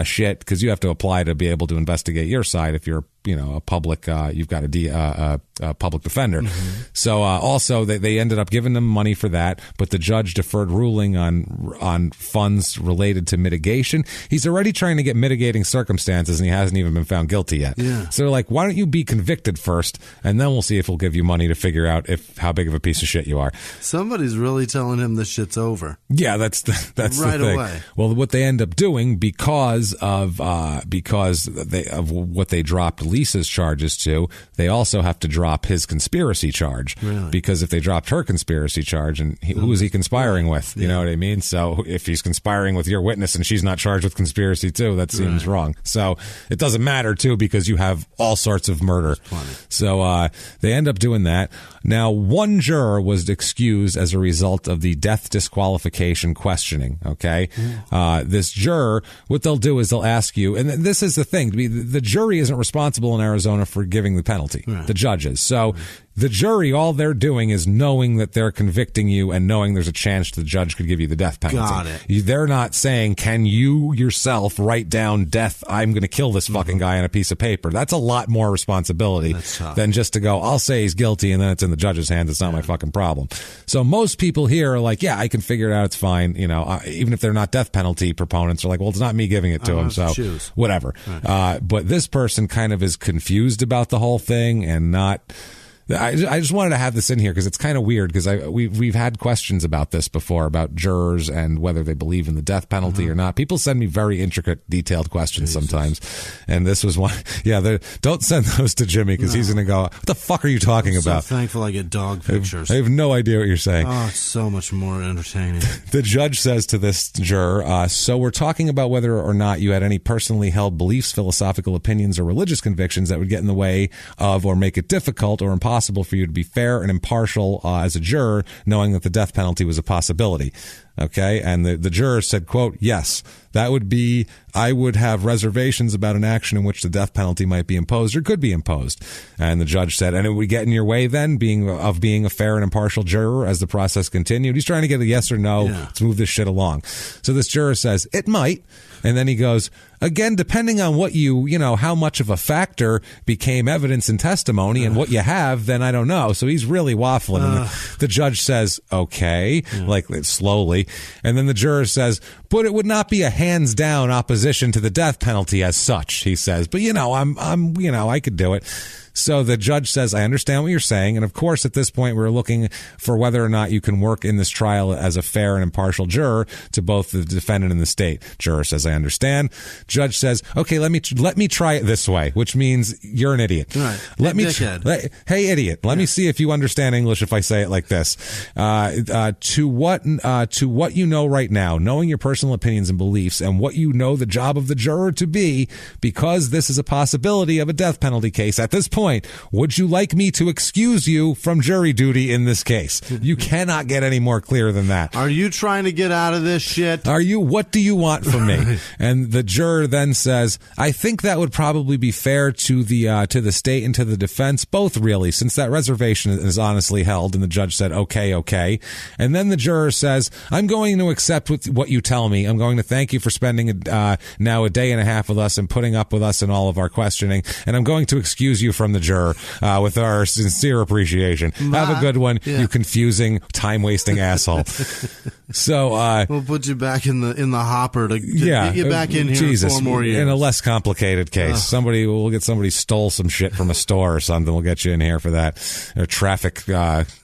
shit, because you have to apply to be able to investigate your side if you're a public, you've got a public defender. Mm-hmm. So also they ended up giving them money for that, but the judge deferred ruling on funds related to mitigation. He's already trying to get mitigating circumstances, and he hasn't even been found guilty yet. Yeah. So they're like, why don't you be convicted first, and then we'll see if we'll give you money to figure out how big of a piece of shit you are. Somebody's really telling him this shit's over. Yeah, that's right the thing. Away. Well, what they end up doing because of what they dropped Lisa's charges to, they also have to drop his conspiracy charge. Really? Because if they dropped her conspiracy charge, and who is he conspiring with? You know what I mean? So if he's conspiring with your witness and she's not charged with conspiracy too, that seems wrong. So it doesn't matter too, because you have all sorts of murder. So they end up doing that. Now, one juror was excused as a result of the death disqualification questioning. Okay. This juror, what they'll do is they'll ask you, and this is the thing, the jury isn't responsible in Arizona for giving the penalty, the judges. So the jury, all they're doing is knowing that they're convicting you and knowing there's a chance the judge could give you the death penalty. Got it. They're not saying, can you yourself write down death, I'm going to kill this fucking guy on a piece of paper. That's a lot more responsibility than just to go, I'll say he's guilty and then it's in the judge's hands. It's not my fucking problem. So most people here are like, yeah, I can figure it out. It's fine. Even if they're not death penalty proponents, are like, well, it's not me giving it to him. So whatever. Right. But this person kind of is confused about the whole thing and not... I just wanted to have this in here because it's kind of weird, because we've had questions about this before, about jurors and whether they believe in the death penalty or not. People send me very intricate, detailed questions sometimes, and this was one. Yeah, don't send those to Jimmy, because he's going to go, what the fuck are you talking about? So thankful I get dog pictures. I have no idea what you're saying. Oh, it's so much more entertaining. The judge says to this juror, so we're talking about whether or not you had any personally held beliefs, philosophical opinions, or religious convictions that would get in the way of or make it difficult or impossible for you to be fair and impartial as a juror, knowing that the death penalty was a possibility. Okay. And the juror said, quote, yes, that would be, I would have reservations about an action in which the death penalty might be imposed or could be imposed. And the judge said, and it would get in your way then being a fair and impartial juror as the process continued. He's trying to get a yes or no. Yeah. Let's move this shit along. So this juror says, it might. And then he goes, again, depending on what how much of a factor became evidence and testimony and what you have, then I don't know. So he's really waffling. And the judge says, okay, like slowly. And then the juror says, but it would not be a hands down opposition to the death penalty as such, he says. But I could do it. So the judge says, I understand what you're saying. And of course, at this point, we're looking for whether or not you can work in this trial as a fair and impartial juror to both the defendant and the state. Juror says, I understand. Judge says, okay, let me try it this way, which means you're an idiot. Right. Hey, idiot. Let me see if you understand English if I say it like this. To what you know right now, knowing your personal personal opinions and beliefs and what you know the job of the juror to be, because this is a possibility of a death penalty case. At this point, would you like me to excuse you from jury duty in this case? You cannot get any more clear than that. Are you trying to get out of this shit? Are you? What do you want from me? And the juror then says, I think that would probably be fair to the state and to the defense, both really, since that reservation is honestly held. And the judge said, okay. And then the juror says, I'm going to accept what you tell me. I'm going to thank you for spending now a day and a half with us and putting up with us in all of our questioning. And I'm going to excuse you from the juror with our sincere appreciation. Have a good one, you confusing, time-wasting asshole. So we'll put you back in the hopper to get you back in here Jesus, for 4 more years. In a less complicated case. We'll get somebody stole some shit from a store or something. We'll get you in here for that. Or traffic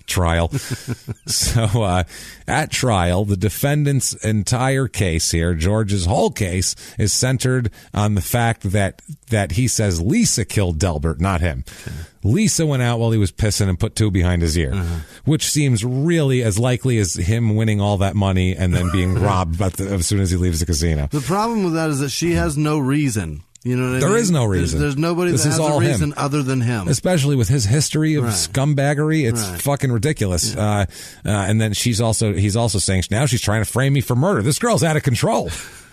trial. So at trial, the defendant's entire case here, George's whole case, is centered on the fact that he says Lisa killed Delbert, not him. Okay. Lisa went out while he was pissing and put 2 behind his ear, which seems really as likely as him winning all that money and then being robbed as soon as he leaves the casino. The problem with that is that she has no reason. You know what I mean? There is no reason. There's nobody that has a reason other than him. Especially with his history of scumbaggery. It's fucking ridiculous. Yeah. And then he's also saying now she's trying to frame me for murder. This girl's out of control.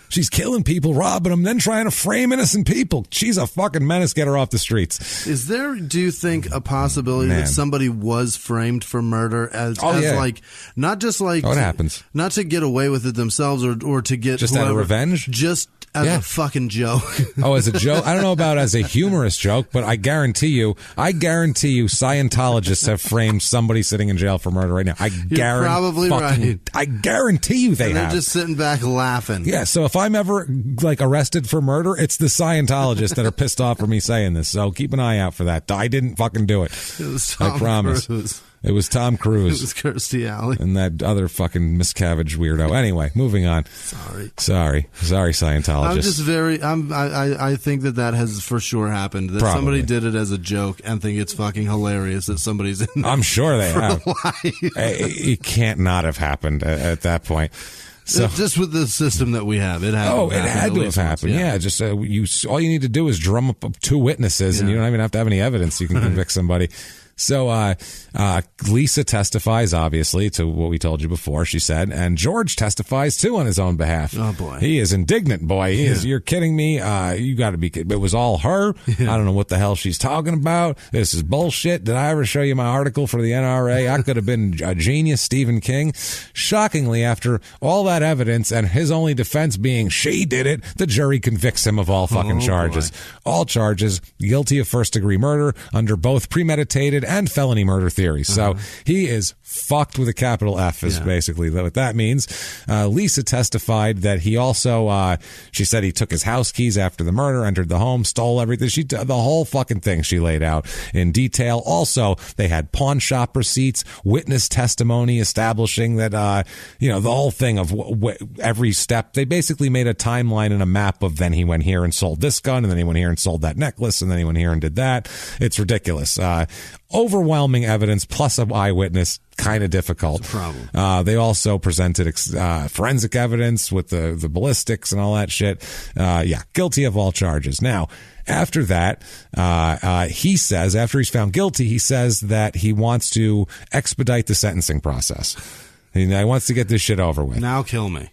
She's killing people, robbing them, then trying to frame innocent people. She's a fucking menace. Get her off the streets. Is there, do you think, a possibility that somebody was framed for murder like, not just like, what happens? Not to get away with it themselves or to get just out of revenge? Just as a fucking joke. As a joke? I don't know about as a humorous joke, but I guarantee you Scientologists have framed somebody sitting in jail for murder right now. You're probably right. I guarantee you they and they're have. just sitting back laughing. Yeah, so if I'm ever arrested for murder, it's the Scientologists that are pissed off for me saying this. So keep an eye out for that. I didn't fucking do it. It was Tom I promise. Cruise. It was Tom Cruise. It was Kirstie Alley. And that other fucking miscavige weirdo. Anyway, moving on. Sorry, Scientologists. I'm just I think that has for sure happened. That somebody did it as a joke and think it's fucking hilarious that somebody's in there. I'm sure they have. It can't not have happened at that point. So, just with the system that we have, it had. It had to have happened. Yeah, just all you need to do is drum up 2 witnesses, and you don't even have to have any evidence. You can convict somebody. So Lisa testifies, obviously, to what we told you before, she said, and George testifies, too, on his own behalf. Oh, boy. He is indignant, boy. He is. You're kidding me? You got to be kidding. It was all her. I don't know what the hell she's talking about. This is bullshit. Did I ever show you my article for the NRA? I could have been a genius, Stephen King. Shockingly, after all that evidence and his only defense being she did it, the jury convicts him of all fucking charges. Boy. All charges, guilty of first-degree murder under both premeditated and felony murder theories. So he is fucked with a capital F is basically what that means. Lisa testified that he also, she said he took his house keys after the murder, entered the home, stole everything. The whole fucking thing she laid out in detail. Also, they had pawn shop receipts, witness testimony establishing that, the whole thing of every step. They basically made a timeline and a map of then he went here and sold this gun, and then he went here and sold that necklace, and then he went here and did that. It's ridiculous. Overwhelming evidence plus an eyewitness, kind of difficult. It's a problem. They also presented forensic evidence with the ballistics and all that shit. Guilty of all charges. Now, after that, he says, after he's found guilty, he says that he wants to expedite the sentencing process. He wants to get this shit over with. Now kill me.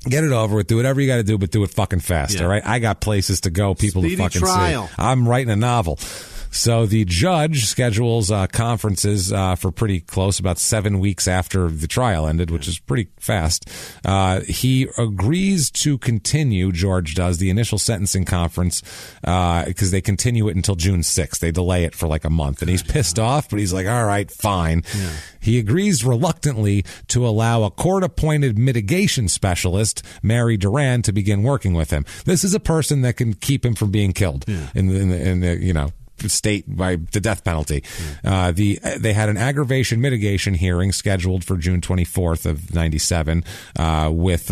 Get it over with. Do whatever you got to do, but do it fucking fast, all right? I got places to go, people Speedy to fucking trial. see. I'm writing a novel. So the judge schedules conferences for pretty close, about 7 weeks after the trial ended, which is pretty fast. He agrees to continue, George does, the initial sentencing conference because they continue it until June 6th. They delay it for like a month. And he's pissed off, but he's like, all right, fine. Yeah. He agrees reluctantly to allow a court-appointed mitigation specialist, Mary Duran, to begin working with him. This is a person that can keep him from being killed in the state by the death penalty. They had an aggravation mitigation hearing scheduled for June 24th of 97 with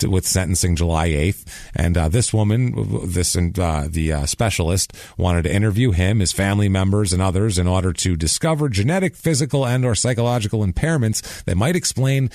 with sentencing July 8th. And this woman, the specialist, wanted to interview him, his family members, and others in order to discover genetic, physical, and or psychological impairments that might explain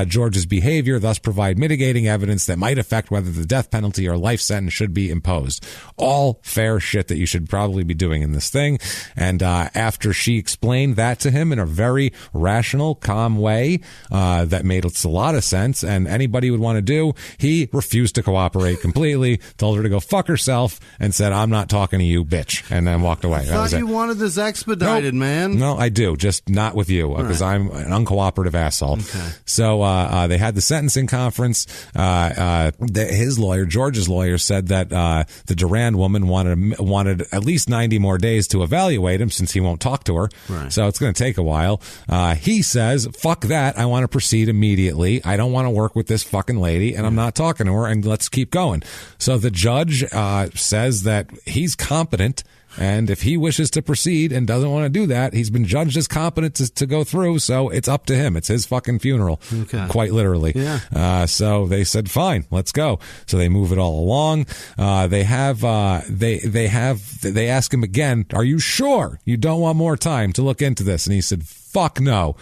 George's behavior, thus provide mitigating evidence that might affect whether the death penalty or life sentence should be imposed. All fair shit that you should probably be doing in this thing. And after she explained that to him in a very rational, calm way that made a lot of sense and anybody would want to do, he refused to cooperate completely, told her to go fuck herself, and said, I'm not talking to you, bitch, and then walked away. I thought you wanted this expedited, man. No, I do, just not with you, because I'm an uncooperative asshole. Okay. So they had the sentencing conference. His lawyer, George's lawyer, said that the Durand woman wanted at least 90 more days to evaluate him since he won't talk to her. Right. So it's going to take a while. He says, fuck that. I want to proceed immediately. I don't want to work with this fucking lady, and I'm not talking to her, and let's keep going. So the judge says that he's competent, and if he wishes to proceed and doesn't want to do that, he's been judged as competent to go through, so it's up to him. It's his fucking funeral, quite literally. Yeah. So they said, fine, let's go. So they move it all along. They ask him again, are you sure you don't want more time to look into this? And he said, fuck no.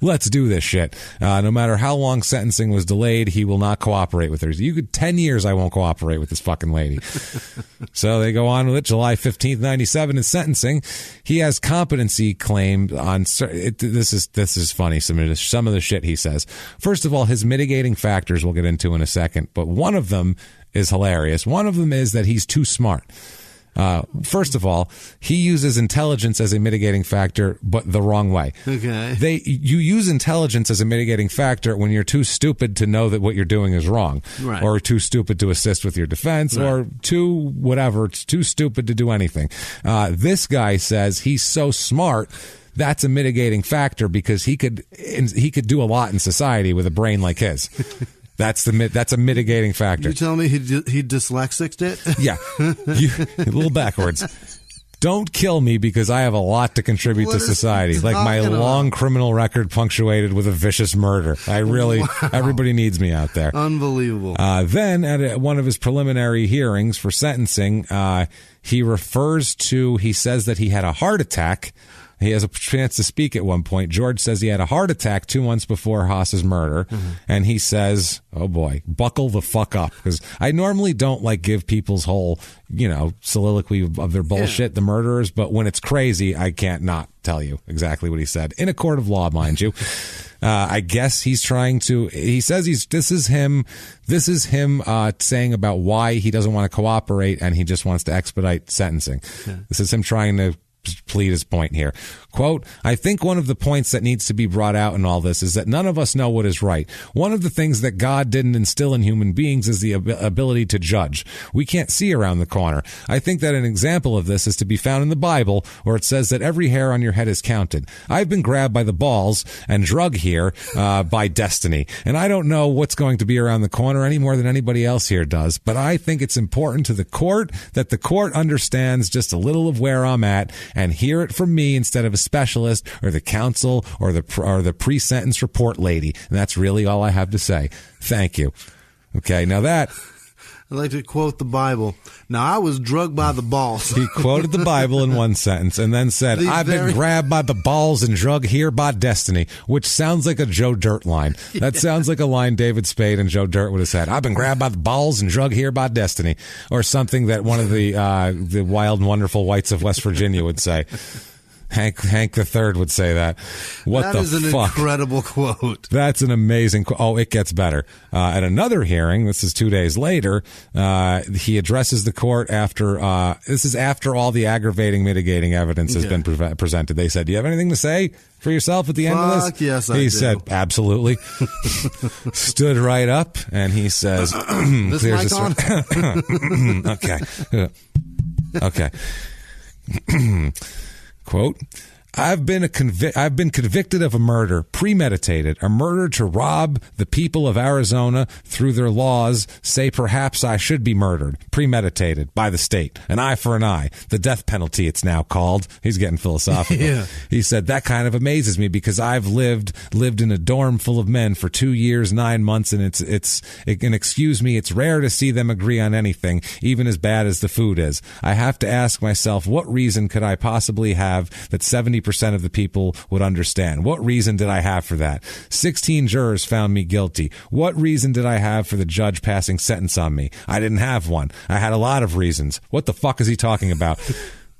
Let's do this shit. No matter how long sentencing was delayed, he will not cooperate with her. 10 years I won't cooperate with this fucking lady. So they go on with it. July 15th, 97 in sentencing. He has competency claimed on, this is funny, some of the shit he says. First of all, his mitigating factors we'll get into in a second, but one of them is hilarious. One of them is that he's too smart. First of all, he uses intelligence as a mitigating factor, but the wrong way. Okay. You use intelligence as a mitigating factor when you're too stupid to know that what you're doing is wrong, right, or too stupid to assist with your defense, right, or too stupid to do anything. This guy says he's so smart. That's a mitigating factor because he could do a lot in society with a brain like his. That's a mitigating factor. You telling me he dyslexicked it? Yeah, a little backwards. Don't kill me because I have a lot to contribute to society, like my long criminal record punctuated with a vicious murder. Everybody needs me out there. Unbelievable. Then at one of his preliminary hearings for sentencing, he says that he had a heart attack. He has a chance to speak at one point. George says he had a heart attack 2 months before Haas's murder. Mm-hmm. And he says, oh boy, buckle the fuck up. Because I normally don't give people's whole, soliloquy of their bullshit, the murderers. But when it's crazy, I can't not tell you exactly what he said. In a court of law, mind you. I guess he's trying to, he says this is him saying about why he doesn't want to cooperate and he just wants to expedite sentencing. Yeah. This is him trying to plead his point here. Quote, I think one of the points that needs to be brought out in all this is that none of us know what is right. One of the things that God didn't instill in human beings is the ability to judge. We can't see around the corner. I think that an example of this is to be found in the Bible, where it says that every hair on your head is counted. I've been grabbed by the balls and drug here by destiny, and I don't know what's going to be around the corner any more than anybody else here does, but I think it's important to the court that the court understands just a little of where I'm at and hear it from me instead of a specialist or the counsel or the pre-sentence report lady. And that's really all I have to say. Thank you. Okay, now that... I like to quote the Bible. Now, I was drugged by the balls. He quoted the Bible in one sentence and then said, I've been grabbed by the balls and drugged here by destiny, which sounds like a Joe Dirt line. Yeah. That sounds like a line David Spade and Joe Dirt would have said. I've been grabbed by the balls and drugged here by destiny, or something that one of the wild and wonderful whites of West Virginia would say. Hank III would say that. That is an incredible quote. That's an amazing quote. Oh, it gets better. At another hearing, this is 2 days later, he addresses the court after, this is after all the aggravating mitigating evidence has been presented. They said, do you have anything to say for yourself at the end of this? Yes, I do. He said, absolutely. Stood right up and he says, this mic on? Okay. Okay. Quote, I've been convicted of a murder, premeditated, a murder to rob the people of Arizona through their laws. Say perhaps I should be murdered, premeditated by the state. An eye for an eye, the death penalty it's now called. He's getting philosophical. Yeah. He said that kind of amazes me because I've lived in a dorm full of men for 2 years, 9 months, and and excuse me, it's rare to see them agree on anything, even as bad as the food is. I have to ask myself, what reason could I possibly have that 70% of the people would understand? What reason did I have for that? 16 jurors found me guilty. What reason did I have for the judge passing sentence on me? I didn't have one. I had a lot of reasons. What the fuck is he talking about?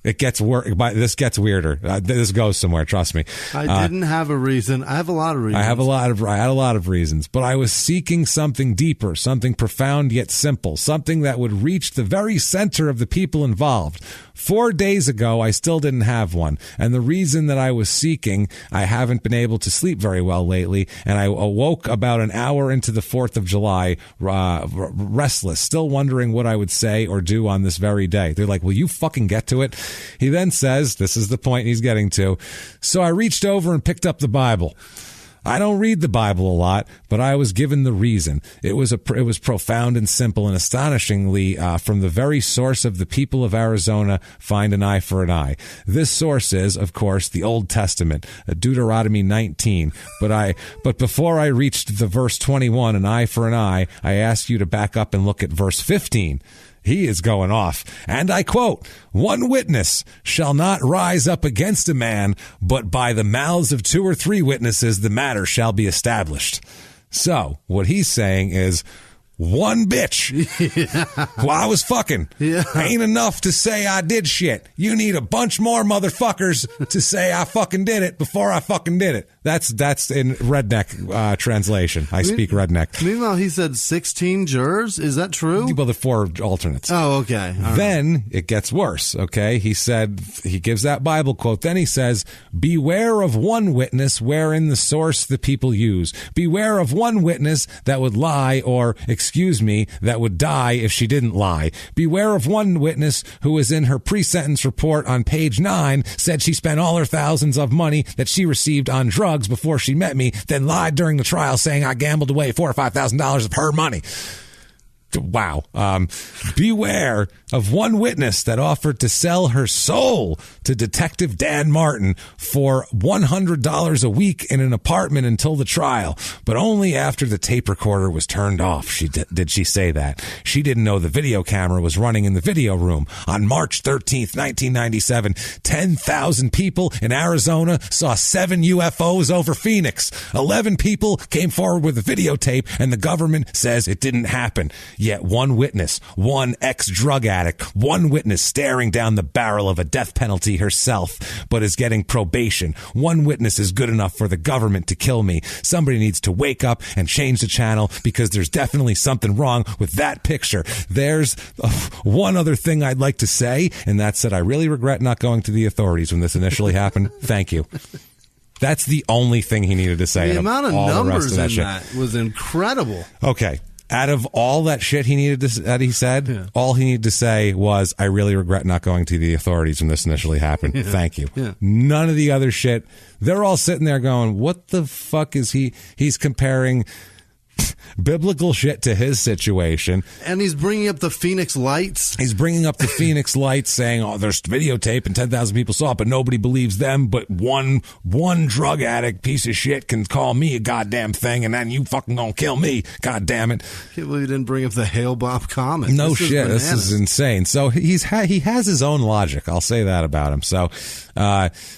It gets this gets weirder. This goes somewhere. Trust me. I didn't have a reason. I have a lot of reasons. I had a lot of reasons, but I was seeking something deeper, something profound yet simple, something that would reach the very center of the people involved. 4 days ago, I still didn't have one. And the reason that I was seeking, I haven't been able to sleep very well lately. And I awoke about an hour into the 4th of July, restless, still wondering what I would say or do on this very day. They're like, will you fucking get to it? He then says, this is the point he's getting to. So I reached over and picked up the Bible. I don't read the Bible a lot, but I was given the reason. It was profound and simple, and astonishingly, from the very source of the people of Arizona, find an eye for an eye. This source is, of course, the Old Testament, Deuteronomy 19. But before I reached the verse 21, an eye for an eye, I ask you to back up and look at verse 15. He is going off. And I quote, one witness shall not rise up against a man, but by the mouths of 2 or 3 witnesses the matter shall be established. So what he's saying is, one bitch who I was fucking ain't enough to say I did shit. You need a bunch more motherfuckers to say I fucking did it before I fucking did it. That's in redneck translation. I speak redneck. Meanwhile, he said 16 jurors. Is that true? Well, the 4 alternates. Oh, okay. All then right. It gets worse, okay? He said, he gives that Bible quote. Then he says, beware of one witness wherein the source the people use. Beware of one witness that would lie or, excuse me, that would die if she didn't lie. Beware of one witness who was in her pre-sentence report on page 9 said she spent all her thousands of money that she received on drugs before she met me, then lied during the trial saying I gambled away $4,000 or $5,000 of her money. Wow. Beware of one witness that offered to sell her soul to Detective Dan Martin for $100 a week in an apartment until the trial, but only after the tape recorder was turned off. Did she say that? She didn't know the video camera was running in the video room. On March 13th, 1997, 10,000 people in Arizona saw 7 UFOs over Phoenix. 11 people came forward with a videotape, and the government says it didn't happen. Yet one witness, one ex-drug addict, one witness staring down the barrel of a death penalty herself, but is getting probation. One witness is good enough for the government to kill me. Somebody needs to wake up and change the channel because there's definitely something wrong with that picture. There's one other thing I'd like to say, and that's that I really regret not going to the authorities when this initially happened. Thank you. That's the only thing he needed to say. The amount of numbers in that was incredible. Okay. Out of all that shit he said, all he needed to say was, I really regret not going to the authorities when this initially happened. Yeah. Thank you. Yeah. None of the other shit. They're all sitting there going, what the fuck is he? He's comparing biblical shit to his situation. And he's bringing up the Phoenix Lights. He's bringing up the Phoenix Lights saying, oh, there's videotape and 10,000 people saw it, but nobody believes them. But one drug addict piece of shit can call me a goddamn thing, and then you fucking gonna kill me. God damn it. I can't believe he didn't bring up the Hale Bob comic. No shit. This is insane. So he has his own logic. I'll say that about him. So,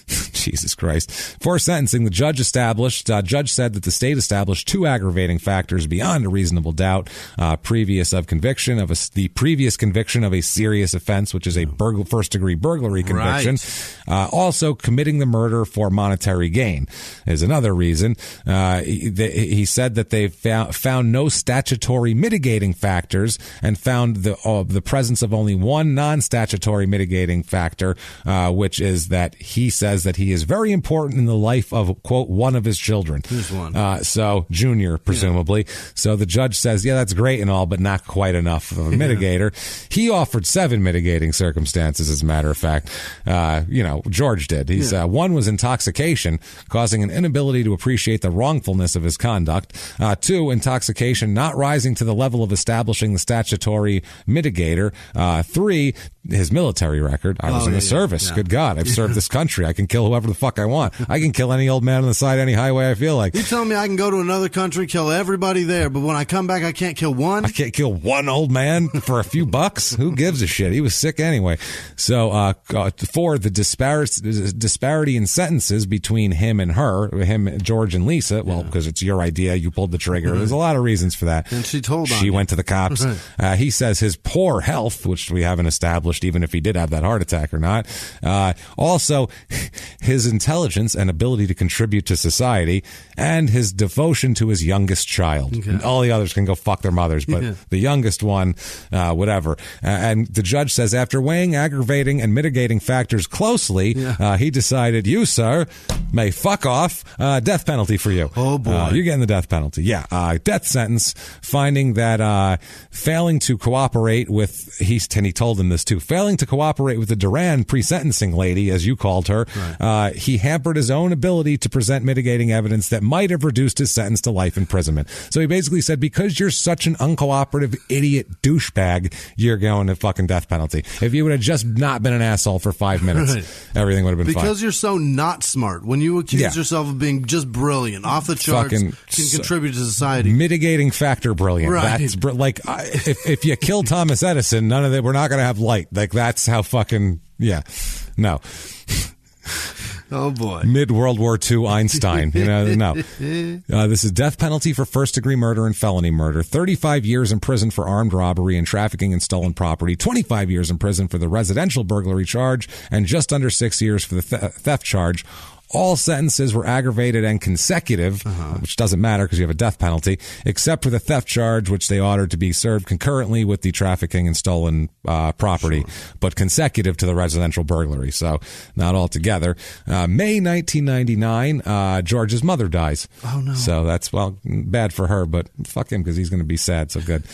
Jesus Christ. For sentencing, the judge said that the state established 2 aggravating factors beyond a reasonable doubt, the previous conviction of a serious offense, which is a first-degree burglary conviction. Right. Also, committing the murder for monetary gain is another reason. He said that they found no statutory mitigating factors and found the presence of only one non-statutory mitigating factor, which is that he says that he is very important in the life of, quote, one of his children. Who's one? So, Junior, presumably. obviously. So the judge says, yeah, that's great and all, but not quite enough of a mitigator. He offered 7 mitigating circumstances, as a matter of fact. George did. He's one was intoxication, causing an inability to appreciate the wrongfulness of his conduct. 2, intoxication not rising to the level of establishing the statutory mitigator. 3, his military record. I was in the service. Good God, I've served this country. I can kill whoever the fuck I want. I can kill any old man on the side any highway I feel like. You telling me I can go to another country, kill everybody there, but when I come back I can't kill one? I can't kill one old man for a few bucks? Who gives a shit? He was sick anyway. So 4, the disparity in sentences between him and her, him, George and Lisa. Well, because it's your idea, you pulled the trigger. There's a lot of reasons for that. And she went to the cops. He says his poor health, which we haven't established even if he did have that heart attack or not. Also, his intelligence and ability to contribute to society, and his devotion to his youngest child. Okay. All the others can go fuck their mothers, but the youngest one, whatever. And the judge says, after weighing aggravating and mitigating factors closely, he decided, you, sir, may fuck off. Death penalty for you. Oh, boy. You're getting the death penalty. Yeah. Death sentence, finding that failing to cooperate with, he told him this too, failing to cooperate with the Duran pre-sentencing lady, as you called her, he hampered his own ability to present mitigating evidence that might have reduced his sentence to life imprisonment. So he basically said, because you're such an uncooperative idiot douchebag, you're going to fucking death penalty. If you would have just not been an asshole for 5 minutes, everything would have been fine. Because you're so not smart. When you accuse yourself of being just brilliant, off the charts, can contribute to society. Mitigating factor brilliant. Right. That's if you kill Thomas Edison, none of that, we're not going to have light. Like, that's how fucking, no. Oh, boy. Mid-World War II Einstein. No. This is death penalty for first-degree murder and felony murder, 35 years in prison for armed robbery and trafficking in stolen property, 25 years in prison for the residential burglary charge, and just under 6 years for the theft charge. All sentences were aggravated and consecutive, which doesn't matter because you have a death penalty, except for the theft charge, which they ordered to be served concurrently with the trafficking and stolen property, but consecutive to the residential burglary. So not all together. May 1999, George's mother dies. Oh, no. So that's, bad for her, but fuck him because he's going to be sad. So good.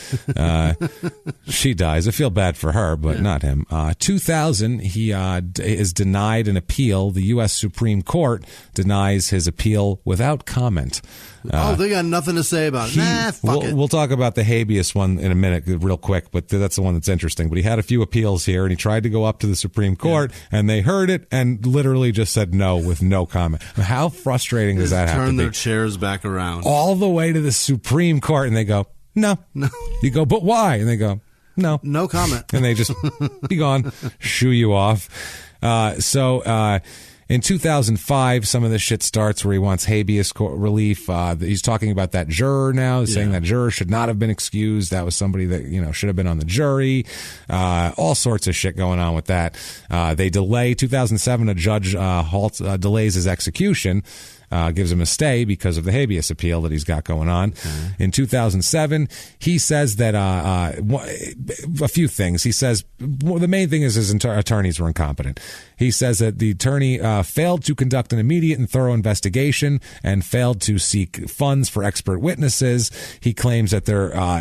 She dies. I feel bad for her, but not him. 2000, he is denied an appeal. The U.S. Supreme Court denies his appeal without comment. They got nothing to say about it. Fuck it. We'll talk about the habeas one in a minute real quick, but that's the one that's interesting. But he had a few appeals here, and he tried to go up to the Supreme Court, and they heard it and literally just said no with no comment. How frustrating does that have to be? Turn their chairs back around. All the way to the Supreme Court, and they go, no. You go, but why? And they go, no. No comment. And they just, be gone, shoo you off. In 2005, some of this shit starts where he wants habeas relief. He's talking about that juror now, saying that juror should not have been excused. That was somebody that, should have been on the jury. All sorts of shit going on with that. They delay 2007. A judge delays his execution. Gives him a stay because of the habeas appeal that he's got going on. In 2007, he says that a few things. He says the main thing is his attorneys were incompetent. He says that the attorney failed to conduct an immediate and thorough investigation and failed to seek funds for expert witnesses. He claims that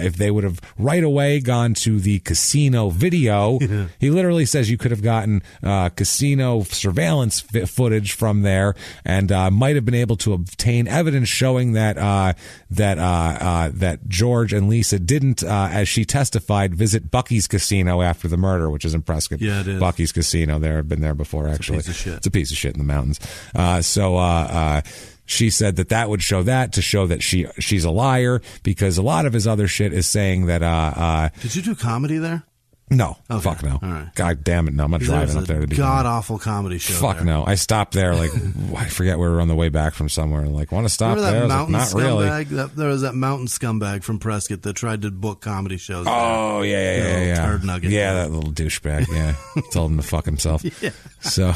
if they would have right away gone to the casino video, he literally says you could have gotten casino surveillance footage from there and might have been able to obtain evidence showing that George and Lisa didn't, as she testified, visit Bucky's Casino after the murder, which is in Prescott. Yeah, it is. Bucky's Casino. I've been there before, actually. It's a piece of shit in the mountains. She said that would show that she's a liar because a lot of his other shit is saying that. Did you do comedy there? No. Okay. Fuck no. All right. God damn it, no. I'm not driving up there to do god-awful comedy show. Fuck there. no. I stopped there, I forget we were on the way back from somewhere. Want to stop there? Not really. There was that mountain scumbag from Prescott that tried to book comedy shows. Oh, yeah. Turd nugget. Yeah, that little douchebag. Yeah. Told him to fuck himself. Yeah. So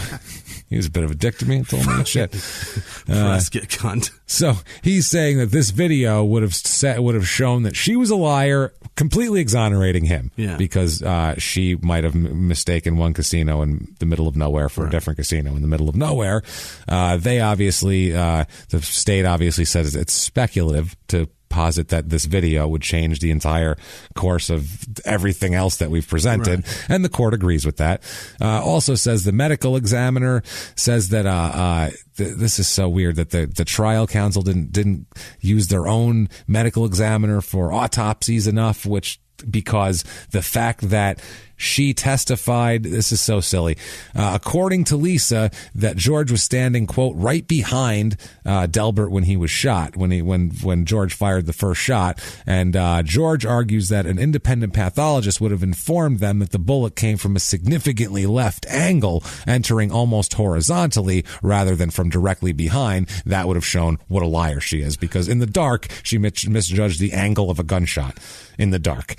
he was a bit of a dick to me and told me that shit. Prescott cunt. So he's saying that this video would have shown that she was a liar, completely exonerating him. Yeah. Because she might have mistaken one casino in the middle of nowhere for a different casino in the middle of nowhere. They obviously, the state obviously says it's speculative to posit that this video would change the entire course of everything else that we've presented, and the court agrees with that. Also says the medical examiner says that this is so weird that the trial counsel didn't use their own medical examiner for autopsies enough, because the fact that she testified, this is so silly. According to Lisa, that George was standing, quote, right behind Delbert when he was shot, when George fired the first shot. And George argues that an independent pathologist would have informed them that the bullet came from a significantly left angle, entering almost horizontally rather than from directly behind. That would have shown what a liar she is, because in the dark, she misjudged the angle of a gunshot in the dark.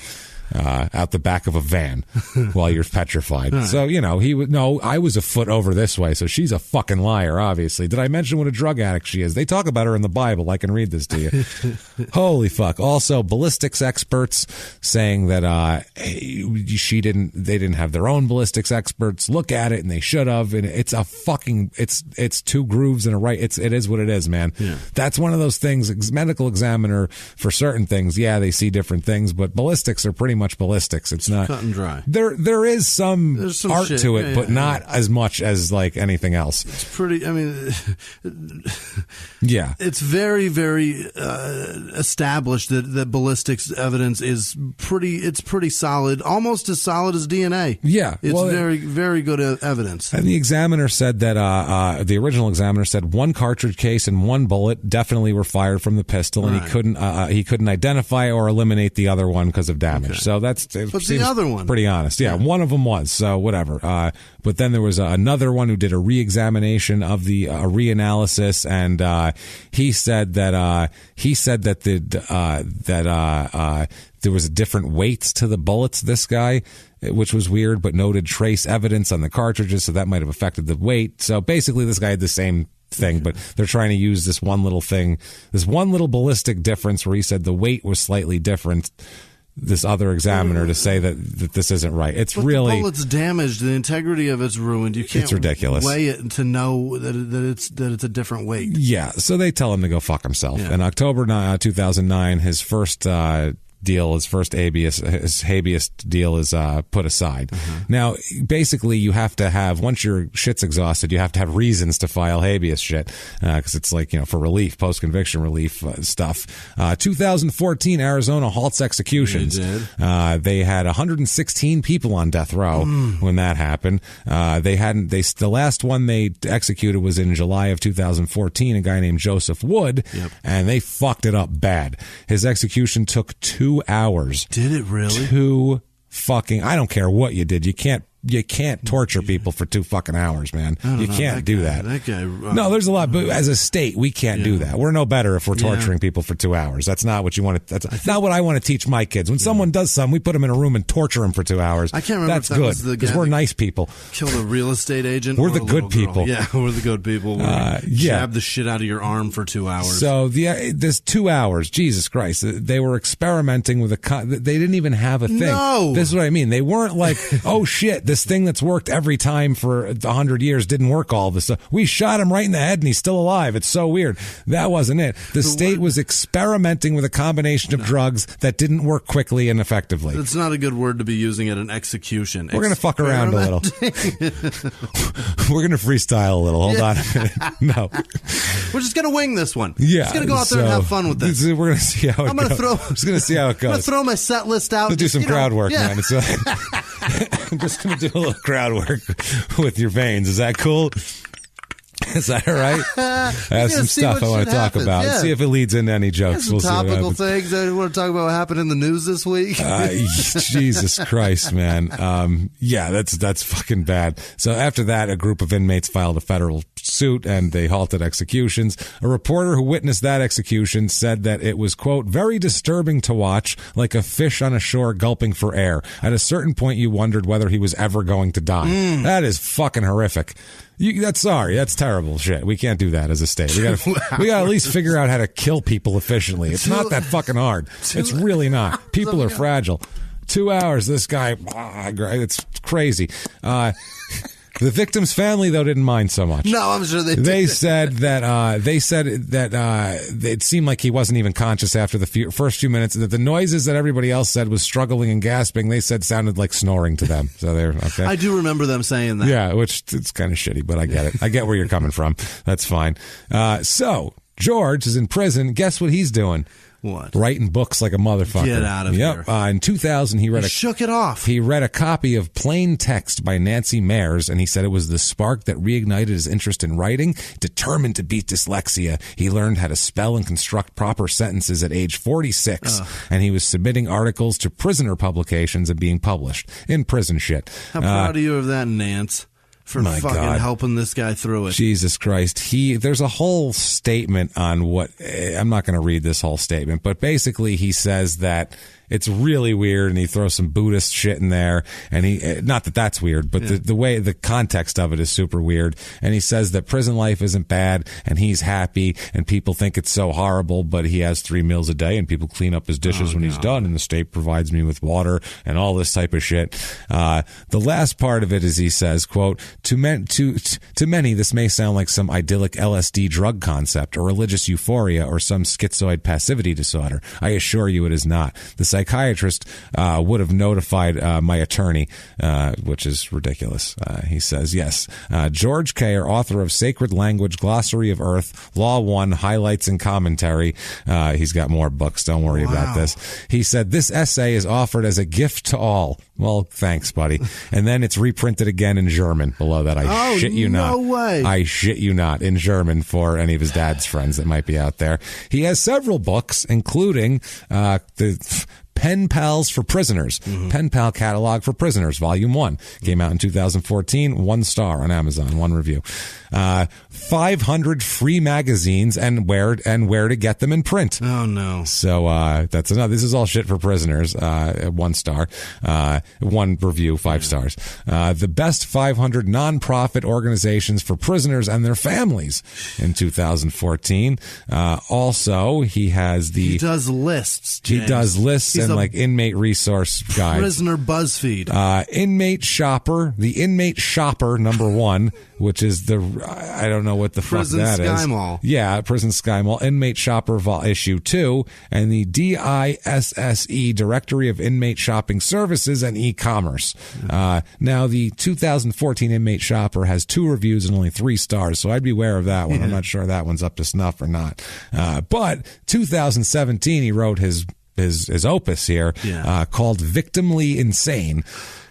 Out the back of a van while you're petrified. So, he would, no, I was a foot over this way, so she's a fucking liar, obviously. Did I mention what a drug addict she is? They talk about her in the Bible. I can read this to you. Holy fuck. Also, ballistics experts saying that they didn't have their own ballistics experts look at it, and they should have, and it's a fucking, it's two grooves and a right. It is what it is, man. Yeah. That's one of those things. Medical examiner, for certain things, they see different things, but ballistics are pretty much ballistics. It's not cut and dry. There is some art shit to it, but not as much as like anything else. It's pretty. I mean, yeah, it's very, very established that ballistics evidence is pretty. It's pretty solid, almost as solid as DNA. Yeah, it's very, very good evidence. And the examiner said that the original examiner said one cartridge case and one bullet definitely were fired from the pistol, and he couldn't identify or eliminate the other one because of damage. Okay. So but the other one, pretty honest. Yeah, one of them was, so whatever. But then there was another one who did a re-examination of the reanalysis, and he said that there was different weights to the bullets. This guy, which was weird, but noted trace evidence on the cartridges, so that might have affected the weight. So basically, this guy had the same thing, but they're trying to use this one little thing, this one little ballistic difference where he said the weight was slightly different, this other examiner, to say that this isn't right. It's really, the bullet's damaged, the integrity of it's ruined. You can't, it's ridiculous, weigh it to know that it's a different weight. Yeah, so they tell him to go fuck himself. In October 2009, his first habeas deal is put aside. Now, basically, you have to have, once your shit's exhausted, you have to have reasons to file habeas shit, because it's like, for relief, post-conviction relief stuff. 2014, Arizona halts executions. They had 116 people on death row when that happened. The last one they executed was in July of 2014, a guy named Joseph Wood, and they fucked it up bad. His execution took 2 hours. Did it really? 2 fucking, I don't care what you did. You can't torture people for 2 fucking hours, man. You can't do that. That guy. No, there's a lot, but as a state, we can't do that. We're no better if we're torturing people for 2 hours. That's not what you want to. That's not what I want to teach my kids. When someone does something, we put them in a room and torture them for 2 hours. I can't remember. That's good because we're nice people. Killed a real estate agent. We're the good people. Yeah, we're the good people. Jab the shit out of your arm for 2 hours. So this 2 hours, Jesus Christ, they were experimenting with they didn't even have a thing. No, this is what I mean. They weren't like, oh shit, this thing that's worked every time for 100 years didn't work all of this stuff. We shot him right in the head and he's still alive. It's so weird. That wasn't it. The state was experimenting with a combination of drugs that didn't work quickly and effectively. It's not a good word to be using at an execution. We're going to fuck around a little. We're going to freestyle a little. Hold on a minute. No. We're just going to wing this one. Yeah. Just going to go out there and have fun with this. We're going to see how it goes. I'm just going to see how it goes. I'm going to throw my set list out. Let's do some crowd work, man. I'm just going to do a little crowd work with your veins. Is that cool? Is that all right? I have some stuff I want to talk about. Yeah. See if it leads into any jokes. Some topical things I want to talk about what happened in the news this week. Jesus Christ, man. That's fucking bad. So after that, a group of inmates filed a federal suit and they halted executions. A reporter who witnessed that execution said that it was, quote, very disturbing to watch, like a fish on a shore gulping for air. At a certain point, you wondered whether he was ever going to die. That is fucking horrific. That's terrible shit. We can't do that as a state. We got to at least figure out how to kill people efficiently. It's not that fucking hard. It's really not. People are fragile. 2 hours. This guy, it's crazy. The victim's family, though, didn't mind so much. No, I'm sure they did. They said that it seemed like he wasn't even conscious after the first few minutes, that the noises that everybody else said was struggling and gasping, they said sounded like snoring to them. So they're okay. I do remember them saying that. Yeah, which it's kind of shitty, but I get it. I get where you're coming from. That's fine. So George is in prison. Guess what he's doing? What? Writing books like a motherfucker. Get out of here. In 2000, he shook it off. He read a copy of Plain Text by Nancy Mayers, and he said it was the spark that reignited his interest in writing. Determined to beat dyslexia, he learned how to spell and construct proper sentences at age 46, and he was submitting articles to prisoner publications and being published in prison shit. How proud of you of that, Nance? For fucking helping this guy through it. Jesus Christ. There's a whole statement on what, I'm not going to read this whole statement, but basically he says that it's really weird, and he throws some Buddhist shit in there, and not that that's weird, but the way, the context of it is super weird, and he says that prison life isn't bad, and he's happy, and people think it's so horrible, but he has 3 meals a day, and people clean up his dishes when he's done, and the state provides me with water, and all this type of shit. The last part of it is he says, quote, to many, this may sound like some idyllic LSD drug concept, or religious euphoria, or some schizoid passivity disorder. I assure you it is not. The psychiatrist would have notified my attorney, which is ridiculous. He says, yes. George Kayer, author of Sacred Language, Glossary of Earth, Law 1, Highlights and Commentary. He's got more books. Don't worry about this. He said, this essay is offered as a gift to all. Well, thanks, buddy. And then it's reprinted again in German below that. I shit you not. No way. I shit you not, in German for any of his dad's friends that might be out there. He has several books, including the Pen Pals for Prisoners, Pen Pal Catalog for Prisoners, Volume 1. Came out in 2014, 1 star on Amazon, 1 review. 500 free magazines and where to get them in print. Oh, no. So that's another. This is all shit for prisoners, 1 star. 1 review, 5 stars. The best 500 nonprofit organizations for prisoners and their families in 2014. Also, he does lists, James. He does lists. He's and like inmate resource guides. Prisoner BuzzFeed. Inmate Shopper, the Inmate Shopper #1, which is I don't know what the Prison fuck that Sky is. Mall. Yeah, Prison Sky Mall, Inmate Shopper issue 2, and the DISSE, Directory of Inmate Shopping Services and E-Commerce. Now, the 2014 Inmate Shopper has 2 reviews and only 3 stars, so I'd be aware of that one. I'm not sure that one's up to snuff or not. But 2017, he wrote his opus here, called Victimly Insane.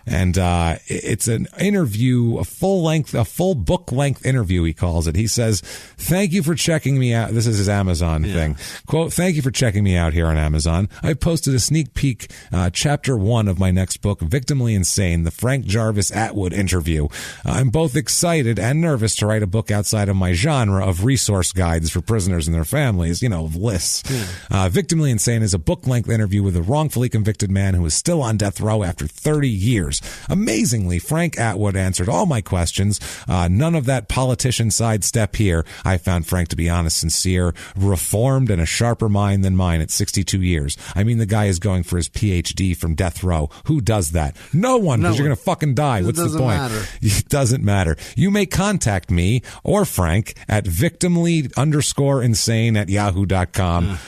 And it's an interview, a full book length interview, he calls it. He says, thank you for checking me out. This is his Amazon thing. Quote, thank you for checking me out here on Amazon. I posted a sneak peek, chapter 1 of my next book, Victimly Insane, the Frank Jarvis Atwood interview. I'm both excited and nervous to write a book outside of my genre of resource guides for prisoners and their families, of lists. Victimly Insane is a book length interview with a wrongfully convicted man who is still on death row after 30 years. Amazingly, Frank Atwood answered all my questions. None of that politician sidestep here. I found Frank to be honest, sincere, reformed, and a sharper mind than mine at 62 years. I mean, the guy is going for his PhD from death row. Who does that? No one, because you're going to fucking die. What's the point? It doesn't matter. You may contact me or Frank at victimly_insane@yahoo.com.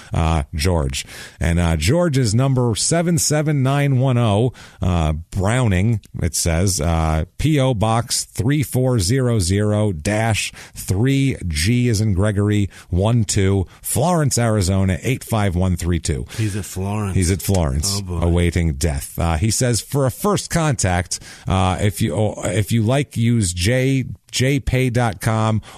George. And George's number 77910, Browning, it says, P.O. Box 3400-3G as in Gregory 12, Florence, Arizona 85132. He's at Florence. Oh boy. Awaiting death. He says, for a first contact, if you like, use jpay.com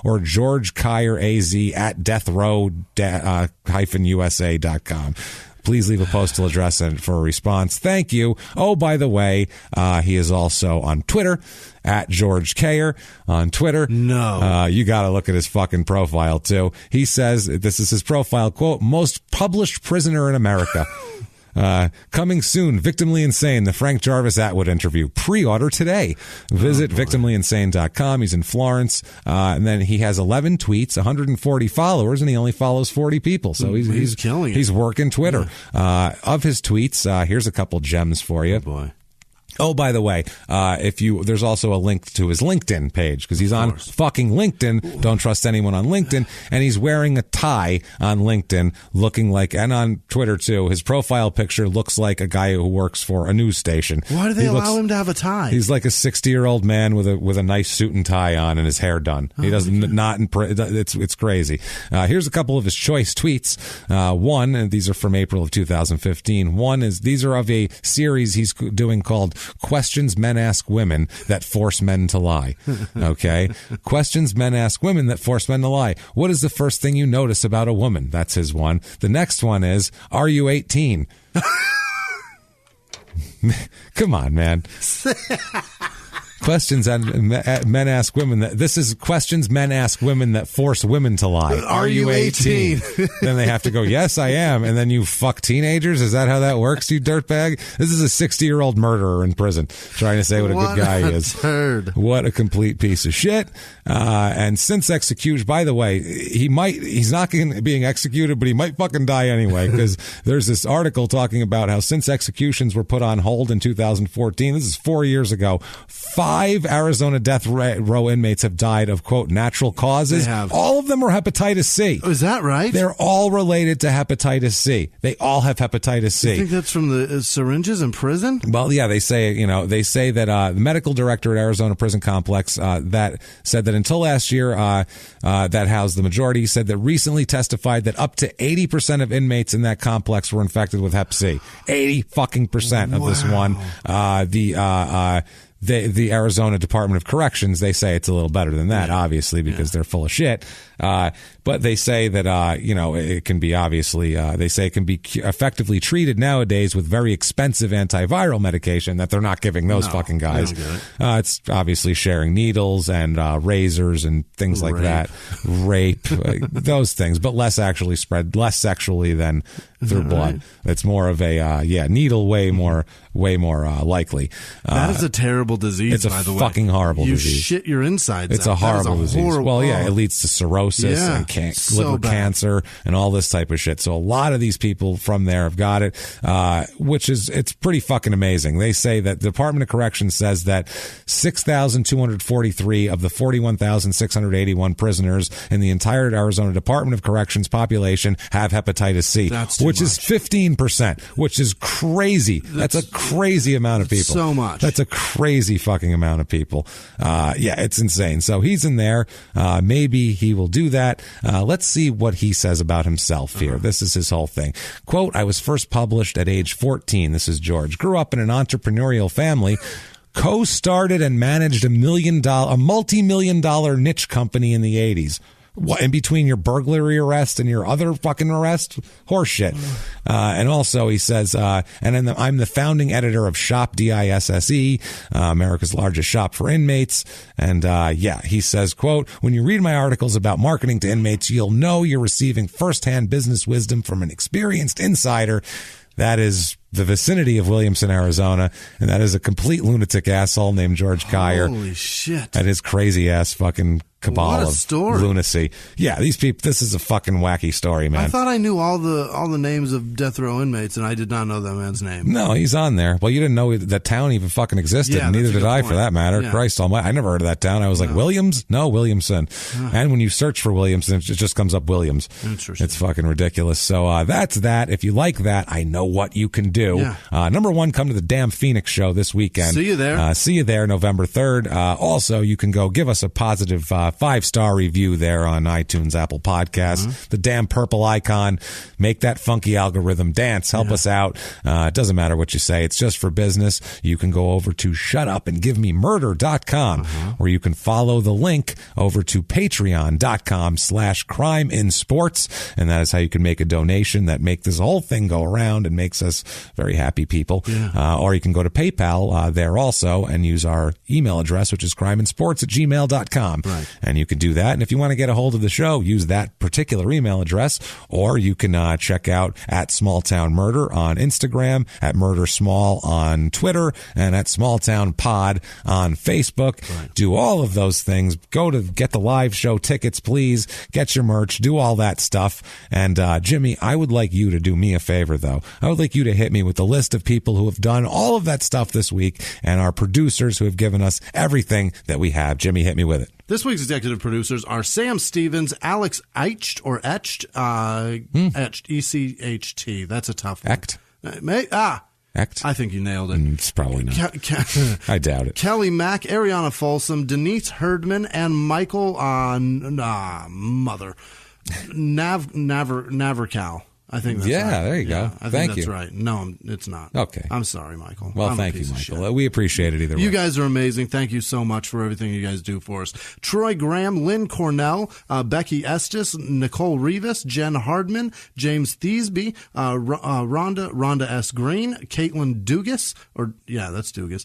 or George Kayer AZ at deathrow-usa.com. Please leave a postal address for a response. Thank you. Oh, by the way, he is also on Twitter at George Kayer on Twitter. No. You got to look at his fucking profile, too. He says, this is his profile, quote, most published prisoner in America. Coming soon, Victimly Insane, the Frank Jarvis Atwood interview. Pre-order today. Visit victimlyinsane.com. He's in Florence. And then he has 11 tweets, 140 followers, and he only follows 40 people. So he's killing it. He's working Twitter. Of his tweets, here's a couple gems for you. Oh boy. Oh, by the way, there's also a link to his LinkedIn page because he's on fucking LinkedIn. Don't trust anyone on LinkedIn. And he's wearing a tie on LinkedIn, looking like, and on Twitter too. His profile picture looks like a guy who works for a news station. Why do they allow him to have a tie? He's like a 60-year-old man with a nice suit and tie on and his hair done. He doesn't it's crazy. Here's a couple of his choice tweets. One, and these are from April of 2015. One is these are of a series he's doing called Questions Men Ask Women That Force Men to Lie. Okay? Questions Men Ask Women That Force Men to Lie. What is the first thing you notice about a woman? That's his one. The next one is, are you 18? Come on, man. Questions and men ask women that this is questions men ask women that force women to lie. Are you 18? Then they have to go, yes, I am. And then you fuck teenagers. Is that how that works, you dirtbag? This is a 60-year-old murderer in prison trying to say what a good guy he is. Turd. What a complete piece of shit. And since execution, by the way, he's not being executed, but he might fucking die anyway, because there's this article talking about how since executions were put on hold in 2014, this is 4 years ago, 5 Arizona death row inmates have died of, quote, natural causes. All of them are hepatitis C. Oh, is that right? They're all related to hepatitis C. They all have hepatitis C. You think that's from the syringes in prison? Well, yeah, they say that the medical director at Arizona Prison Complex that said that until last year, that housed the majority, said that recently testified that up to 80% of inmates in that complex were infected with hep C. 80% of this one. The Arizona Department of Corrections, they say it's a little better than that, obviously, because they're full of shit. But they say that, it can be obviously, they say it can be effectively treated nowadays with very expensive antiviral medication that they're not giving those fucking guys. It's obviously sharing needles and razors and things like that. Rape, those things, but less actually spread, less sexually than through blood. Right? It's more of a, needle way more likely. That is a terrible disease, by the way. It's a fucking horrible disease. You shit your insides It's a horrible disease. Well, it leads to cirrhosis and liver cancer and all this type of shit. So a lot of these people from there have got it, it's pretty fucking amazing. They say that the Department of Corrections says that 6,243 of the 41,681 prisoners in the entire Arizona Department of Corrections population have hepatitis C, which is 15%, which is crazy. That's a crazy amount of people. So much. That's a crazy fucking amount of people. It's insane. So he's in there. Maybe he will do that. Let's see what he says about himself here. This is his whole thing. Quote, I was first published at age 14. This is George. Grew up in an entrepreneurial family. Co-started and managed a multi-million-dollar niche company in the 80s. What, in between your burglary arrest and your other fucking arrest? Horseshit. And also he says, I'm the founding editor of Shop DISSE, America's largest shop for inmates. And, he says, quote, when you read my articles about marketing to inmates, you'll know you're receiving firsthand business wisdom from an experienced insider. That is the vicinity of Williamson, Arizona, and that is a complete lunatic asshole named George Kyer. Holy shit. That is crazy ass fucking cabal of lunacy. Yeah, these people, this is a fucking wacky story, man. I thought I knew all the names of death row inmates, and I did not know that man's name. No, he's on there. Well, you didn't know that town even fucking existed, and neither did I, for that matter. Yeah. Christ almighty, I never heard of that town. I was like, Williams? No, Williamson. And when you search for Williamson, it just comes up Williams. Interesting. It's fucking ridiculous. So that's that. If you like that, I know what you can do. Yeah. Number one, come to the damn Phoenix show this weekend. See you there. See you there, November 3rd. Also, you can go give us a positive 5-star review there on iTunes, Apple Podcasts. The damn purple icon. Make that funky algorithm dance. Help us out. It doesn't matter what you say. It's just for business. You can go over to shutupandgivememurder.com where you can follow the link over to patreon.com/crimeinsports. And that is how you can make a donation that make this whole thing go around and makes us very happy people. Or you can go to PayPal there also and use our email address, which is crimeinsports@gmail.com. Right. And you can do that. And if you want to get a hold of the show, use that particular email address, or you can check out at Small Town Murder on Instagram, at Murder Small on Twitter, and at Small Town Pod on Facebook. Right. Do all of those things. Go to get the live show tickets, please. Get your merch. Do all that stuff. And Jimmy, I would like you to do me a favor, though. I would like you to hit me with with the list of people who have done all of that stuff this week and our producers who have given us everything that we have. Jimmy, hit me with it. This week's executive producers are Sam Stevens, Alex Eicht, or Etched, Etched, E-C-H-T. That's a tough one. Echt? Act? I think you nailed it. It's probably not. I doubt it. Kelly Mack, Ariana Folsom, Denise Herdman, and Michael Navarcal. I think that's right. There you go. I Thank think that's right. No, it's not. Okay. I'm sorry, Michael. Well, thank you, Michael. We appreciate it either way. You guys are amazing. Thank you so much for everything you guys do for us. Troy Graham, Lynn Cornell, Becky Estes, Nicole Rivas, Jen Hardman, James Thiesby, Rhonda S. Green, Caitlin Dugas, that's Dugas,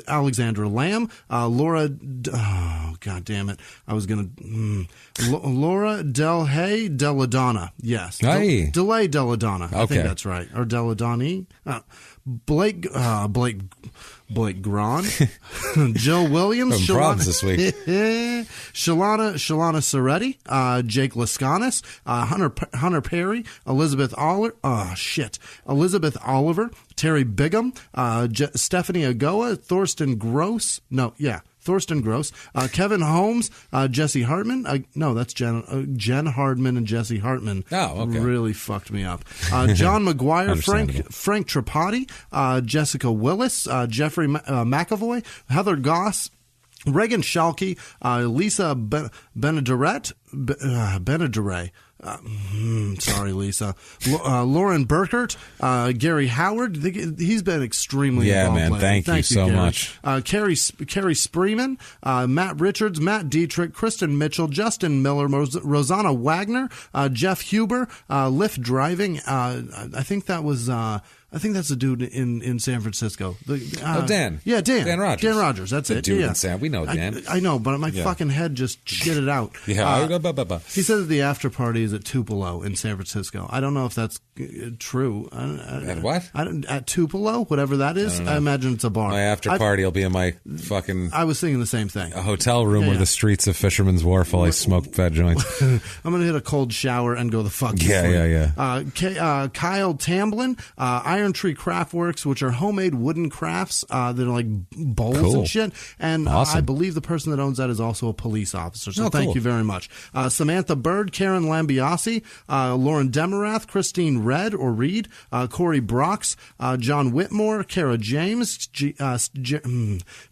Alexandra Lamb, Laura, God damn it. I was going to, Laura Del Hay Deladonna. Yes. Hey. Delay Deladonna. Okay. I think that's right. Or Deladoni. Blake Braun. Jill Williams. Shalana this week. Shalana Soretti. Jake Lascanis. Hunter Perry. Elizabeth Oliver. Terry Bigham. Stephanie Agoa. Thorsten Gross. Kevin Holmes, Jesse Hartman. That's Jen Hardman and Jesse Hartman. Oh, okay. Really fucked me up. John McGuire, Frank Tripati, Jessica Willis, Jeffrey McAvoy, Heather Goss, Reagan Schalke, Lisa Benederet. Sorry, Lisa. Lauren Burkert, Gary Howard. He's been extremely involved. Man. Lately. Thank you so Gary. much. Carrie Spreeman, Matt Richards, Matt Dietrich, Kristen Mitchell, Justin Miller, Rosanna Wagner, Jeff Huber, Lyft Driving. I think that's a dude in San Francisco. Dan. Yeah, Dan. Dan Rogers. Dan Rogers. That's the it. Dude in San. We know Dan. I know, but my fucking head just shit it out. Yeah. He said that the after party is at Tupelo in San Francisco. I don't know if that's true. At what? At Tupelo, whatever that is. I imagine it's a bar. My after party will be in my fucking... I was thinking the same thing. A hotel room where the streets of Fisherman's Wharf while I smoke fat joints. I'm going to hit a cold shower and go the fuck to sleep. Yeah. Kyle Tamblin, Iron Tree Craftworks, which are homemade wooden crafts that are like bowls and shit. And awesome. I believe the person that owns that is also a police officer. So thank you very much. Samantha Bird, Karen Lambiasi, Lauren Demarath, Christine Reed, Corey Brox, John Whitmore, Kara James,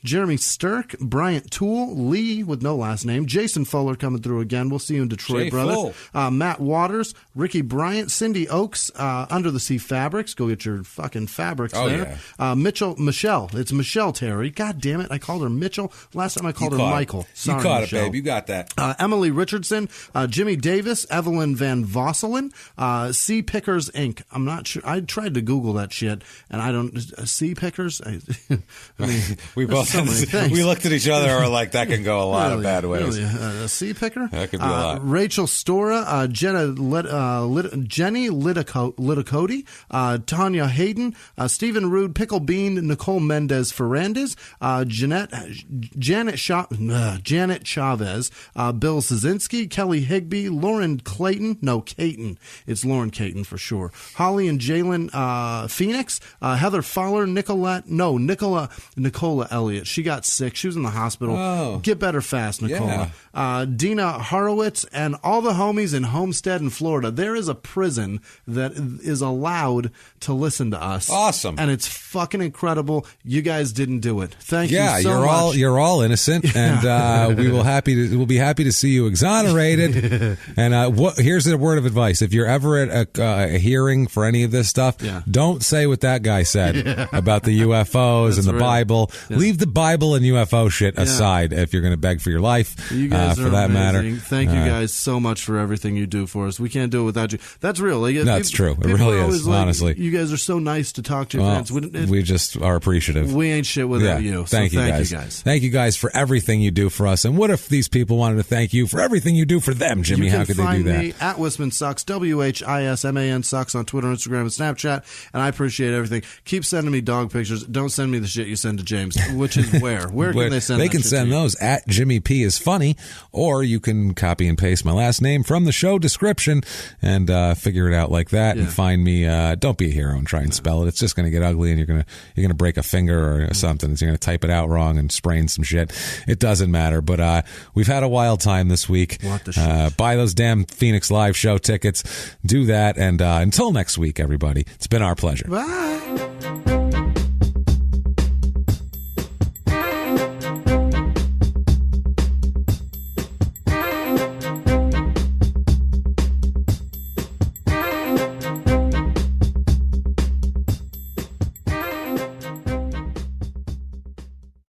Jeremy Stirk, Bryant Toole, Lee with no last name, Jason Fuller coming through again. We'll see you in Detroit, brother. Matt Waters, Ricky Bryant, Cindy Oakes, Under the Sea Fabrics. Go get your fucking fabrics there. Yeah. Michelle. It's Michelle Terry. God damn it. I called her Mitchell. Last time I called her Michael. Sorry, you caught Michelle. it, babe. You got that. Emily Richardson, Jimmy Davis, Evelyn Van Vosselen, Sea Pickers Inc. I'm not sure. I tried to Google that shit, and I don't. Sea Pickers? We both we looked at each other and were like, that can go a lot of bad ways. Really? A sea picker? That could be a lot. Rachel Stora, Jenny Liticoti, Tanya Hayden, Stephen Rude, Pickle Bean, Nicole Mendez Ferrandez, Janet Chavez, Bill Szynski, Kelly Higby, Lauren Clayton. No, Caton. It's Lauren Caton for sure. Holly and Jalen Phoenix, Heather Fowler, Nicola Elliott. She got sick. She was in the hospital. Oh. Get better fast, Nicola. Yeah. Dina Horowitz and all the homies in Homestead in Florida. There is a prison that is allowed to listen to us. Awesome. And it's fucking incredible. You guys didn't do it. Thank you so much. You're all innocent, and we'll be happy to see you exonerated. And here's a word of advice: if you're ever at a hearing for any of this stuff, don't say what that guy said about the UFOs and the Bible. Yeah. Leave the Bible and UFO shit aside if you're going to beg for your life. You guys for are that amazing. matter. Thank you guys so much for everything you do for us. We can't do it without you. That's real. That's true. It really is. Honestly, you guys are so nice to talk to your friends. We just are appreciative. We ain't shit without you. So thank you guys. Thank you guys for everything you do for us. And what if these people wanted to thank you for everything you do for them, Jimmy? How could they do that? You can find me at Whisman Sucks, WHISMAN Sucks on Twitter, Instagram, and Snapchat. And I appreciate everything. Keep sending me dog pictures. Don't send me the shit you send to James, which is where? Where can they send? They can send those at Jimmy P is funny, or you can copy and paste my last name from the show description and figure it out like that and find me. Don't be a hero and try and spell it. It's just going to get ugly, and you're gonna break a finger or something. So you're going to type it out wrong and sprain some shit. It doesn't matter. But we've had a wild time this week. What the shit? Buy those damn Phoenix Live show tickets. Do that, and until next week, everybody. It's been our pleasure. Bye.